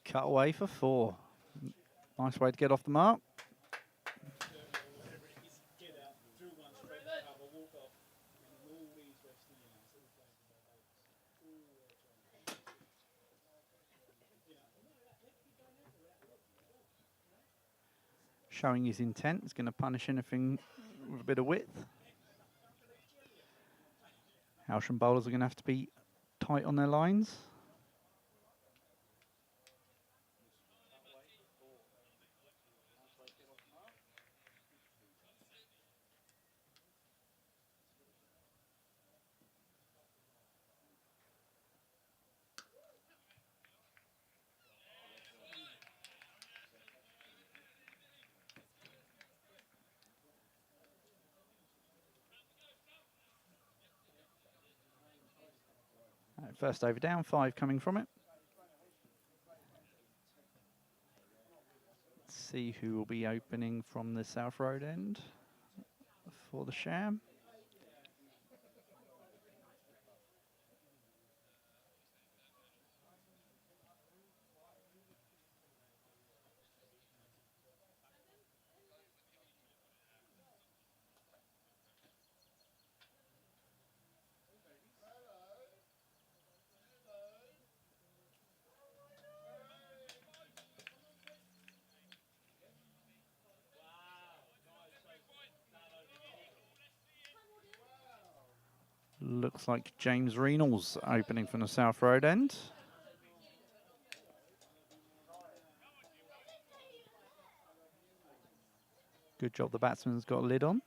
Cut away for 4. Nice way to get off the mark. Showing his intent, he's going to punish anything with a bit of width. Hailsham bowlers are going to have to be tight on their lines. First over down, 5 coming from it. see who will be opening from the South Road end for the Sham. Looks like James Reynolds opening from the South Road end. Good job the batsman's got a lid on.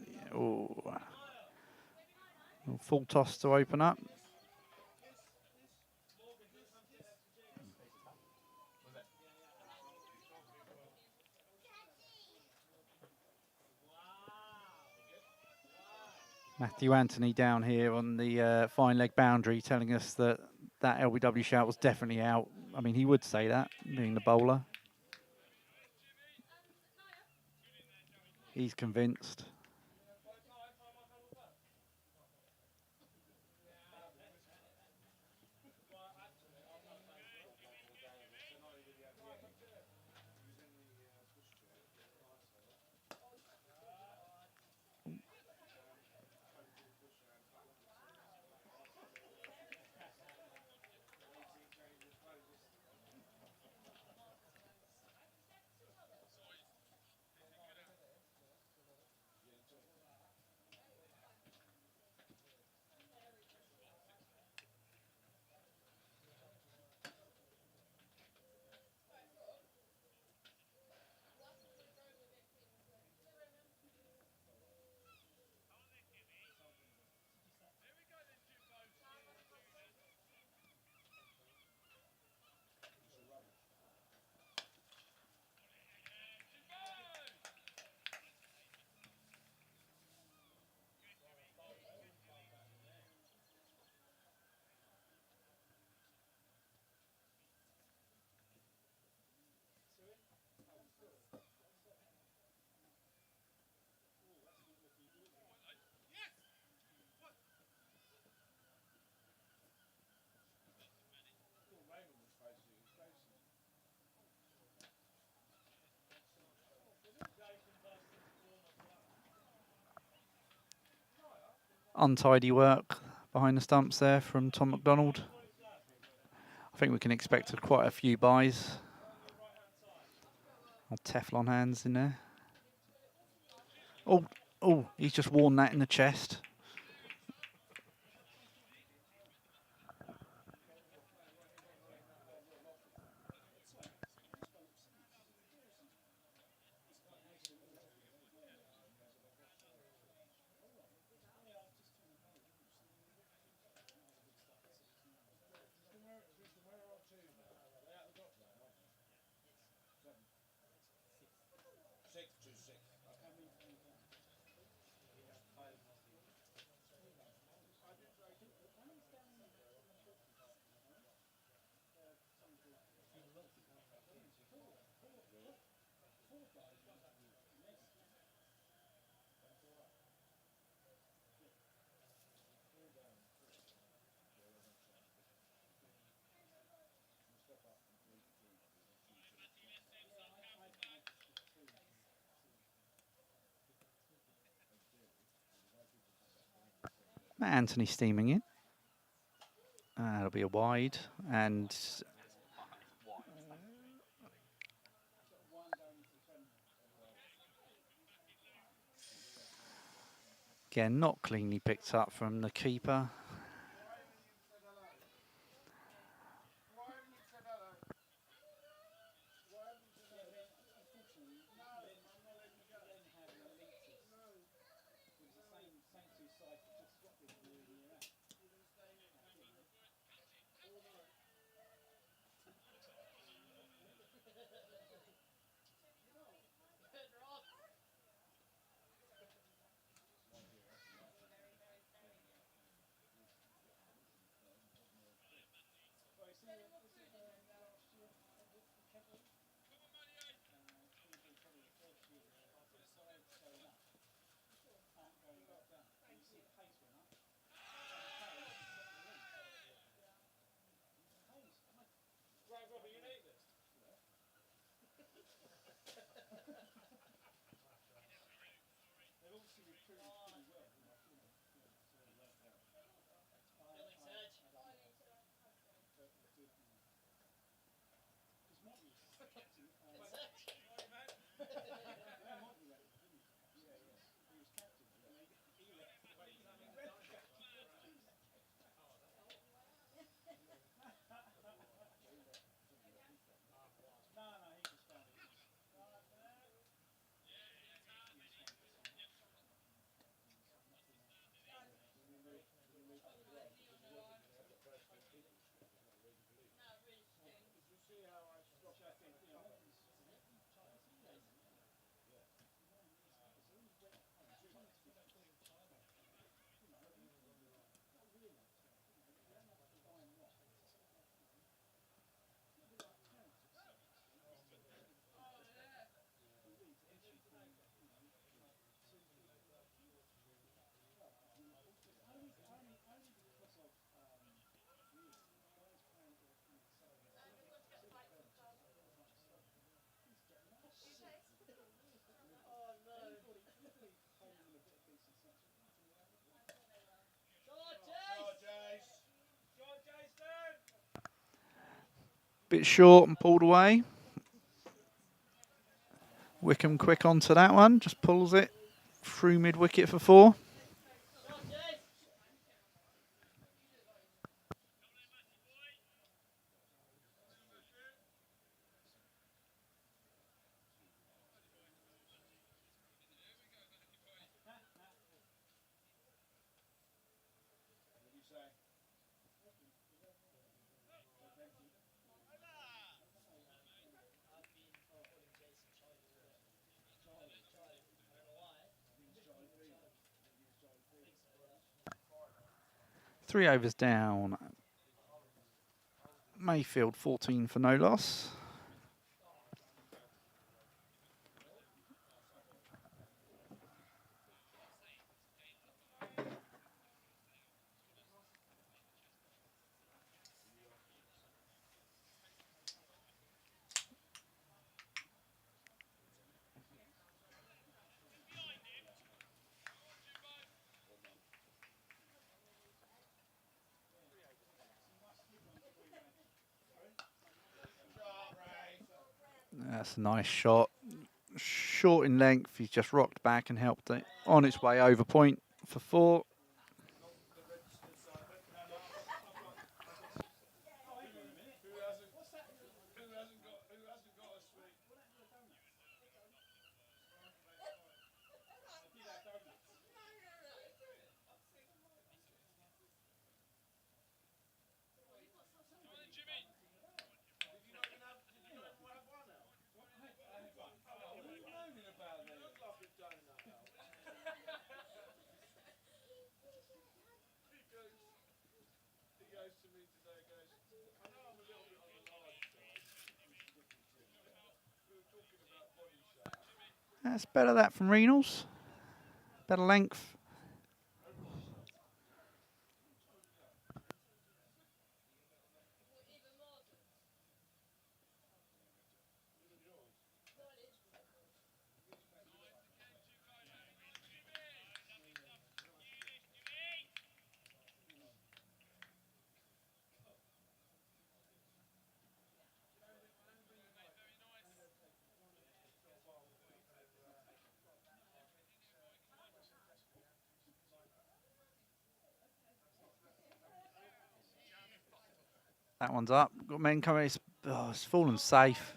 Yeah, ooh. Full toss to open up. Matthew Anthony down here on the fine leg boundary telling us that that LBW shout was definitely out. I mean, he would say that, being the bowler. He's convinced. Untidy work behind the stumps there from Tom McDonald. I think we can expect quite a few buys. Or Teflon hands in there. Oh, he's just worn that in the chest. Matt Anthony steaming in. That'll be a wide, and again, not cleanly picked up from the keeper. Bit short and pulled away. Wickham quick onto that one, just pulls it through mid wicket for 4. Three overs down. Mayfield 14 for no loss. That's a nice shot. Short in length, he's just rocked back and helped it on its way over point for 4. That's better that from Reynolds. Better length. That one's up. Got men coming. It's fallen safe.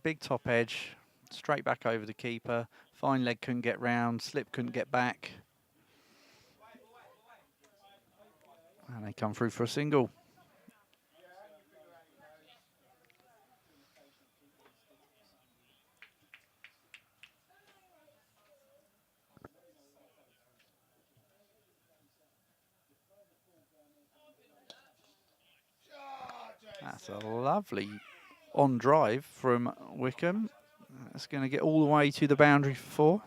Big top edge. Straight back over the keeper. Fine leg couldn't get round. Slip couldn't get back. And they come through for a single. That's a lovely on drive from Wickham. That's going to get all the way to the boundary for 4.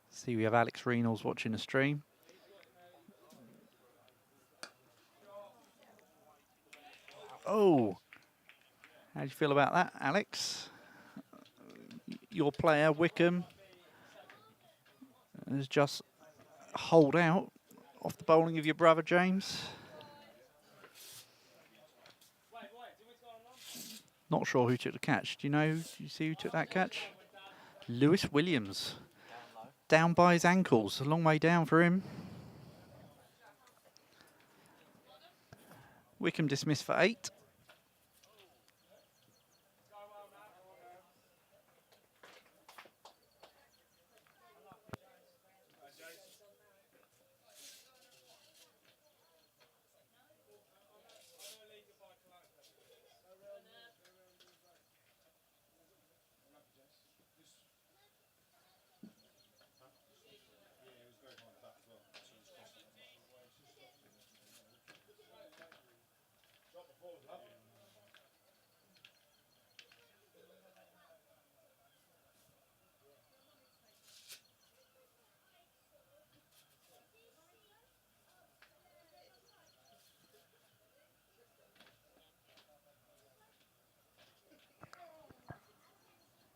See, we have Alex Reynolds watching the stream. Oh, how do you feel about that, Alex? Your player, Wickham, has just holed out off the bowling of your brother, James. Not sure who took the catch. Do you know? Do you see who took that catch? Lewis Williams. Down by his ankles. A long way down for him. Wickham dismissed for 8.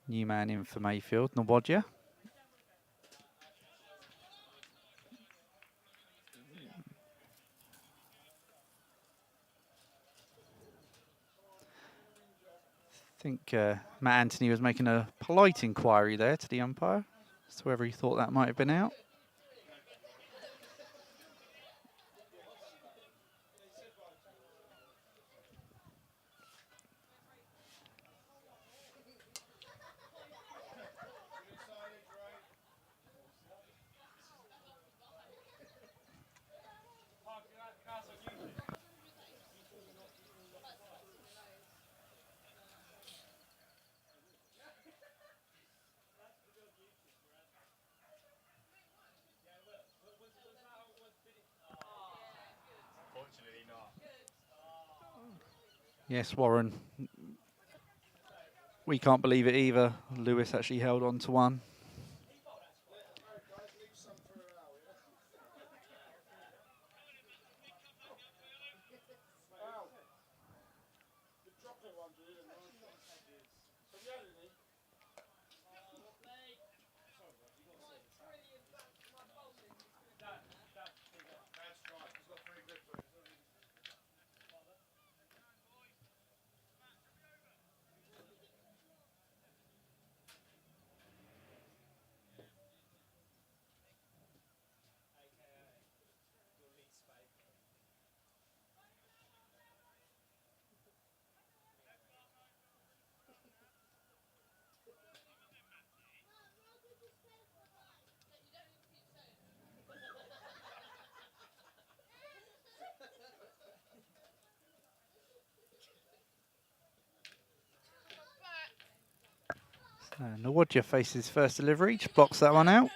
New man in for Mayfield, Nawadja. I think Matt Anthony was making a polite inquiry there to the umpire as to whether he thought that might have been out. Yes, Warren. We can't believe it either. Lewis actually held on to one. Nawadja faces first delivery, just blocks that one out.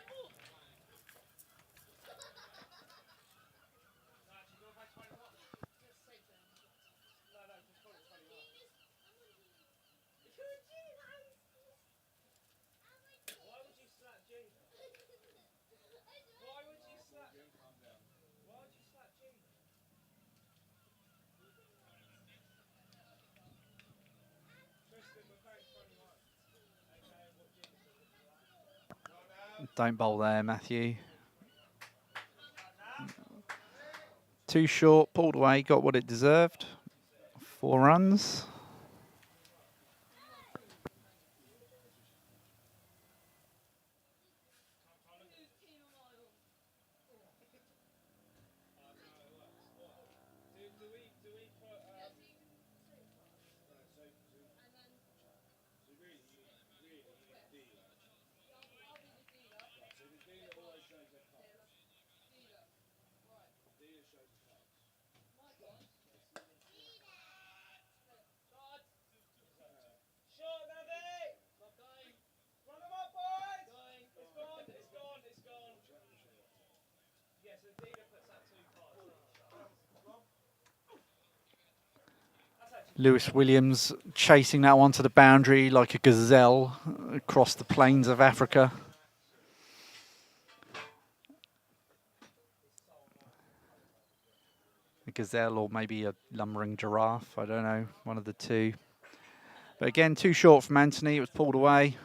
Don't bowl there, Matthew. Too short, pulled away, got what it deserved. 4 runs. Lewis Williams chasing that one to the boundary like a gazelle across the plains of Africa. gazelle or maybe a lumbering giraffe. I don't know, one of the two. But again, too short from Anthony. It was pulled away.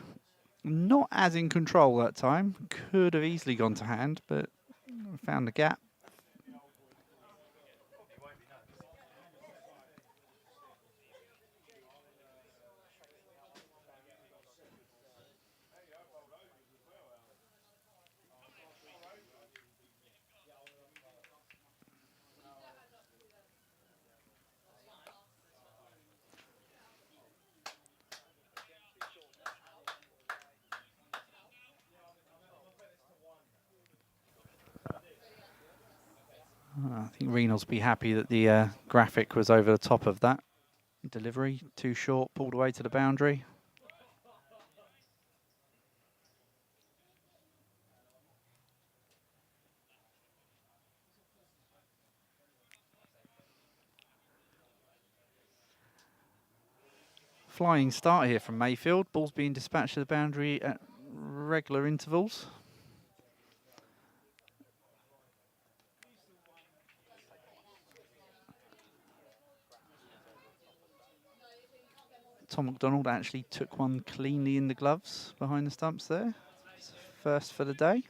Not as in control that time. Could have easily gone to hand, but found the gap. I think Reynolds will be happy that the graphic was over the top of that. Delivery, too short, pulled away to the boundary. Flying start here from Mayfield. Ball's being dispatched to the boundary at regular intervals. Tom McDonald actually took one cleanly in the gloves behind the stumps there. It's first for the day.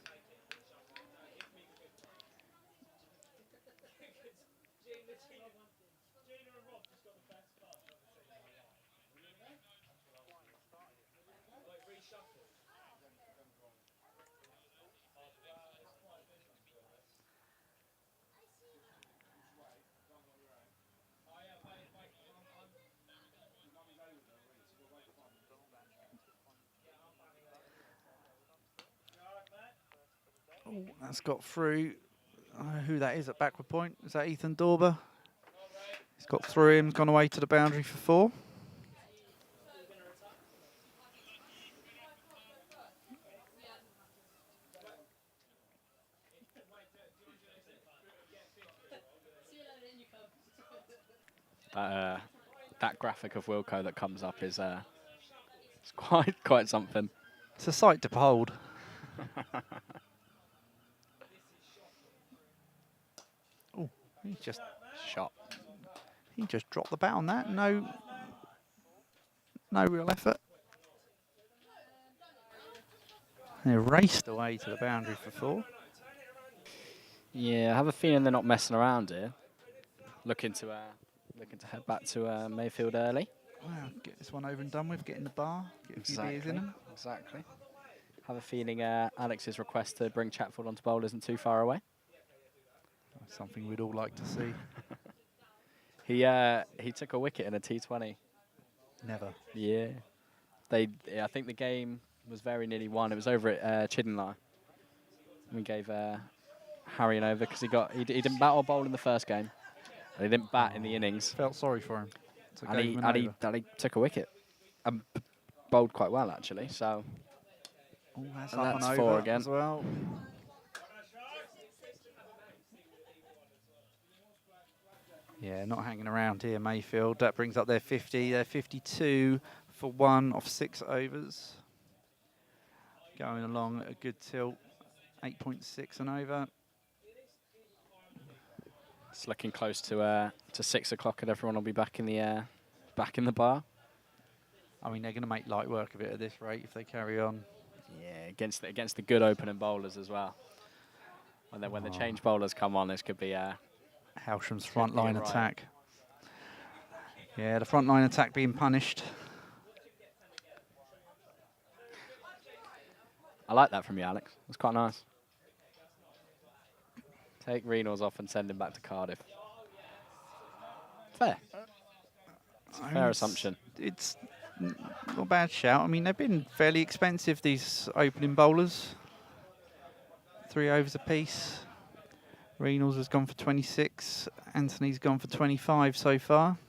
Oh, that's got through. I don't know who that is at backward point. Is that Ethan Dorber? He's got through him, gone away to the boundary for 4. That graphic of Wilco that comes up is it's quite something. It's a sight to behold. Oh, he just dropped the bat on that. No real effort. They raced away to the boundary for 4. Yeah, I have a feeling they're not messing around here. Looking to head back to Mayfield early. Well, get this one over and done with. Get in the bar. Get a few beers in them. Exactly. Have a feeling Alex's request to bring Chatfield onto bowl isn't too far away. Something we'd all like to see. He took a wicket in a T20. Never. Yeah. I think the game was very nearly won. It was over at Chiddenlow. We gave Harry an over because he didn't bat or bowl in the first game. And he didn't bat in the innings. Felt sorry for him. And he took a wicket. And bowled quite well, actually. So oh, that's and up that's and 4 over again. as well. Yeah, not hanging around here, Mayfield. That brings up their 50. They're 52 for 1 off 6 overs. Going along at a good tilt. 8.6 and over. It's looking close to 6 o'clock, and everyone will be back in the bar. I mean, they're going to make light work of it at this rate if they carry on. Yeah, against the good opening bowlers as well. And then when the change bowlers come on, this could be Hailsham's front line attack. Yeah, the front line attack being punished. I like that from you, Alex. It's quite nice. Take Reynolds off and send him back to Cardiff. Fair. It's a fair assumption. It's not a bad shout. I mean, they've been fairly expensive, these opening bowlers. 3 overs apiece. Reynolds has gone for 26. Anthony's gone for 25 so far.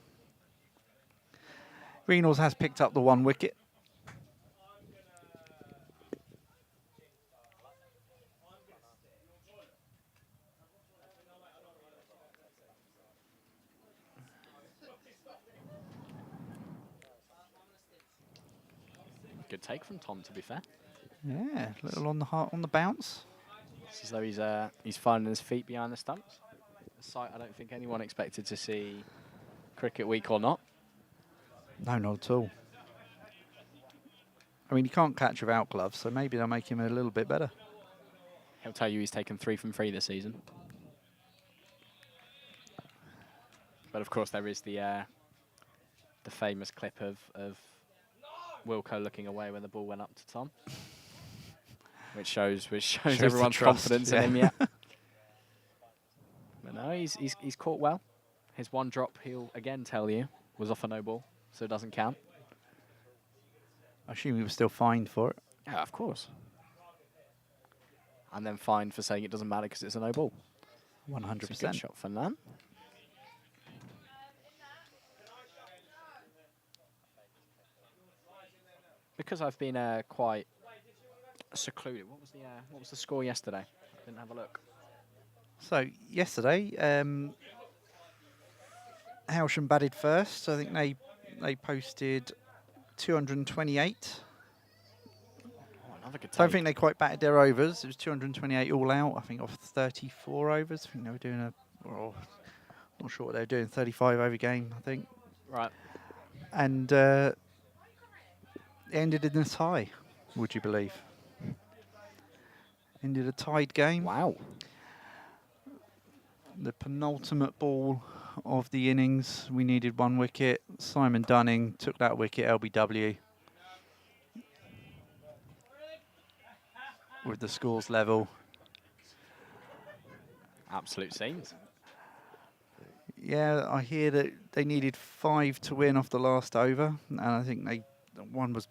Reynolds has picked up the 1 wicket. Good take from Tom, to be fair. Yeah, a little on the bounce. It's as though he's finding his feet behind the stumps. sight I don't think anyone expected to see cricket week or not. No, not at all. I mean, he can't catch without gloves, so maybe they'll make him a little bit better. He'll tell you he's taken 3 from 3 this season. But of course there is the famous clip of Wilco looking away when the ball went up to Tom. Which shows the everyone's trust, confidence in him, yeah. But no, he's caught well. His one drop, he'll again tell you, was off a no ball, so it doesn't count. I assume he was still fined for it. Yeah, of course. And then fined for saying it doesn't matter because it's a no ball. 100%. It's a good shot for Nan. Because I've been quite secluded. What was the score yesterday? Didn't have a look. So yesterday, Hailsham batted first. I think they posted 228. Oh, another good Don't take. think they quite batted their overs. It was 228 all out. I think off 34 overs. I think they were doing not sure what they were doing. 35 over game, I think. Right. And it ended in a tie. Would you believe? Ended a tied game. Wow. The penultimate ball of the innings, we needed 1 wicket. Simon Dunning took that wicket, LBW. With the scores level. Absolute scenes. Yeah, I hear that they needed 5 to win off the last over, and I think one was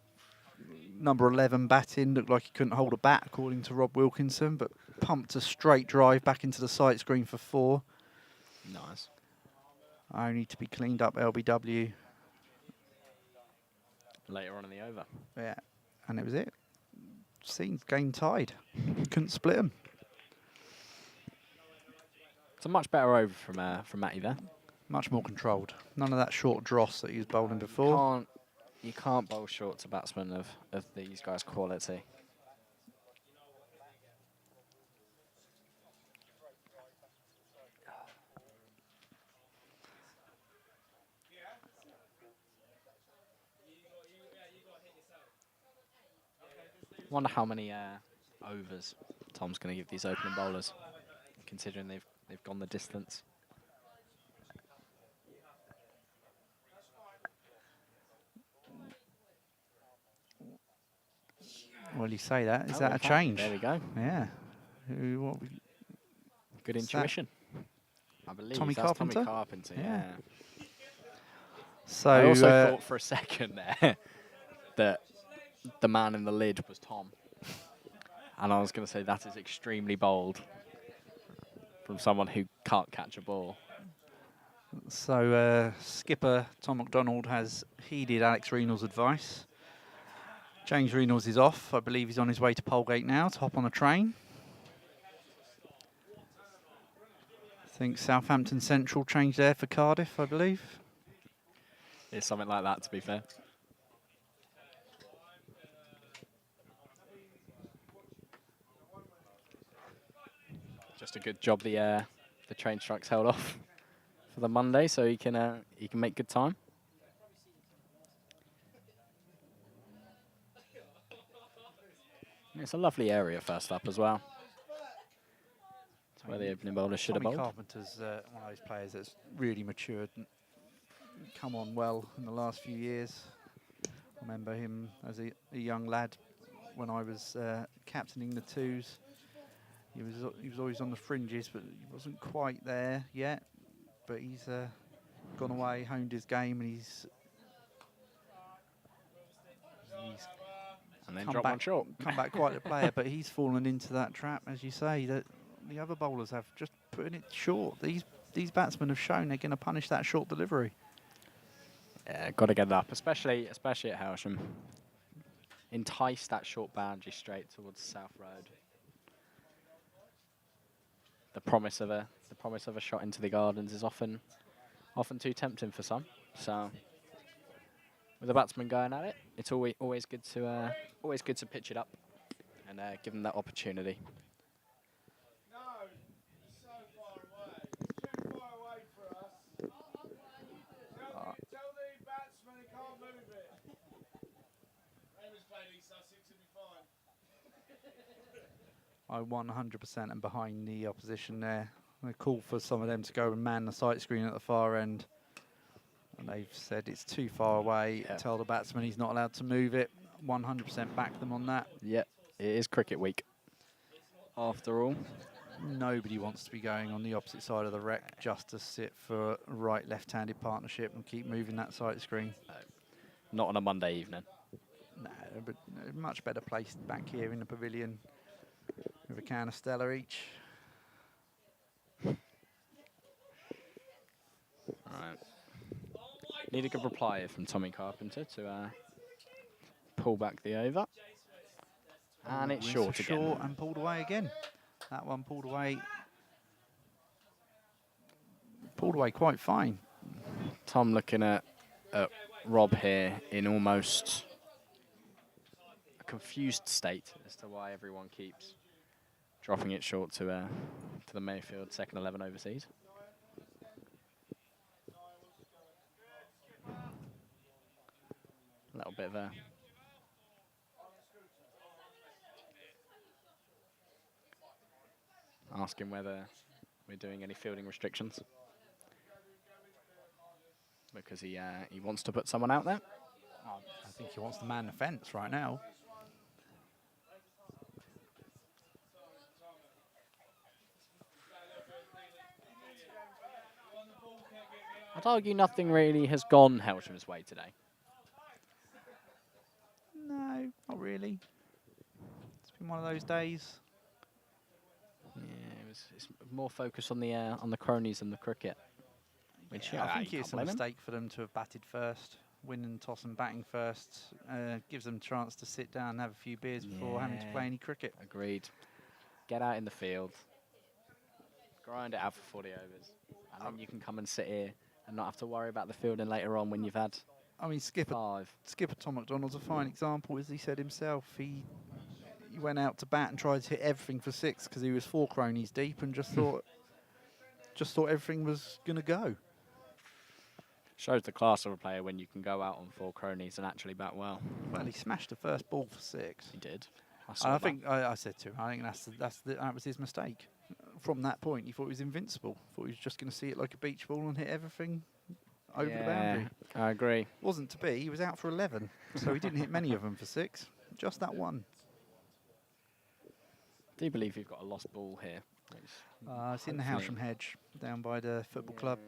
number 11 batting, looked like he couldn't hold a bat according to Rob Wilkinson, but pumped a straight drive back into the sight screen for 4. Nice. Only to be cleaned up LBW. Later on in the over. Yeah, and it was it. Scenes game tied. Couldn't split them. It's a much better over from Matty there. Much more controlled. None of that short dross that he was bowling before. You can't bowl short to batsmen of these guys' quality. Wonder how many overs Tom's going to give these opening bowlers, considering they've gone the distance. Well, you say that. Is Oh, that a okay. change? There we go. Yeah. Good Is that intuition. I believe Tommy that's Carpenter? Tommy Carpenter, Yeah. yeah. So I also thought for a second there that the man in the lid was Tom. And I was going to say that is extremely bold from someone who can't catch a ball. So skipper Tom McDonald has heeded Alex Renal's advice. James Renals is off. I believe he's on his way to Polegate now to hop on a train. I think Southampton Central changed there for Cardiff, I believe. It's something like that, to be fair. Just a good job the train strike's held off for the Monday, so he can make good time. It's a lovely area first up as well. It's where the opening bowler should have Tommy bowled. Carpenter's one of those players that's really matured and come on well in the last few years. I remember him as a young lad when I was captaining the twos. He was always on the fringes, but he wasn't quite there yet. But he's gone away, honed his game, and he's And then drop one short. come back quite a player. But he's fallen into that trap, as you say, that the other bowlers have just putting it short. These batsmen have shown they're going to punish that short delivery. Yeah, got to get it up, especially at Hailsham. Entice that short boundary straight towards South Road. The promise of a shot into the gardens is often too tempting for some. So with the batsman going at it, it's always good to pitch it up and give them that opportunity. I 100% am behind the opposition there. I call for some of them to go and man the sight screen at the far end. And they've said it's too far away. Yeah. Tell the batsman he's not allowed to move it. 100% back them on that. Yep, it is cricket week. After all, Nobody wants to be going on the opposite side of the rec just to sit for a right left-handed partnership and keep moving that sight screen. not on a Monday evening. No, but much better placed back here in the pavilion with a can of Stella each. Right. Need a good reply here from Tommy Carpenter to pull back the over. And it's Wins short for again. short and pulled away again. That one pulled away. Pulled away quite fine. Tom looking at Rob here in almost a confused state as to why everyone keeps dropping it short to the Mayfield second 11 overseas. A little bit of a asking whether we're doing any fielding restrictions because he wants to put someone out there. I think he wants to man the fence right now. I'd argue nothing really has gone Hailsham's way today. No, not really. It's been one of those days. Yeah, it's more focus on the cronies than the cricket. Which Yeah, I think you it's a can't blame 'em. mistake for them to have batted first. Winning, toss and batting first gives them a chance to sit down and have a few beers before having to play any cricket. Agreed. Get out in the field. Grind it out for 40 overs. And then you can come and sit here and not have to worry about the fielding later on when you've had I mean, Skipper 5. Tom McDonald's a fine example, as he said himself. He went out to bat and tried to hit everything for 6 because he was 4 cronies deep and just thought everything was going to go. Shows the class of a player when you can go out on 4 cronies and actually bat well. Well, he smashed the first ball for 6. He did. And I think I said to him, I think that was his mistake. From that point, he thought he was invincible. Thought he was just going to see it like a beach ball and hit everything over the boundary. I agree. Wasn't to be. He was out for 11, so he didn't hit many of them for 6. Just that one. Do you believe you've got a lost ball here? It's in the Hailsham hedge, down by the football club.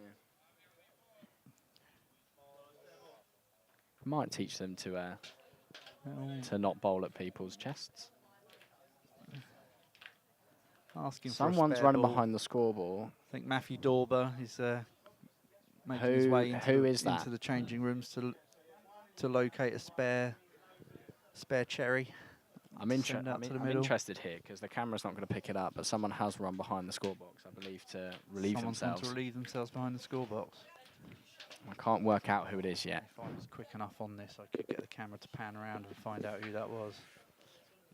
Might teach them to not bowl at people's chests. Asking for Someone's a spare running ball. behind the scoreboard. I think Matthew Dorber is making his way into the changing rooms to locate a spare cherry. I'm interested here because the camera's not going to pick it up, but someone has run behind the scorebox, I believe, to relieve Someone's themselves. want to relieve themselves behind the scorebox. I can't work out who it is yet. If I was quick enough on this, I could get the camera to pan around and find out who that was.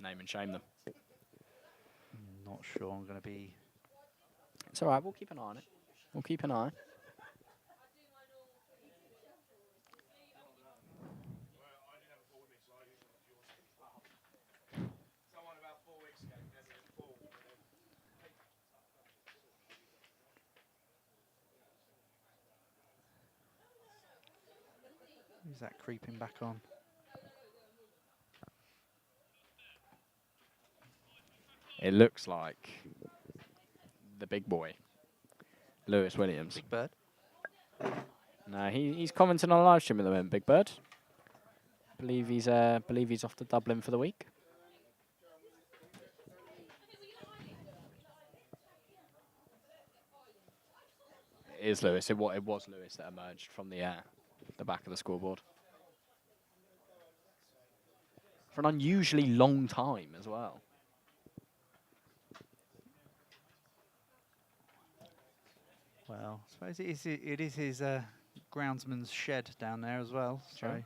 Name and shame them. Not sure I'm going to be... It's all right. We'll keep an eye on it. We'll keep an eye. Who's that creeping back on? It looks like the big boy, Lewis Williams. Big Bird? No, he's commenting on live stream at the moment, Big Bird. Believe he's off to Dublin for the week. It is Lewis. It was Lewis that emerged from the back of the scoreboard for an unusually long time as well. Well, I suppose it is his groundsman's shed down there as well. So True.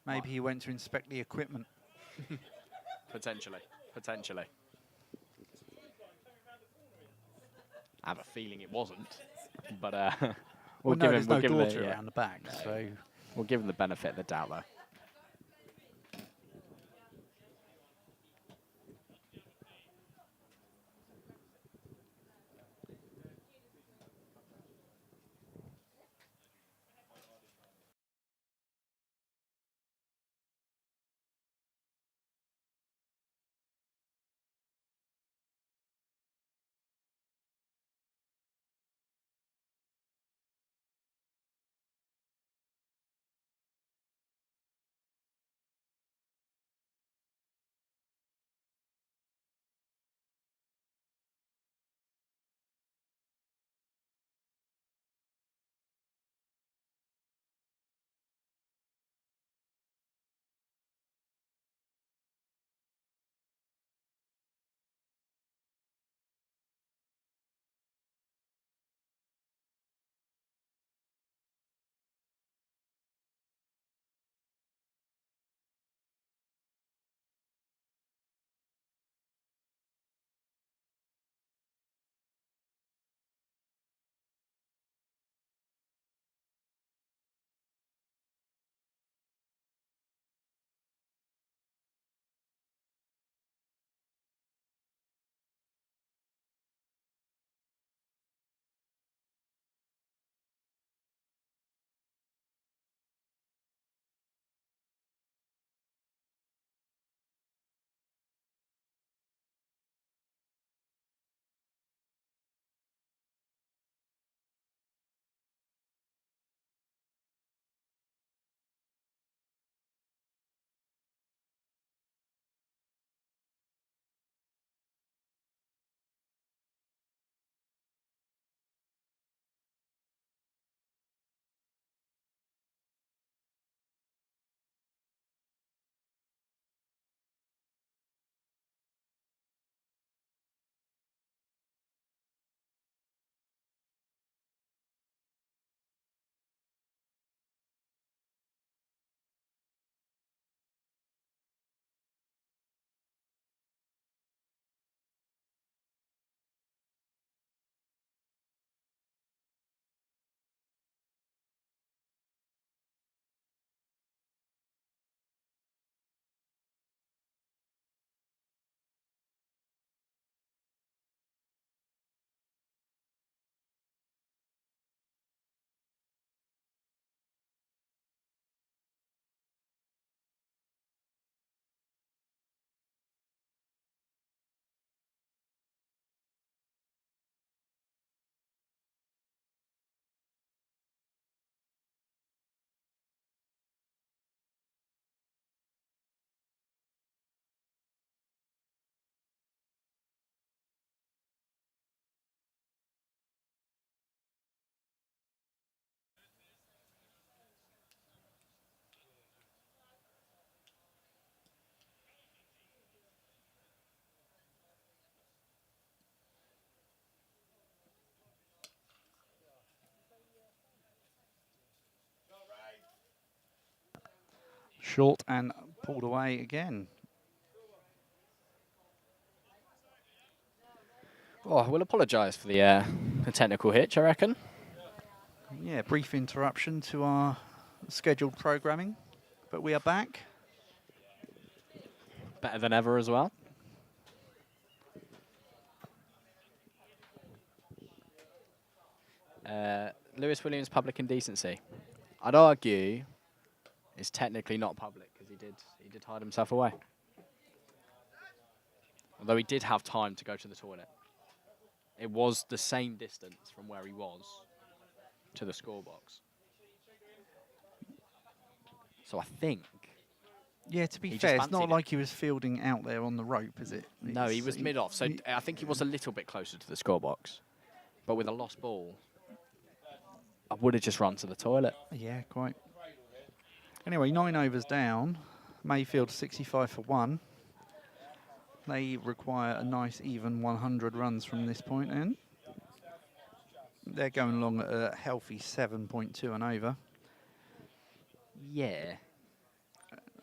maybe he went to inspect the equipment. Potentially. I have a feeling it wasn't, but we'll give him. There's no we'll daughter give him around the back, so we'll give him the benefit of the doubt, though. Short and pulled away again. Oh, we'll apologise for the technical hitch, I reckon. Yeah, brief interruption to our scheduled programming, but we are back. Better than ever as well. Lewis Williams' public indecency. I'd argue it's technically not public because he did hide himself away. Although he did have time to go to the toilet. It was the same distance from where he was to the scorebox. So I think... Yeah, to be He fair, just it's not fancied it. like he was fielding out there on the rope, is it? No, he It's- was mid-off, so I think he was a little bit closer to the scorebox. But with a lost ball, I would have just run to the toilet. Yeah, quite. Anyway, 9 overs down. Mayfield 65 for 1. They require a nice even 100 runs from this point in. They're going along at a healthy 7.2 and over. Yeah.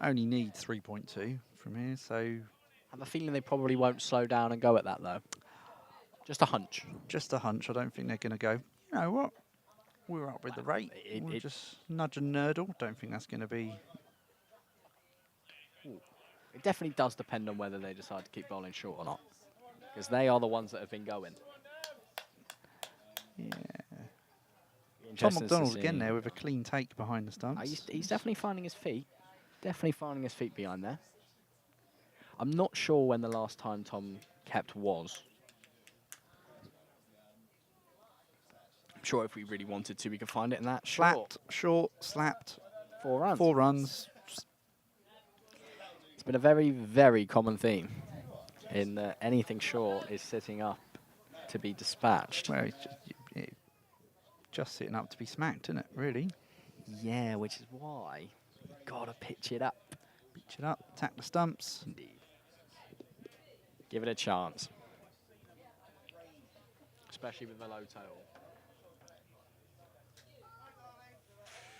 Only need 3.2 from here, so I have a feeling they probably won't slow down and go at that, though. Just a hunch. just a hunch. I don't think they're going to go, you know what, we're up with the rate. We'll it- just nudge and nurdle. Don't think that's going to be... It definitely does depend on whether they decide to keep bowling short or not. Because they are the ones that have been going. Yeah. Tom Interesting to McDonald again see. there with a clean take behind the stumps. He's definitely finding his feet. Definitely finding his feet behind there. I'm not sure when the last time Tom kept was. I'm sure if we really wanted to, we could find it in that. Slapped, short, slapped, 4 runs. 4 runs. It's been a very, very common theme in that anything short is sitting up to be dispatched. Well, it's just sitting up to be smacked, isn't it, really? Yeah, which is why you've got to pitch it up. Pitch it up, attack the stumps. Indeed. Give it a chance. Especially with the low total.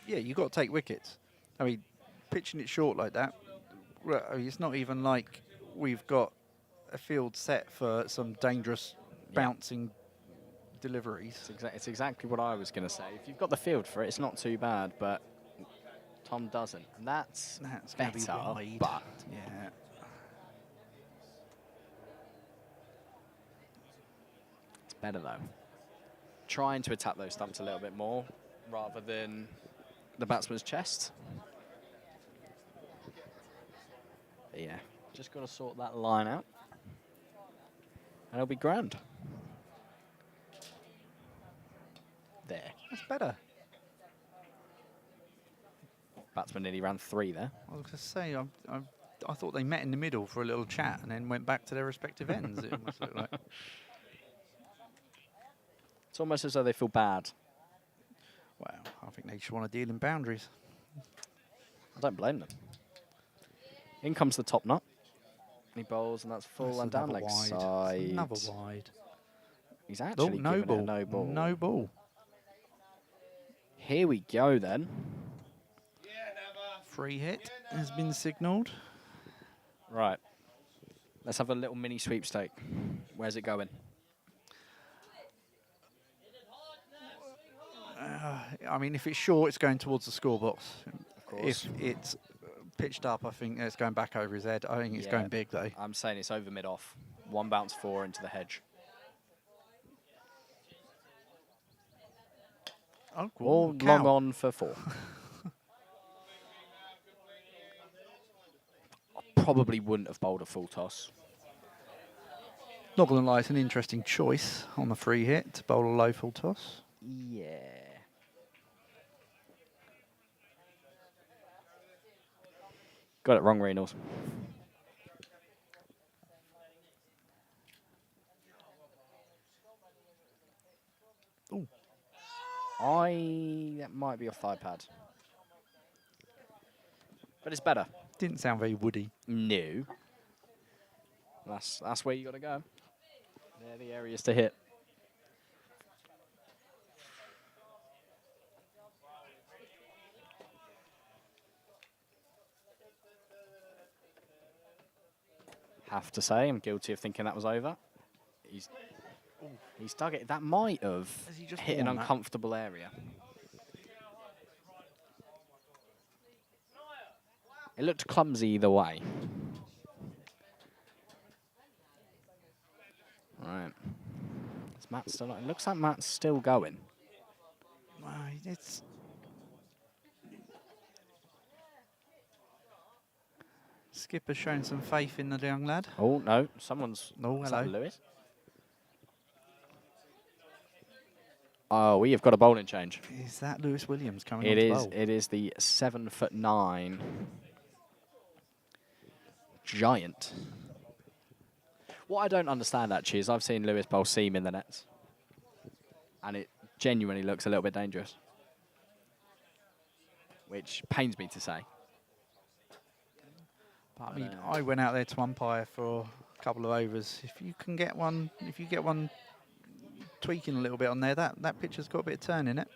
Yeah, you've got to take wickets. I mean, pitching it short like that, well, I mean, it's not even like we've got a field set for some dangerous bouncing deliveries. It's exactly what I was going to say. If you've got the field for it, it's not too bad, but Tom doesn't. And that's going to be better, wide. but Yeah. it's better, though. Trying to attack those stumps a little bit more rather than the batsman's chest. But yeah, just got to sort that line out. And it'll be grand. There. That's better. Batsman nearly ran 3 there. I was going to say, I thought they met in the middle for a little chat and then went back to their respective ends. It almost looked like. It's almost as though they feel bad. Well, I think they just want to deal in boundaries. I don't blame them. In comes the top nut. He bowls, and that's full That's and down another leg wide. side. That's another wide. He's Oh, actually no given ball. it a no ball. No ball. Here we go then. Free hit has been signalled. Right. Let's have a little mini sweepstake. Where's it going? I mean, if it's short, it's going towards the scorebox. Of course. If it's pitched up, I think it's going back over his head. I think it's Yeah. going big, though. I'm saying it's over mid-off. 1 bounce 4 into the hedge. Oh, All cow. long on for 4. I probably wouldn't have bowled a full toss. Not going to lie, it's an interesting choice on the free hit to bowl a low full toss. Yeah. Got it wrong, Reynolds. Ooh. That might be off the iPad. But it's better. Didn't sound very woody. No. That's where you got to go. They're the areas to hit. have to say, I'm guilty of thinking that was over. He's dug it. That might have Has he just hit an worn that? uncomfortable area. It looked clumsy either way. Right. Is Matt still? It looks like Matt's still going. Well, it's Skipper's showing some faith in the young lad. Oh no! Someone's. Oh, Is that hello. Lewis? Oh, we have got a bowling change. Is that Lewis Williams coming It on to is. bowl? It is the 7'9" giant. What I don't understand actually is I've seen Lewis bowl seam in the nets, and it genuinely looks a little bit dangerous, which pains me to say. But I mean, I went out there to umpire for a couple of overs. If you get one tweaking a little bit on there, that pitcher's got a bit of turn in it.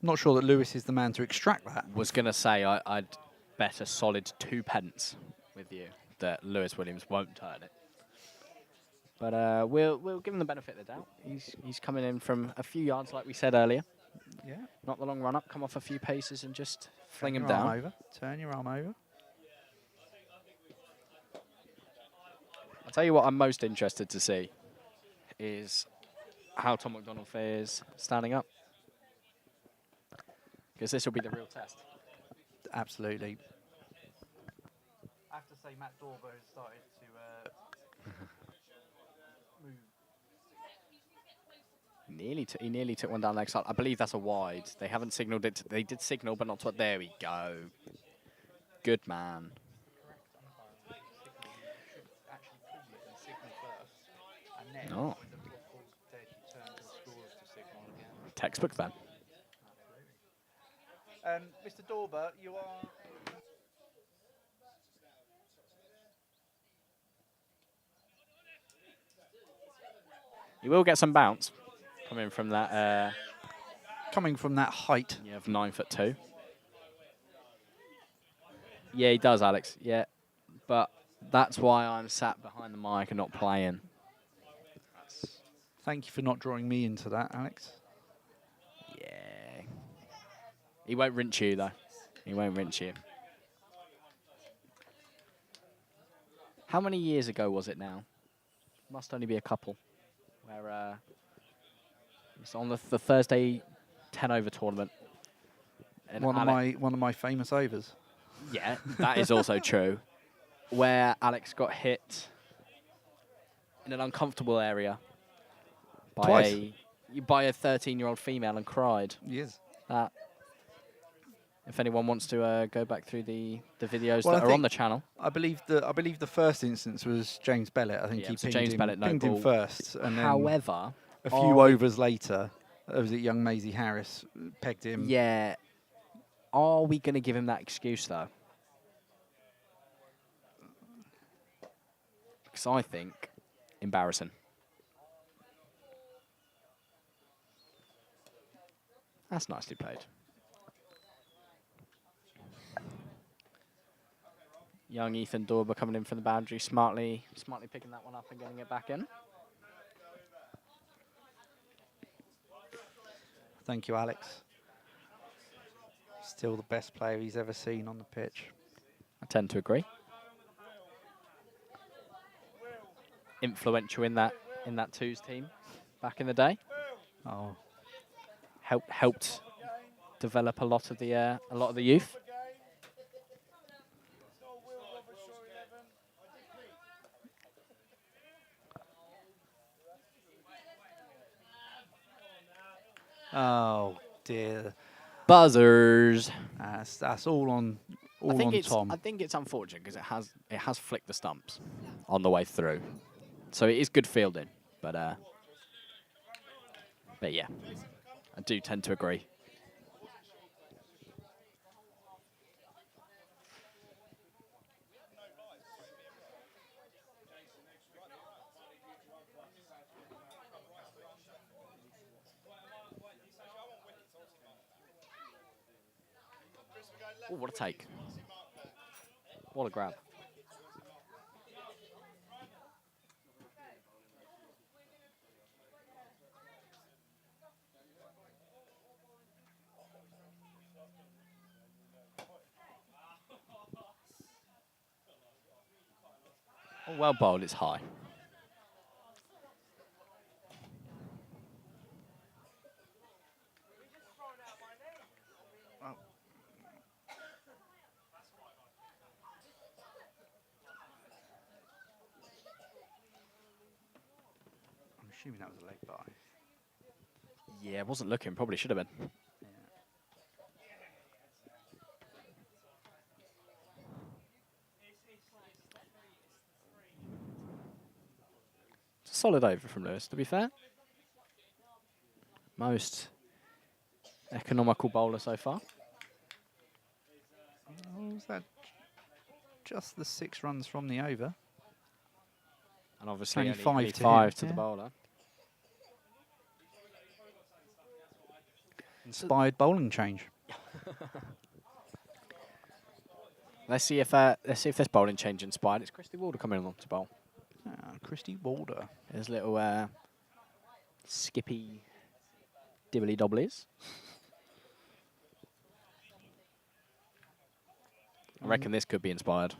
I'm not sure that Lewis is the man to extract that. Was gonna say I'd bet a solid 2 pence with you that Lewis Williams won't turn it. But we'll give him the benefit of the doubt. He's coming in from a few yards, like we said earlier. Yeah. Not the long run up, come off a few paces and just fling him Turn your arm down. over. Turn your arm over. I'll tell you what I'm most interested to see is how Tom McDonald fares standing up. Because this will be the real test. Absolutely. I have to say, Matt Dorber has started to move. He nearly took one down leg side. I believe that's a wide. They haven't signalled it. They did signal, but not to. There we go. Good man. Oh. Textbook then. Mr. Dorber, you are. You will get some bounce coming from that. Coming from that height. You have 9'2". Yeah, he does, Alex. Yeah, but that's why I'm sat behind the mic and not playing. Thank you for not drawing me into that, Alex. Yeah. He won't rinse you, though. He won't rinse you. How many years ago was it now? Must only be a couple. Where it's on the Thursday 10-over tournament. And One of my famous overs. Yeah, that is also true. Where Alex got hit in an uncomfortable area by a 13-year-old female and cried. Yes. If anyone wants to go back through the videos Well, that are on the channel. I believe the first instance was James Bellett. I think Yeah, he so pinged James him, Bellett, no pinged him ball. first, and then However, a few overs later, was it young Maisie Harris pegged him? Yeah. Are we going to give him that excuse, though? Because I think embarrassing. That's nicely played. Young Ethan Dorber coming in from the boundary, smartly picking that one up and getting it back in. Thank you, Alex. Still the best player he's ever seen on the pitch. I tend to agree. Influential in that twos team back in the day. Oh, Helped develop a lot of the youth. oh dear. Buzzers. That's all on I think Tom. it's unfortunate because it has flicked the stumps on the way through, so it is good fielding. But yeah, I do tend to agree. Oh, what a take. What a grab. Oh, well bowled, it's high. I'm assuming that was a leg bye. Yeah, wasn't looking. Probably should have been. It's a solid over from Lewis, to be fair. Most economical bowler so far. Oh, was that just the 6 runs from the over? And obviously Only only 5 to five him, to the yeah. bowler. Inspired bowling change. Let's see if this bowling change inspired. It's Christy Walder coming along to bowl. Christy Walder. There's little skippy dibbly dobblies. I reckon this could be inspired.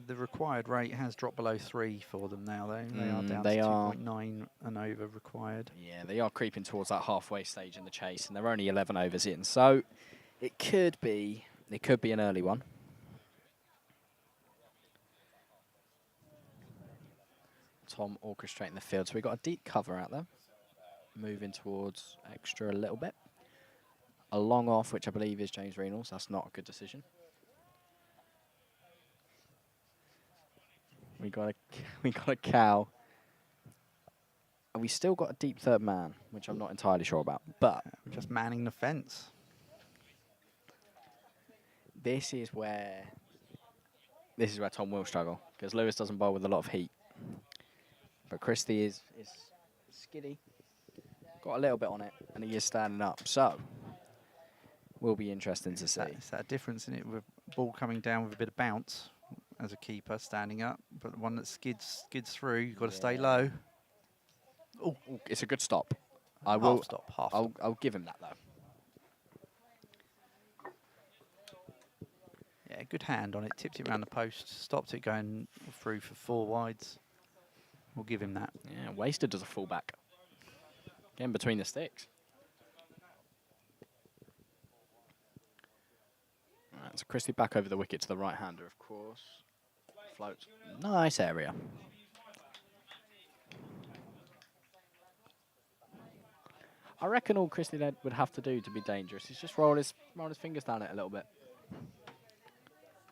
The required rate has dropped below 3 for them now, though. They are down they to are. 2.9 and over required. Yeah, they are creeping towards that halfway stage in the chase, and they're only 11 overs in. So it could be an early one. Tom orchestrating the field. So we've got a deep cover out there. Moving towards extra a little bit. A long off, which I believe is James Reynolds. That's not a good decision. We got a cow. And we still got a deep third man, which I'm not entirely sure about. But We're just manning the fence. this is where Tom will struggle, because Lewis doesn't bowl with a lot of heat. But Christie is skiddy. Got a little bit on it, and he is standing up. So, will be interesting to see. It's that difference in it with ball coming down with a bit of bounce as a keeper standing up, but the one that skids through, you've got to stay low. Ooh, it's a good stop. Half stop. I'll give him that though. Yeah, good hand on it. Tipped it around the post, stopped it going through for 4 wides. We'll give him that. Yeah, wasted as a fullback. Getting between the sticks. Right, so Christie back over the wicket to the right-hander, of course. Floats. Nice area. I reckon all Christie would have to do to be dangerous is just roll his fingers down it a little bit.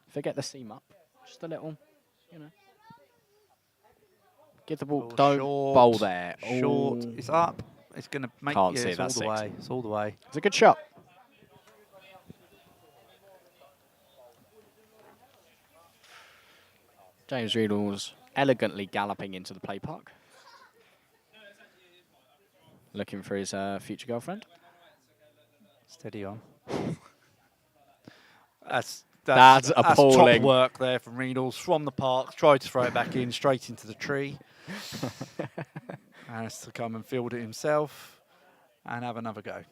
Forget the seam up. Just a little, you know. Get the ball. Don't bowl there. Short. Ooh. It's up. It's going to make Can't it. see It's that all the six. way. It's all the way. It's a good shot. James Reynolds elegantly galloping into the play park. Looking for his future girlfriend. Steady on. That's appalling. Top work there from Reynolds from the park. Tried to throw it back in, straight into the tree. Has to come and field it himself and have another go.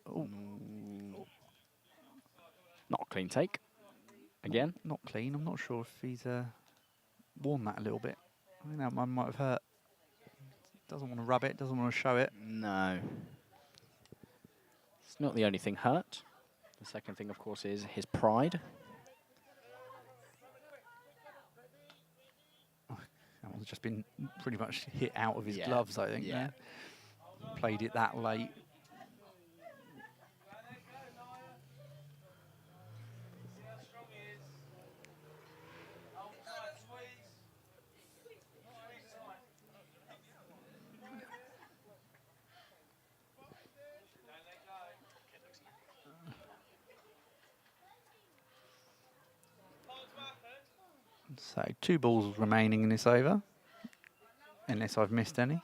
Ooh. Not a clean take. Again. Not clean. I'm not sure if he's worn that a little bit. I think that one might have hurt. Doesn't want to rub it, doesn't want to show it. No. It's not the only thing hurt. The second thing, of course, is his pride. That one's just been pretty much hit out of his Yeah. gloves, I think. Yeah. There. Played it that late. So 2 balls remaining in this over, unless I've missed any.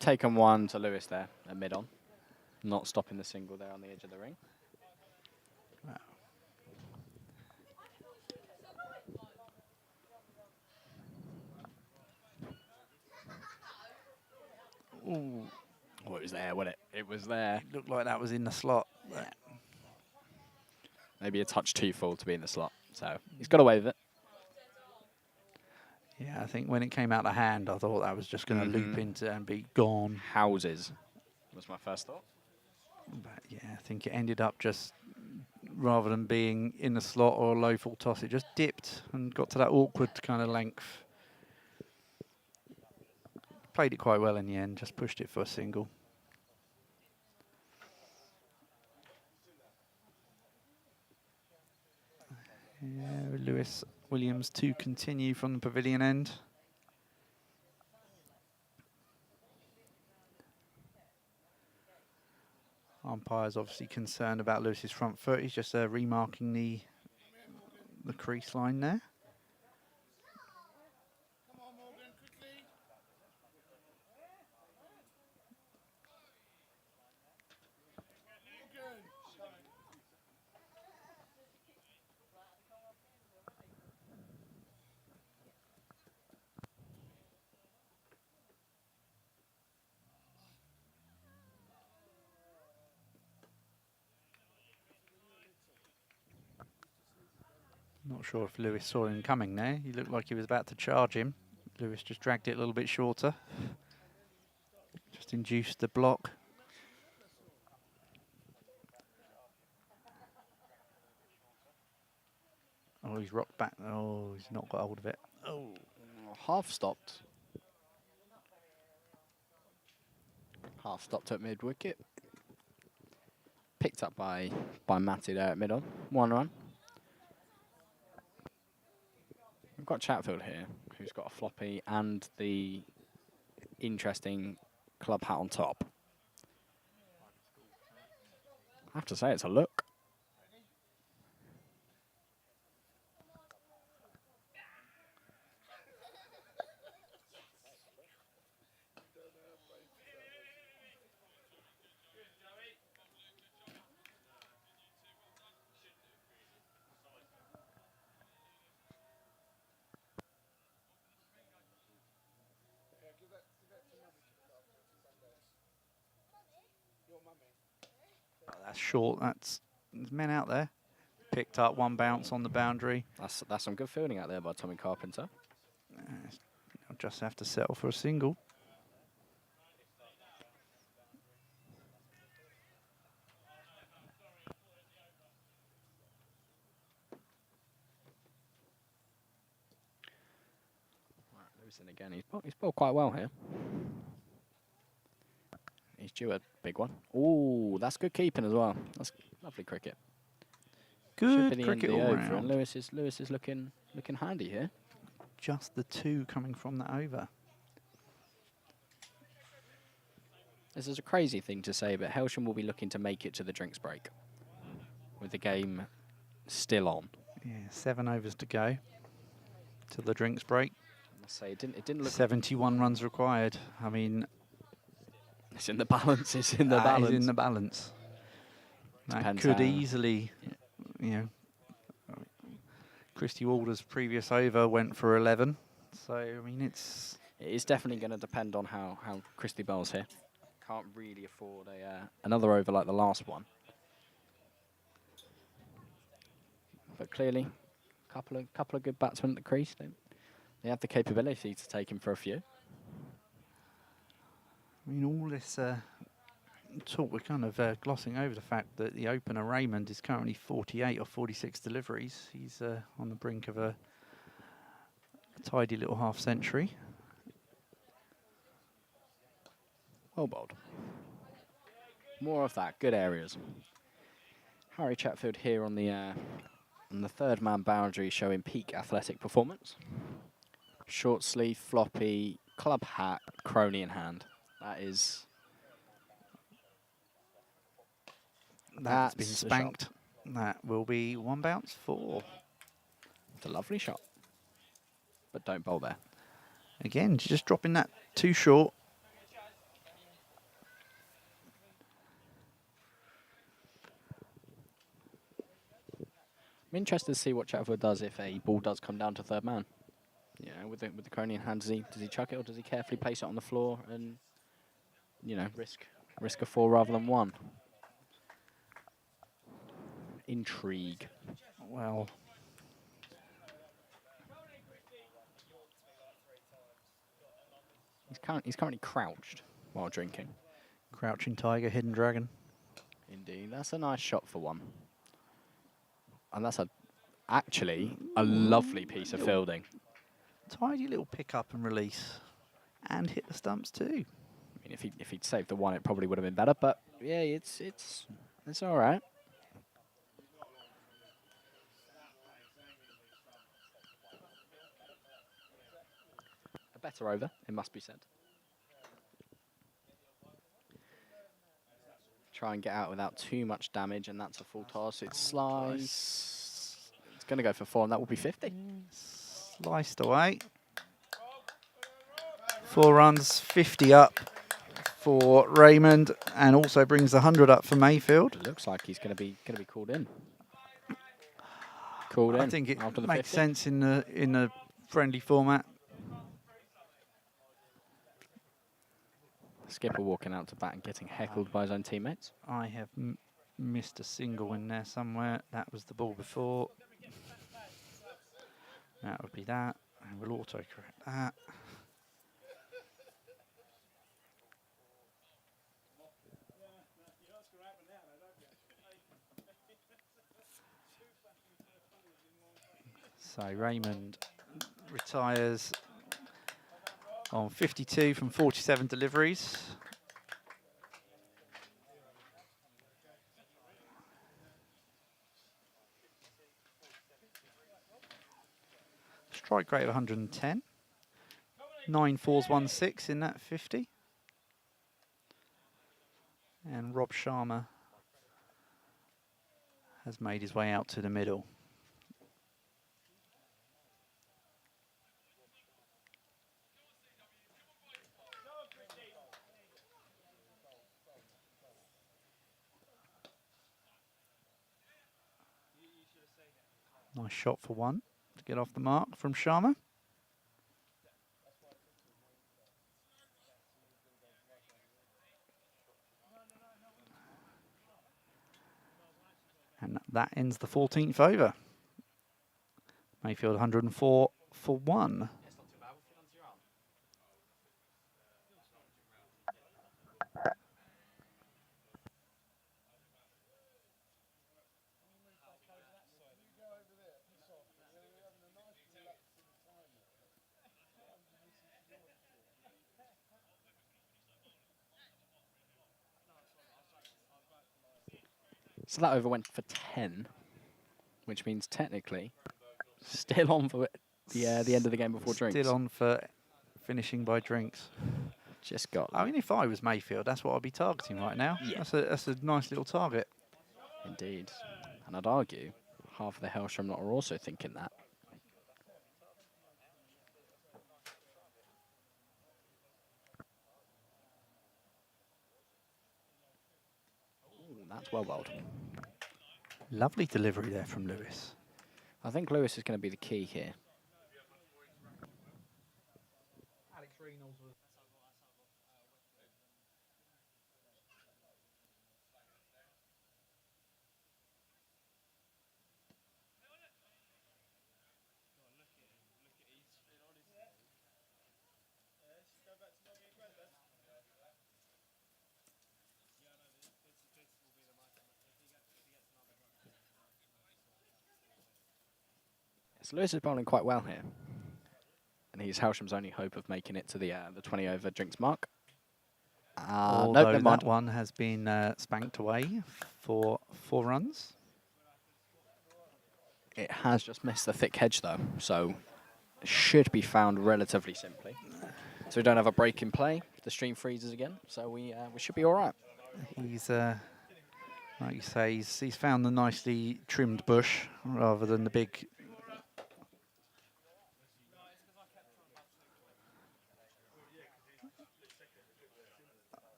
Taken one to Lewis there at mid-on. Not stopping the single there on the edge of the ring. Wow. Ooh, Oh, it was there, wasn't it? It was there. looked like that was in the slot. Yeah. Maybe a touch too full to be in the slot. So he's got away with it. Yeah, I think when it came out of hand, I thought that was just going to loop into and be gone. Houses was my first thought. But yeah, I think it ended up just, rather than being in the slot or a low full toss, it just dipped and got to that awkward kind of length. Played it quite well in the end, just pushed it for a single. Yeah, Lewis Williams to continue from the pavilion end. Umpire's obviously concerned about Lewis's front foot. He's just remarking the crease line there. Not sure if Lewis saw him coming there. He looked like he was about to charge him. Lewis just dragged it a little bit shorter. Just induced the block. Oh, he's rocked back. Oh, he's not got hold of it. Oh, half stopped. Half stopped at mid wicket. Picked up by Matty there at mid on. 1 run. We've got Chatfield here, who's got a floppy and the interesting club hat on top. I have to say, it's a look. Oh, that's short. There's men out there. Picked up 1 bounce on the boundary. That's some good fielding out there by Tommy Carpenter. I'll just have to settle for a single. Lewis in again. He's bowled quite well here. He's due a big one. Ooh, that's good keeping as well. That's lovely cricket. Good Chipping cricket the all over, round. and Lewis is looking handy here. Just the 2 coming from the over. This is a crazy thing to say, but Hailsham will be looking to make it to the drinks break with the game still on. Yeah, 7 overs to go to the drinks break. I say it didn't look. 71 runs required. I mean, It's in the balance. It's in the that balance. is in the balance. That Depends could how- easily, you know. Christy Walder's previous over went for 11. So, I mean, It is definitely going to depend on how Christy bowls here. Can't really afford another over like the last one. But clearly, couple of good batsmen at the crease. They have the capability to take him for a few. I mean, all this talk, we're kind of glossing over the fact that the opener Raymond is currently 48 or 46 deliveries. He's on the brink of a tidy little half century. Well bowled. More of that. Good areas. Harry Chatfield here on the third man boundary, showing peak athletic performance. Short sleeve, floppy, club hat, crony in hand. That's Been a shot. spanked. That will be 1 bounce for. It's a lovely shot. But don't bowl there. Again, just dropping that too short. I'm interested to see what Chatfield does if a ball does come down to third man. You know, with the crony in hand, does he chuck it, or does he carefully place it on the floor and you know, risk a 4 rather than 1. Intrigue. Well, He's currently crouched while drinking. crouching tiger, hidden dragon. Indeed, that's a nice shot for 1. And that's actually a lovely piece of fielding. Tidy little pick up and release. And hit the stumps too. I mean, if he'd saved the 1, it probably would have been better. But yeah, it's all right. A better over, it must be said. Try and get out without too much damage, and that's a full toss. It's slice. It's going to go for 4, and that will be 50. Sliced away. 4 runs, 50 up for Raymond, and also brings 100 up for Mayfield. It looks like he's going to be called in. Called in. I think it after the makes 50. sense in the friendly format. Skipper walking out to bat and getting heckled by his own teammates. I have missed a single in there somewhere. That was the ball before. That would be that, and we'll auto-correct that. So Raymond retires on 52 from 47 deliveries. Strike rate of 110. 9 fours, 1 6 in that 50. And Rob Sharma has made his way out to the middle. Nice shot for 1 to get off the mark from Sharma. And that ends the 14th over. Mayfield 104 for 1. So that over went for 10, which means technically still on for the end of the game before drinks. Still on for finishing by drinks. Just got. I mean, if I was Mayfield, that's what I'd be targeting right now. Yeah. That's a nice little target. Indeed. And I'd argue half of the Hailsham lot are also thinking that. Ooh, that's well bowled. Lovely delivery there from Lewis. I think Lewis is going to be the key here. So Lewis is bowling quite well here. And he's Hailsham's only hope of making it to the 20 over drinks mark. Although Nope, never mind. that one has been spanked away for 4 runs. It has just missed the thick hedge though, so it should be found relatively simply. So we don't have a break in play. The stream freezes again, so we should be all right. He's, like you say, he's found the nicely trimmed bush rather than the big.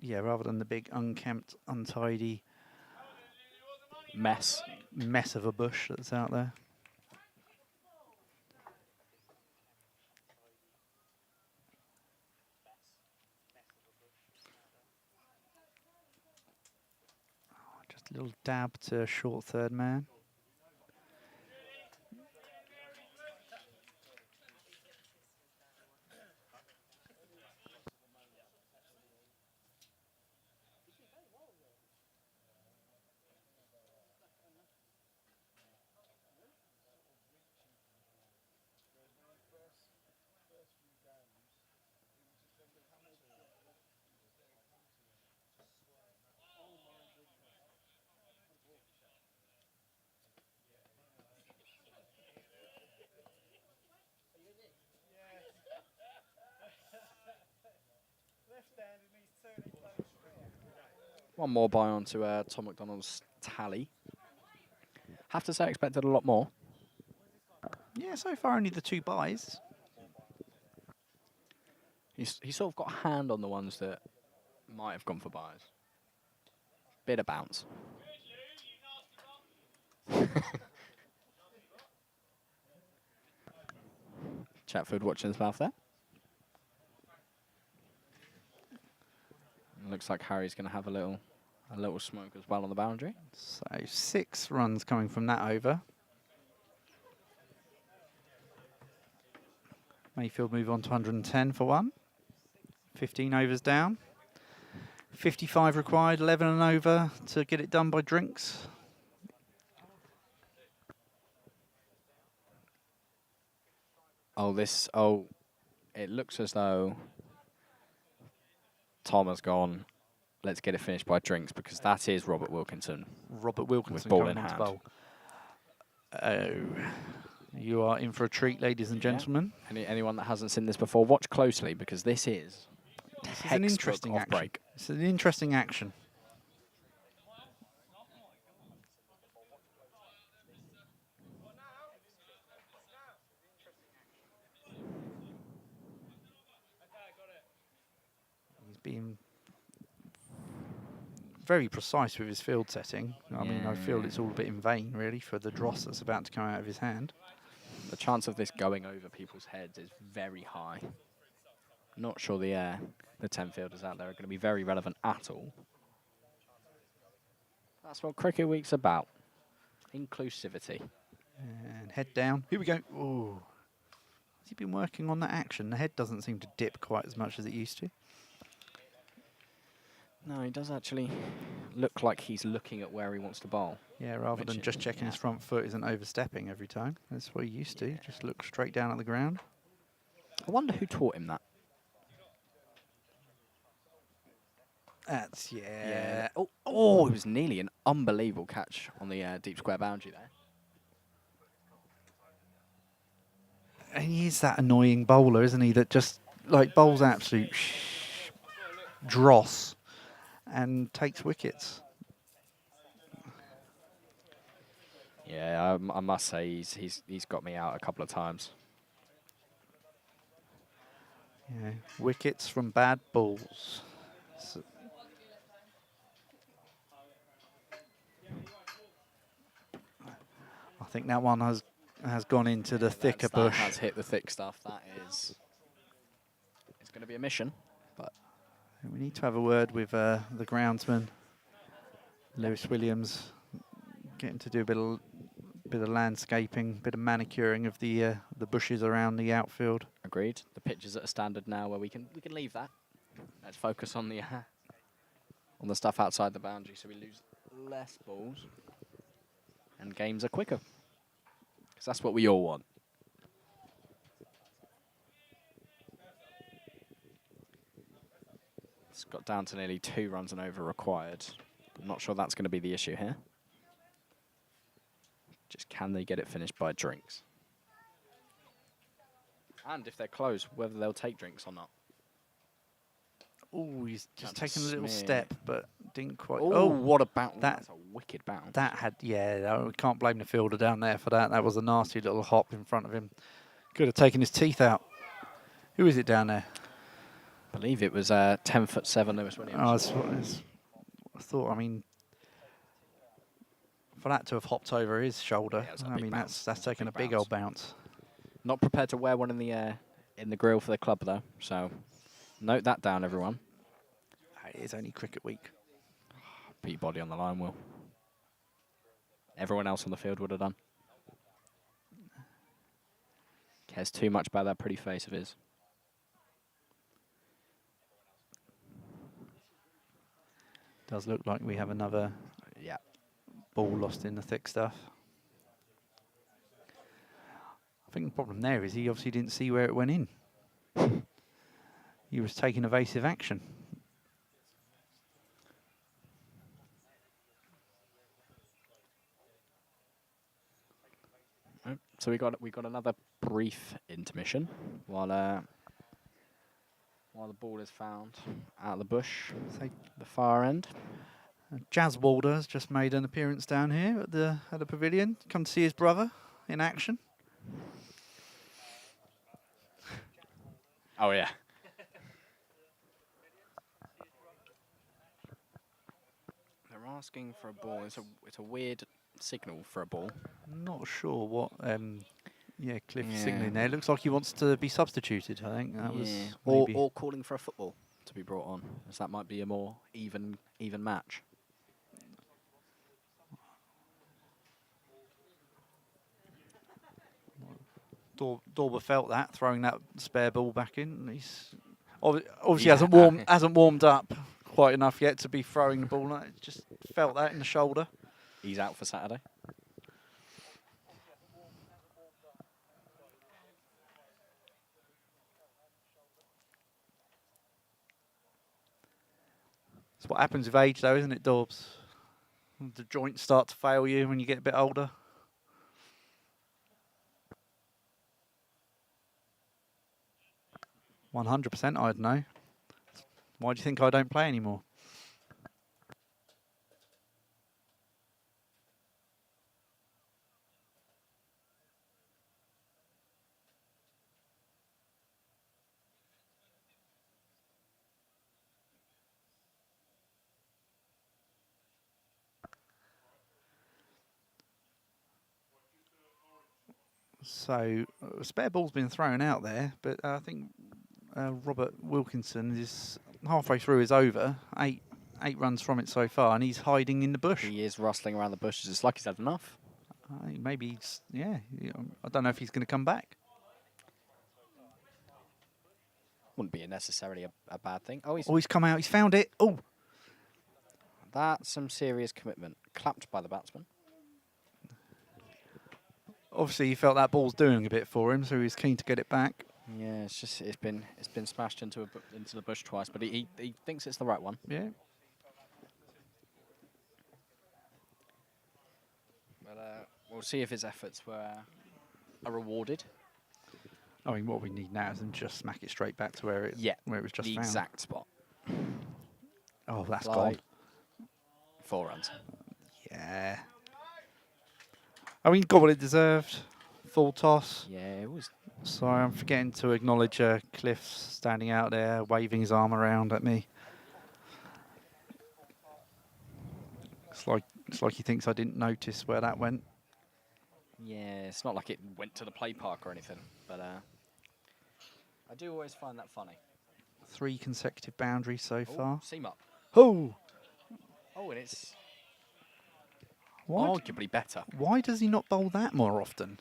Rather than the big unkempt, untidy Mess. mess of a bush that's out there. Little dab to short third man. One more buy onto Tom McDonald's tally. Have to say, I expected a lot more. Yeah, so far only the 2 buys. He's sort of got a hand on the ones that might have gone for buys. Bit of bounce. Chatfield watching his mouth there. Looks like Harry's going to have a little smoke as well on the boundary. So 6 runs coming from that over. Mayfield move on to 110 for 1. 15 overs down. 55 required, 11 and over to get it done by Drinks. It looks as though Tom has gone, let's get it finished by Drinks, because that is Robert Wilkinson. Robert Wilkinson ball coming in onto hand. bowl. Oh, you are in for a treat, ladies and gentlemen. Anyone that hasn't seen this before, watch closely, because this is an interesting off action. break. It's an interesting action. He's been very precise with his field setting. I mean, I feel it's all a bit in vain, really, for the dross that's about to come out of his hand. The chance of this going over people's heads is very high. Not sure the 10 fielders out there are going to be very relevant at all. That's what Cricket Week's about. Inclusivity. And head down. Here we go. Ooh. Has he been working on that action? The head doesn't seem to dip quite as much as it used to. No, he does actually look like he's looking at where he wants to bowl. Yeah, rather than just checking his front foot isn't overstepping every time. That's what he used to. Just look straight down at the ground. I wonder who taught him that. That's, yeah. Oh, it was nearly an unbelievable catch on the deep square boundary there. And he is that annoying bowler, isn't he? That just, like, bowls absolute dross and takes wickets. Yeah, I must say he's got me out a couple of times. Yeah, wickets from bad balls. So I think that one has gone into the thicker bush. That has hit the thick stuff. That is, it's going to be a mission, but we need to have a word with the groundsman, Lewis Williams, getting to do a bit of landscaping, bit of manicuring of the bushes around the outfield. agreed. The pitch is at a standard now where we can leave that. Let's focus on the stuff outside the boundary, so we lose less balls and games are quicker. Because that's what we all want. It's got down to nearly 2 runs and over required. I'm not sure that's going to be the issue here. Just can they get it finished by Drinks? And if they're close, whether they'll take Drinks or not. Oh, he's just That's a taken a little smear. step, but didn't quite. Oh, what a bounce. that- That's a wicked bounce. That had, yeah, we can't blame the fielder down there for that. That was a nasty little hop in front of him. Could have taken his teeth out. Who is it down there? I believe it was 10'7" Lewis Williams. I thought, I mean, for that to have hopped over his shoulder, Yeah, it's a I big mean, bounce. that's taken a big big old bounce. Not prepared to wear one in the grill for the club though. So note that down, everyone. It is only cricket week. Put your body on the line, Will. Everyone else on the field would have done. Cares too much about that pretty face of his. Does look like we have another ball lost in the thick stuff. I think the problem there is he obviously didn't see where it went in. He was taking evasive action. So we got another brief intermission while the ball is found out of the bush, So the far end. Jazz Walder has just made an appearance down here at the pavilion. Come to see his brother in action. Oh yeah. They're asking for a ball. It's a weird signal for a ball. Not sure what Cliff is Yeah. signalling there. Looks like he wants to be substituted. I think that was or maybe. or calling for a football to be brought on, as that might be a more even match. Dorber felt that throwing that spare ball back in. He's obviously Yeah. hasn't warmed up quite enough yet to be throwing the ball. Just felt that in the shoulder. He's out for Saturday. It's what happens with age, though, isn't it, Dorbs? The joints start to fail you when you get a bit older. %, I'd know. Why do you think I don't play anymore? So, a spare ball's been thrown out there, but I think Robert Wilkinson is halfway through his over. Eight runs from it so far, and he's hiding in the bush. He is rustling around the bushes. It's like he's had enough. Maybe I don't know if he's going to come back. Wouldn't be necessarily a bad thing. Oh, He's come out. He's found it. Oh, that's some serious commitment. Clapped by the batsman. obviously he felt that ball's doing a bit for him, so he was keen to get it back. Yeah, it's been smashed into the bush twice, but he thinks it's the right one. Yeah. But we'll see if his efforts are rewarded. I mean, what we need now is them just smack it straight back to where it was just the found. exact spot. Oh, that's Fly. gone. 4 runs. Yeah. I mean, got what it deserved. Full toss. Yeah, it was. Sorry, I'm forgetting to acknowledge Cliff standing out there, waving his arm around at me. It's like he thinks I didn't notice where that went. Yeah, it's not like it went to the play park or anything, but I do always find that funny. 3 consecutive boundaries so far. Seam up. Oh! Oh, and it's Why arguably better. Why does he not bowl that more often?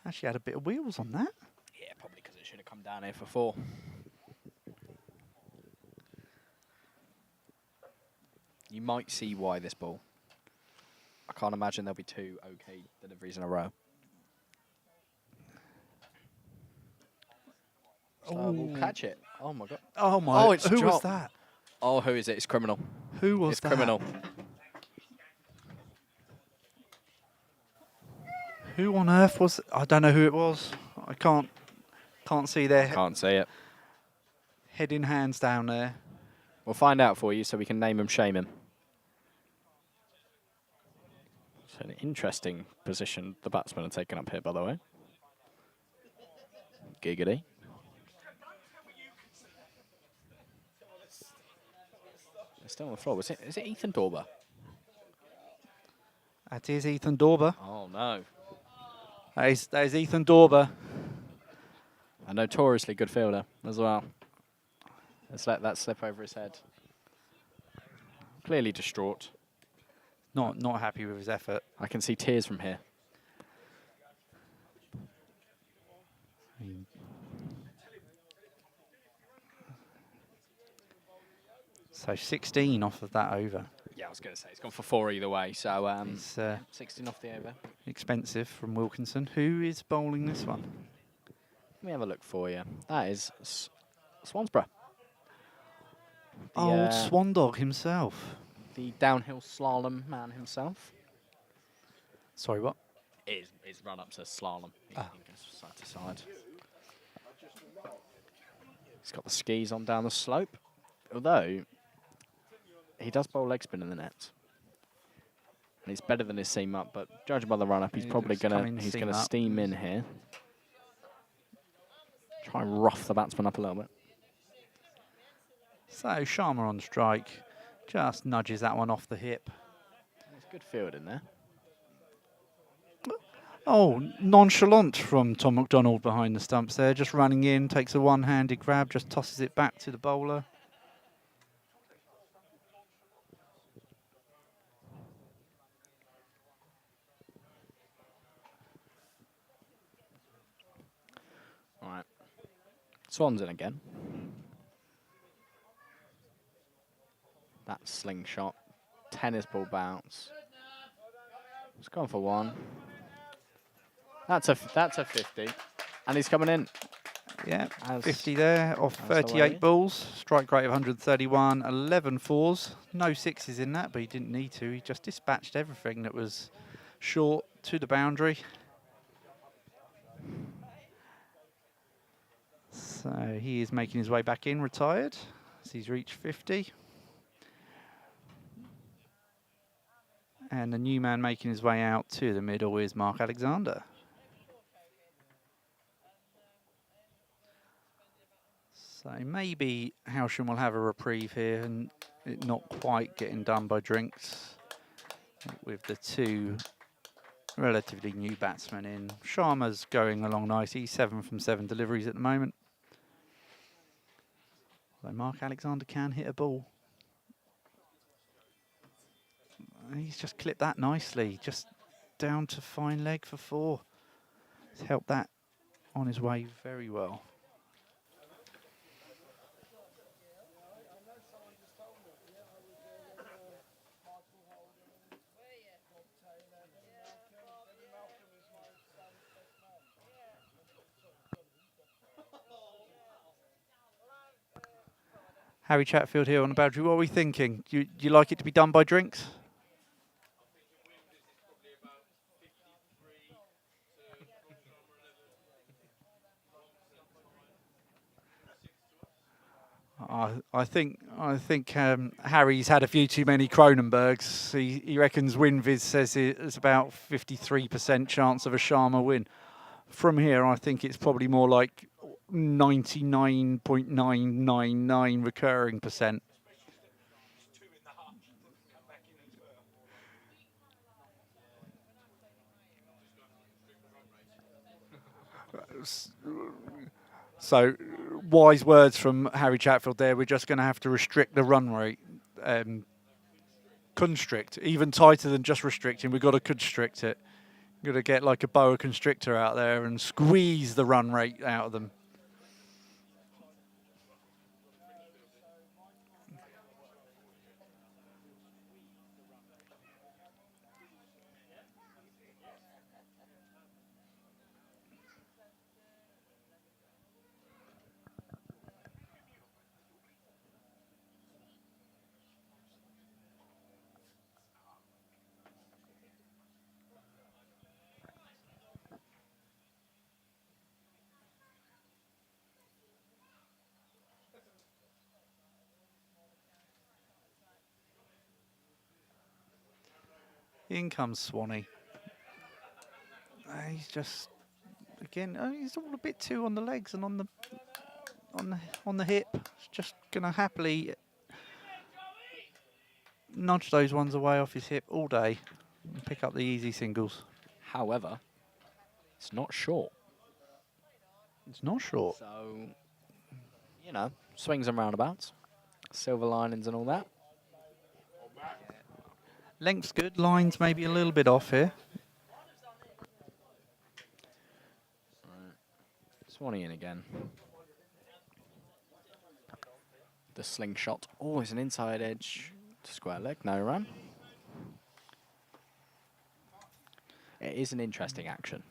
Actually had a bit of wheels on that. Yeah, probably because it should have come down here for 4. You might see why this ball. I can't imagine there'll be 2 okay deliveries in a row. So we'll catch it. Oh my god. Oh my! Oh, it's who was dropped. that? Oh, who is it? It's criminal. Who was It's that? criminal. Who on earth was? I don't know who it was. I can't see their Can't say it. head in hands down there. We'll find out for you so we can name him, shame him. It's an interesting position the batsmen are taking up here, by the way. Giggity. They're still on the floor. Is it Ethan Dorber? That is Ethan Dorber. Oh, no. That is Ethan Dorber. A notoriously good fielder as well. Let's let that slip over his head. Clearly distraught. not happy with his effort. I can see tears from here. So 16 off of that over. Yeah, I was going to say, it's gone for 4 either way. So It's 16 off the over. expensive from Wilkinson. Who is bowling this one? Let me have a look for you. That is Swansborough. The, Old Swan Dog himself. the downhill slalom man himself. Sorry, what? His run-up's a slalom. He goes side to side. He's got the skis on down the slope. Although, he does bowl leg spin in the net. And he's better than his seam up, but judging by the run-up, he's He probably looks coming going seam to up. steam in here. Try and rough the batsman up a little bit. So Sharma on strike. Just nudges that one off the hip. There's good field in there. Oh, nonchalant from Tom McDonald behind the stumps there. Just running in, takes a one-handed grab, just tosses it back to the bowler. All right. Swans in again. That slingshot. Tennis ball bounce. It's gone for 1. That's a 50. And he's coming in. Yeah, As 50 there off as the 38 way. balls. Strike rate of 131, 11 fours. No sixes in that, but he didn't need to. He just dispatched everything that was short to the boundary. So he is making his way back in, retired, as he's reached 50. And the new man making his way out to the middle is Mark Alexander. So maybe Hailsham will have a reprieve here and it not quite getting done by drinks with the two relatively new batsmen in. Sharma's going along nicely, 7 from 7 deliveries at the moment. Although Mark Alexander can hit a ball. He's just clipped that nicely, just down to fine leg for 4. He's helped that on his way very well. Harry Chatfield here on the boundary. What are we thinking? Do you like it to be done by drinks? I think Harry's had a few too many Cronenbergs. He reckons WinViz says it's about 53% chance of a Sharma win. From here, I think it's probably more like 99.999 recurring percent. So, wise words from Harry Chatfield there. We're just going to have to restrict the run rate. Constrict, even tighter than just restricting. We've got to constrict it. Got to get like a boa constrictor out there and squeeze the run rate out of them. In comes Swanee. He's just again. He's all a bit too on the legs and on the hip. He's just gonna happily nudge those ones away off his hip all day and pick up the easy singles. However, it's not short. It's not short. So, you know, swings and roundabouts, silver linings and all that. Length's good. Lines maybe a little bit off here. Swanee in again. The slingshot. Oh, it's an inside edge to square leg. No run. It is an interesting action.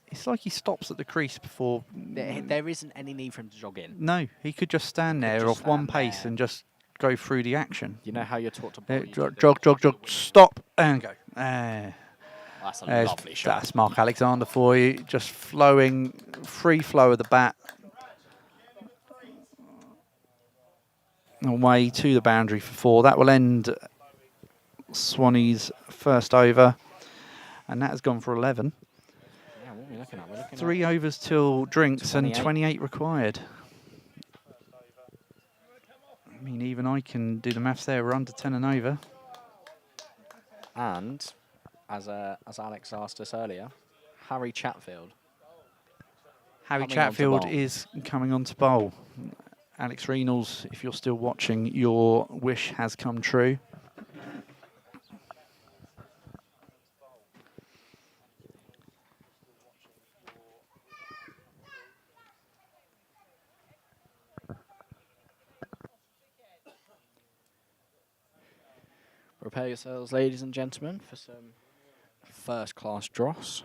It's like he stops at the crease before. There isn't any need for him to jog in. No, he could just stand He could there just off one stand pace there. and just go through the action. You know how you're taught to bowl. you do Jog, the- jog, jog, stop, and go. That's a There's- lovely shot. That's Mark Alexander for you. Just flowing, free flow of the bat. Away to the boundary for 4. That will end Swanee's first over. And that has gone for 11. Yeah, what are we looking at? We're looking 3 overs till drinks and 28. 28 required. I mean, even I can do the maths there. We're under 10 and over. And as Alex asked us earlier, Harry Chatfield. Harry Coming on to Chatfield bowl. is coming on to bowl. Alex Reynolds, if you're still watching, your wish has come true. Prepare yourselves, ladies and gentlemen, for some first-class dross.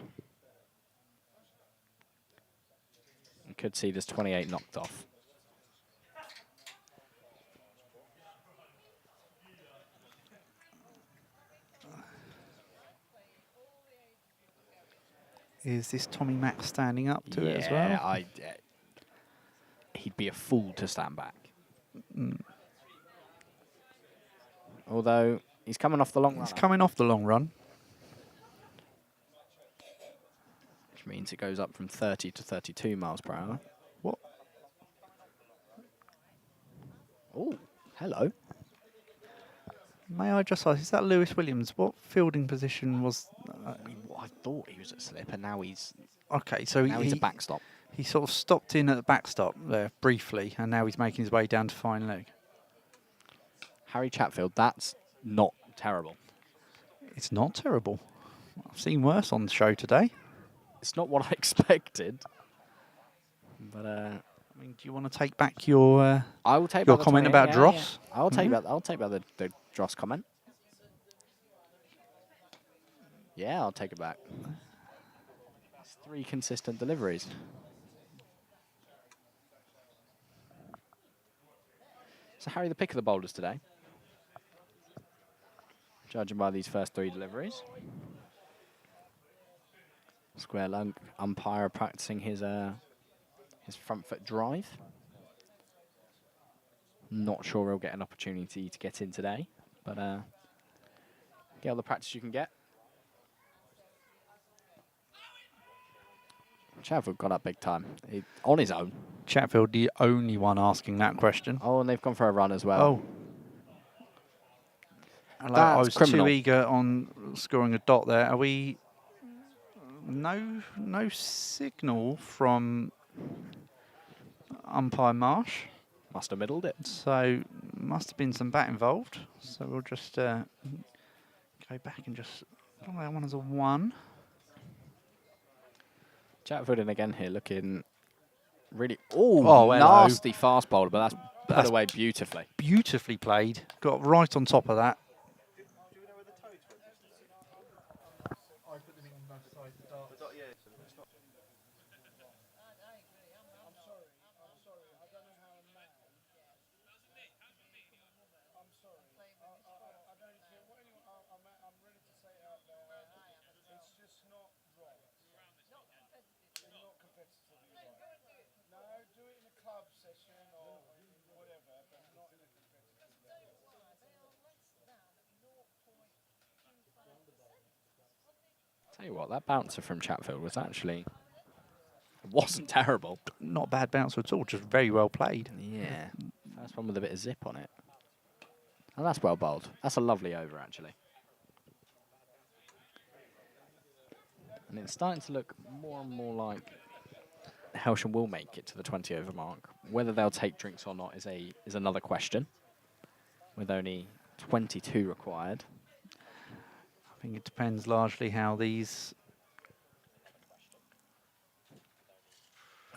You could see there's 28 knocked off. Is this Tommy Mack standing up to it as well? He'd be a fool to stand back. Mm. Although he's coming off the long run. He's coming off the long run. Which means it goes up from 30 to 32 miles per hour. What? Oh, hello. May I just ask, is that Lewis Williams? What fielding position was... I thought he was at slip, and now he's okay, so he's a backstop. He sort of stopped in at the backstop there briefly, and now he's making his way down to fine leg. Harry Chatfield, that's not terrible. It's not terrible. I've seen worse on the show today. It's not what I expected. But I mean, do you want to take back your I will take your back the comment 28, about yeah, dross? yeah. I'll take Mhm. back. I'll take back the dross comment. Yeah, I'll take it back. It's 3 consistent deliveries. So Harry, the pick of the bowlers today, judging by these first 3 deliveries. Square lung umpire practicing his front foot drive. Not sure he'll get an opportunity to get in today, but get all the practice you can get. Chatfield got up big time on his own. Chatfield, the only one asking that question. Oh, and they've gone for a run as well. Oh. I That's was criminal. too eager on scoring a dot there. Are we... No signal from umpire Marsh. Must have middled it. So must have been some bat involved. So we'll just go back and just put that one as a 1. Chatfield in again here, looking really oh hello. nasty fast bowler, but that's put That's away beautifully. Beautifully played. Got right on top of that. Tell you what, that bouncer from Chatfield was actually wasn't terrible. Not a bad bouncer at all, just very well played. Yeah, first one with a bit of zip on it. And that's well bowled. That's a lovely over, actually. And it's starting to look more and more like Hailsham will make it to the 20 over mark. Whether they'll take drinks or not is another question. With only 22 required. think it depends largely how these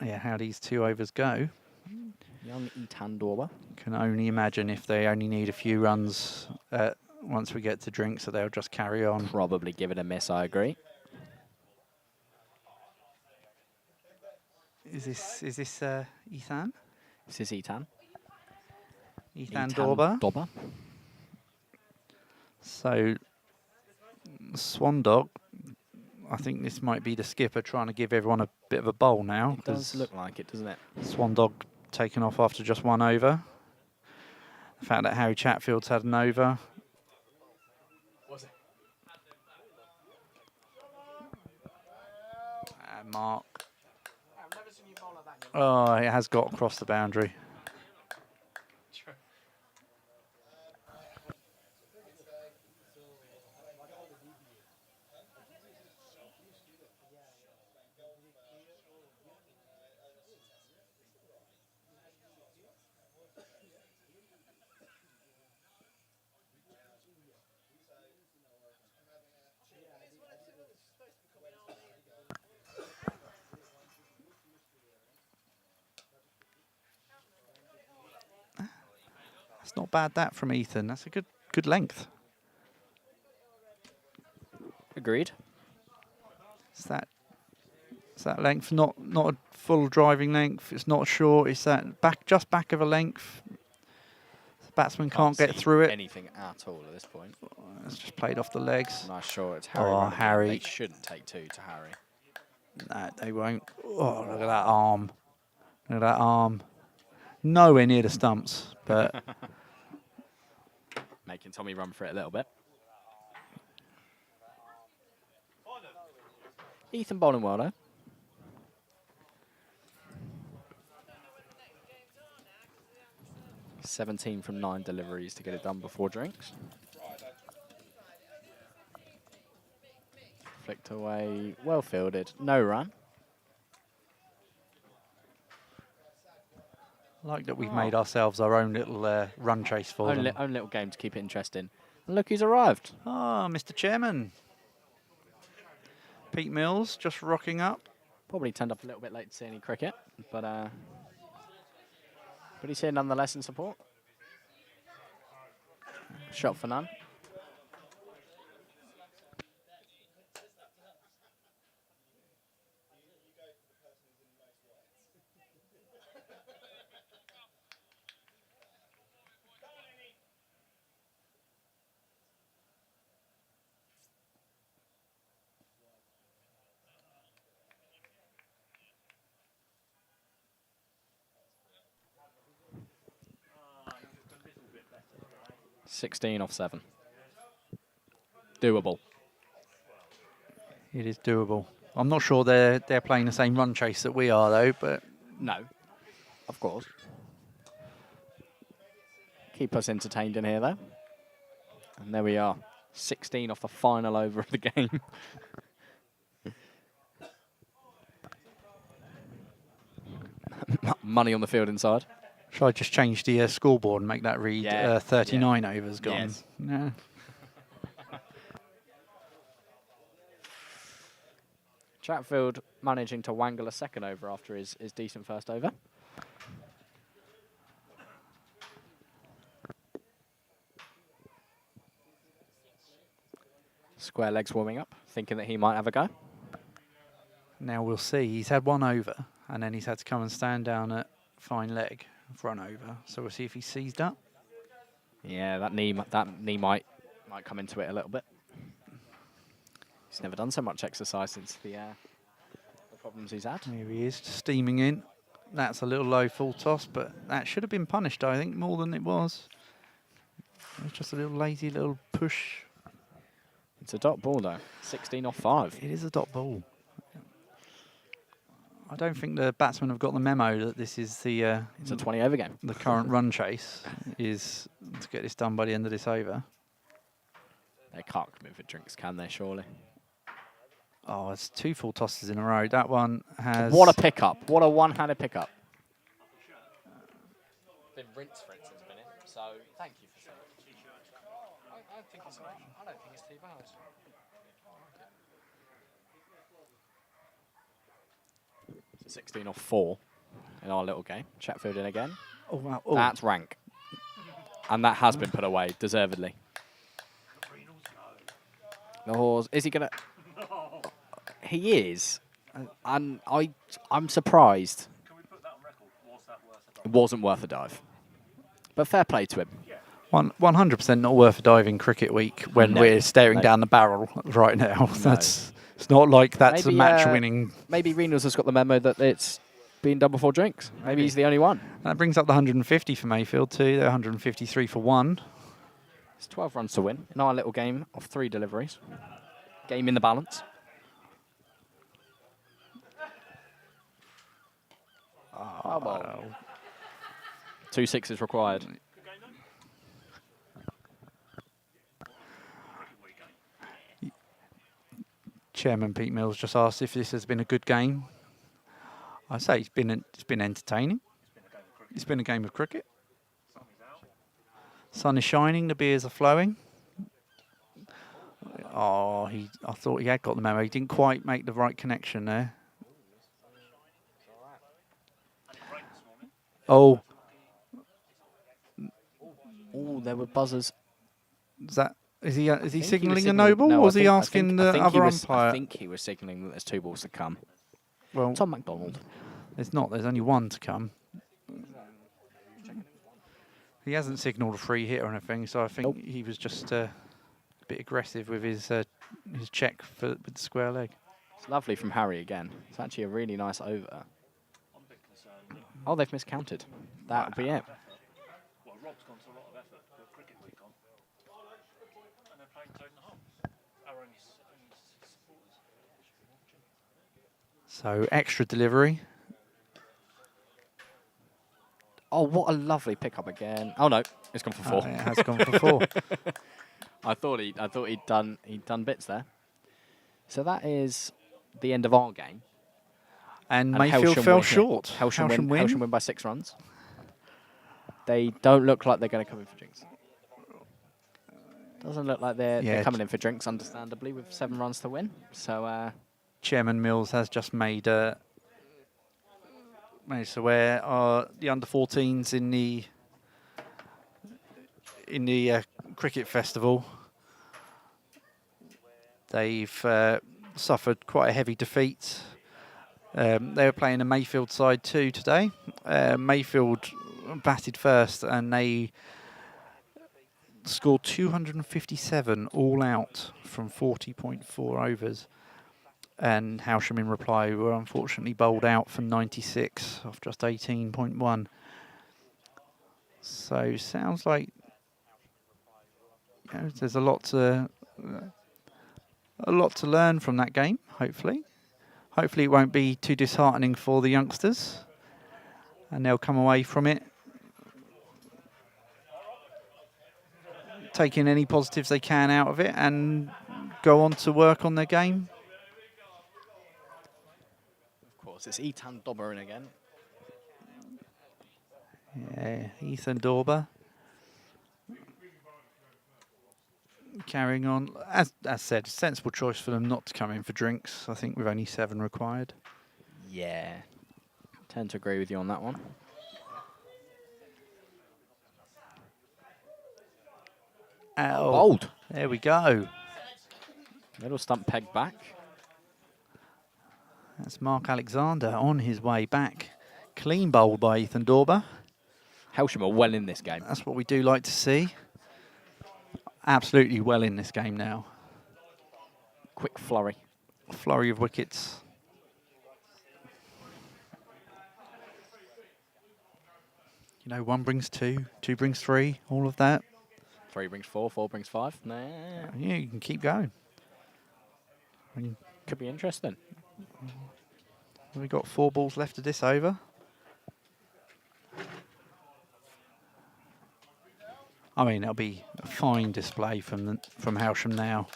how these 2 overs go. Young Etan Dorba. Can only imagine if they only need a few runs once we get to drink, so they'll just carry on. Probably give it a miss, I agree. Is this Ethan? This is Etan. Ethan Dorba. Dorba. So Swan Dog, I think this might be the skipper trying to give everyone a bit of a bowl now. It does look like it, doesn't it? Swan Dog taken off after just 1 over. The fact that Harry Chatfield's had an over. Was it? And Mark. Oh, it has got across the boundary. That's not bad, that, from Ethan. That's a good length. Agreed. It's that length, not a full driving length. It's not short. It's that just back of a length. The batsman can't get see through it. anything at all at this point. It's just played off the legs. Nice short. It's Harry. Oh, running in. Harry. They shouldn't take 2 to Harry. No, they won't. Oh, look at that arm. Look at that arm. Nowhere near the stumps, but Making Tommy run for it a little bit. Ethan bowling well, though. "17 from 9 deliveries to get it done before drinks." Flicked away, well fielded, no run. I like that we've made ourselves our own little run chase for them. Own little game to keep it interesting. And look who's arrived. Ah, Mr. Chairman. Pete Mills just rocking up. Probably turned up a little bit late to see any cricket, but he's here nonetheless in support. Shot for none. "16 off 7. Doable. It is doable. I'm not sure they're playing the same run chase that we are, though, but No, of course. Keep us entertained in here, though. And there we are. 16 off the final over of the game. Money on the field inside. should I just change the scoreboard and make that read Yeah, 39 overs gone? Yes. Yeah. Chatfield managing to wangle a second over after his decent first over. Square legs warming up, thinking that he might have a go. Now we'll see. He's had 1 over, and then he's had to come and stand down at fine leg, run over. So we'll see if he's seized up. Yeah, that knee might come into it a little bit. He's never done so much exercise since the problems he's had. Here he is, steaming in. That's a little low full toss, but that should have been punished, I think, more than it was. It was just a little lazy little push. It's a dot ball, though. 16 off 5. It is a dot ball. I don't think the batsmen have got the memo that this is the It's a 20 over game. the current run chase is to get this done by the end of this over. They can't come in for drinks, can they, surely? Oh, it's 2 full tosses in a row. That one has... What a pickup. What a one-handed pickup. Been rinsed, for instance, been in, so thank you for saying. I don't think it's too bad. 16 off 4 in our little game. Chatfield in again. Oh, wow. Oh. That's rank. And that has been put away, deservedly. The horse, is he going to... He is. And I'm surprised. Can we put that on record? Was that worth a It wasn't worth a dive. But fair play to him. 100% not worth a dive in cricket week when No. we're staring No. down the barrel right now. It's not like that's Maybe, a match-winning. Maybe Reynolds has got the memo that it's been done before drinks. Maybe he's the only one. That brings up the 150 for Mayfield too. They're 153 for 1. It's 12 runs to win in our little game of 3 deliveries. Game in the balance. Oh, well. 2 sixes required. Chairman Pete Mills just asked if this has been a good game. I say it's been entertaining. It's been a game of cricket. Sun is shining, the beers are flowing. Oh, I thought he had got the memo. He didn't quite make the right connection there. Oh, Oh, there were buzzers. is he I think he was signalling a signalling- no ball, no, or was I he think- I asking think- the I think he other was- umpire? I think he was signalling that there's 2 balls to come. Well, Tom McDonald. there's not. There's only 1 to come. He hasn't signalled a free hit or anything, so I think he was just a bit aggressive with his check with the square leg. It's lovely from Harry again. It's actually a really nice over. Oh, they've miscounted. That would be it. Well, Rob's gone to a lot of effort for cricket week on. And they're playing 2.5. Our only supporters. So extra delivery. Oh, what a lovely pickup again. Oh no, it's gone for 4. It has gone for 4. I thought he'd done bits there. So that is the end of our game. And And Mayfield Hailsham fell win here. short. Hailsham win by 6 runs. They don't look like they're going to come in for drinks. Doesn't look like they're coming in for drinks, understandably, with 7 runs to win. So Chairman Mills has just made us aware the under-14s in the cricket festival. They've suffered quite a heavy defeat. They were playing a Mayfield side too today. Mayfield batted first and they scored 257 all out from 40.4 overs. And Hailsham in reply were unfortunately bowled out for 96 off just 18.1. So sounds like there's a lot to learn from that game. Hopefully it won't be too disheartening for the youngsters, and they'll come away from it taking any positives they can out of it and go on to work on their game. of course, it's Ethan Dobberin again. Yeah, Ethan Dorber. Carrying on. As said, sensible choice for them not to come in for drinks. I think with only 7 required. Yeah, tend to agree with you on that one. Oh, Bold. there we go. Middle stump peg back. That's Mark Alexander on his way back. Clean bowled by Ethan Dorber. Hailsham are well in this game. That's what we do like to see. Absolutely well in this game now. Quick flurry. Flurry of wickets. You know, 1 brings 2, 2 brings 3, all of that. 3 brings 4, 4 brings 5. Nah, Yeah, you can keep going. could be interesting. We've got 4 balls left of this over. I mean, it'll be a fine display from Hailsham now.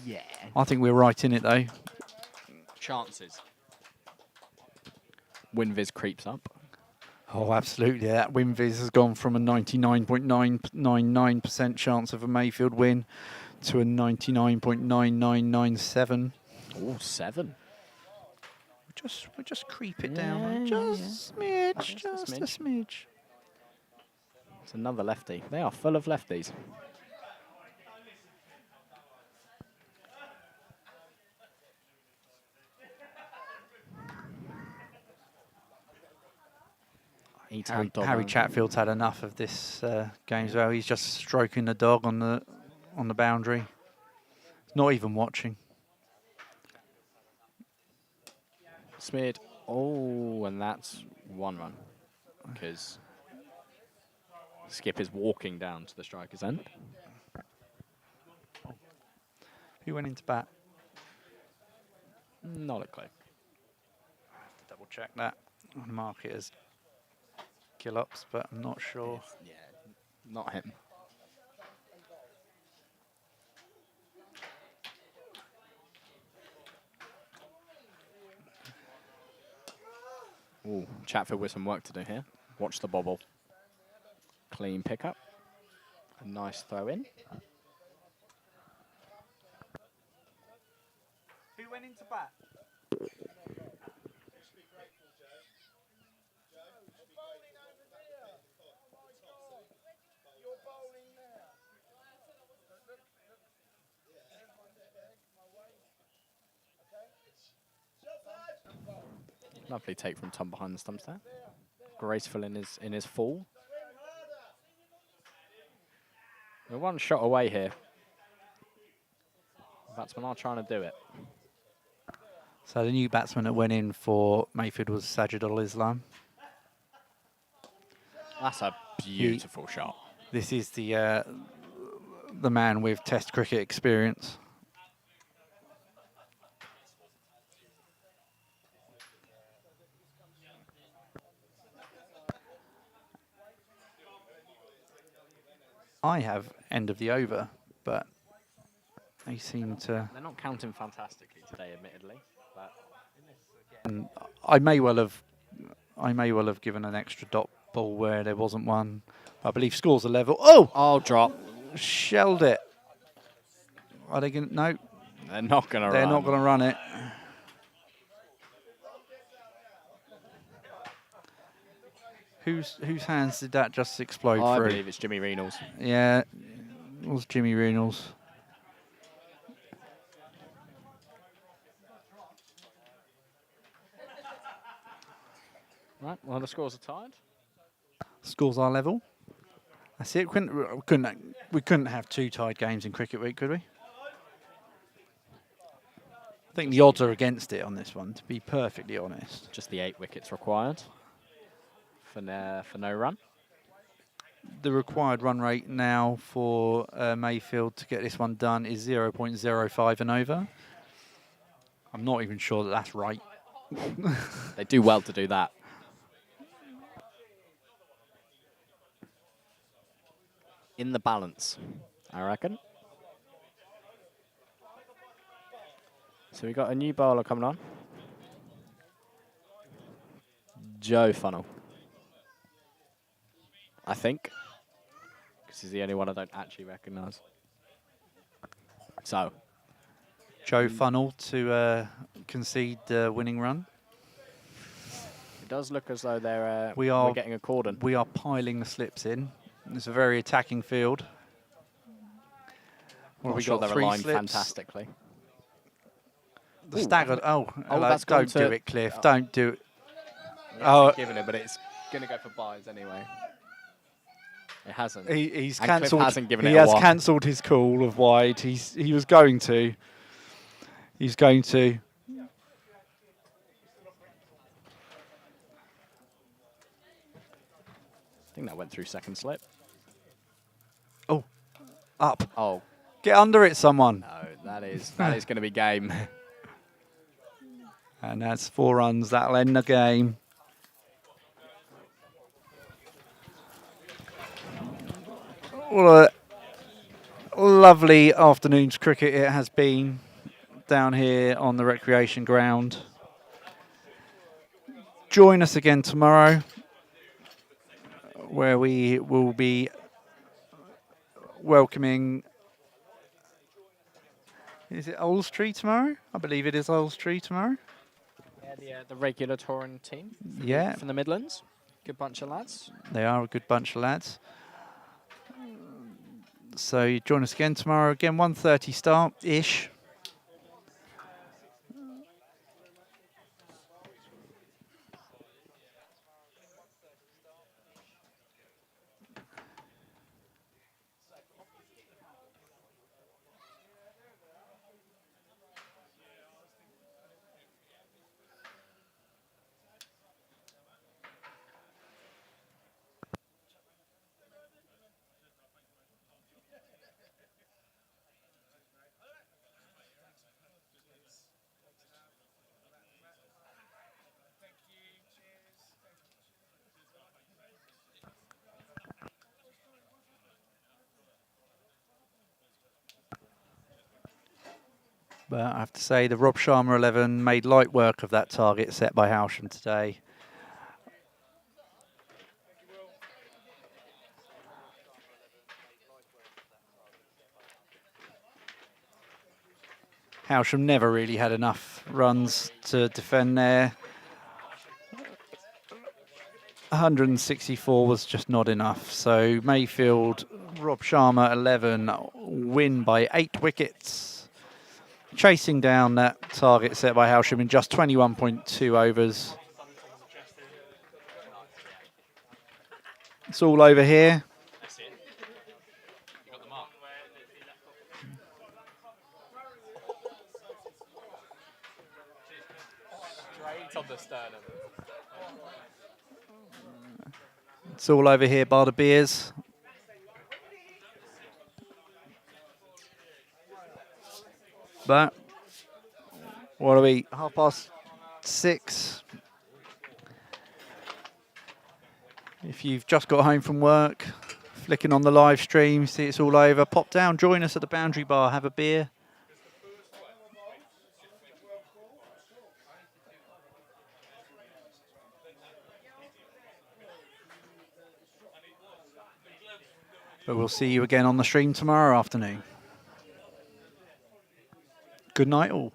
Yeah. I think we're right in it, though. Chances. Winviz creeps up. Oh, absolutely. That Winviz has gone from a 99.999% chance of a Mayfield win to a 99.9997. Oh, 7. we'll just creep it down. Just a smidge, just a smidge. It's another lefty. They are full of lefties. Harry Chatfield's had enough of this game as well. He's just stroking the dog on the boundary. Not even watching. Smeared. Oh, and that's 1 run. Because Skip is walking down to the striker's end. Who went into bat? Not a clue. Double check that. I'll mark it as Killops, but I'm not sure. Yeah, not him. Ooh, Chatfield with some work to do here. Watch the bobble. Clean pickup. A nice throw in. Who went into bat? Lovely take from Tom behind the stumps there. Graceful in his fall. We're 1 shot away here. Batsmen are trying to do it. So the new batsman that went in for Mayfield was Sajidul Islam. That's a beautiful shot. This is the man with Test cricket experience. I have end of the over, but they seem to. They're not counting fantastically today, admittedly. But And I may well have given an extra dot ball where there wasn't one. I believe scores are level. Oh! oh, drop. Shelled it. Are they going to? No. They're not going to run. They're not going to run it. Whose hands did that just explode I through? believe it's Jimmy Reynolds. Yeah, it was Jimmy Reynolds. Right, well, the scores are tied. Scores are level. That's it. We couldn't have 2 tied games in Cricket Week, could we? I think the odds are against it on this one, to be perfectly honest. Just the 8 wickets required for no run. The required run rate now for Mayfield to get this one done is 0.05 and over. I'm not even sure that that's right. They do well to do that. In the balance, I reckon. So we got a new bowler coming on. Joe Funnell. I think. Because he's the only one I don't actually recognise. So. Joe Funnell to concede the winning run. It does look as though we're getting a cordon. We are piling the slips in. It's a very attacking field. Well, we got they're 3 aligned slips. fantastically. The staggered. Oh, that's gone don't do it, Cliff. Oh. Don't do it. Yeah, given it, but it's going to go for buys anyway. It hasn't. He's And Cliff cancelled. hasn't given He it a has while. cancelled his call of wide. He was going to. He's going to. I think that went through second slip. Oh, up. Oh, Get under it, someone. no, that is going to be game. And that's 4 runs. That'll end the game. What a lovely afternoon's cricket it has been down here on the recreation ground. Join us again tomorrow, where we will be welcoming. Is it Oldstree tomorrow? I believe it is Oldstree tomorrow. Yeah, The regular touring team. Yeah. From the Midlands. Good bunch of lads. They are a good bunch of lads. So you join us again tomorrow. Again, 1:30 start-ish. But I have to say, the Rob Sharma 11 made light work of that target set by Hailsham today. Hailsham never really had enough runs to defend there. 164 was just not enough. So Mayfield, Rob Sharma 11 win by 8 wickets. Chasing down that target set by Hailsham in just 21.2 overs. It's all over here. It's all over here by the beers. But what are we? 6:30. If you've just got home from work, flicking on the live stream, see it's all over, pop down, join us at the Boundary Bar, have a beer. But we'll see you again on the stream tomorrow afternoon. Good night all.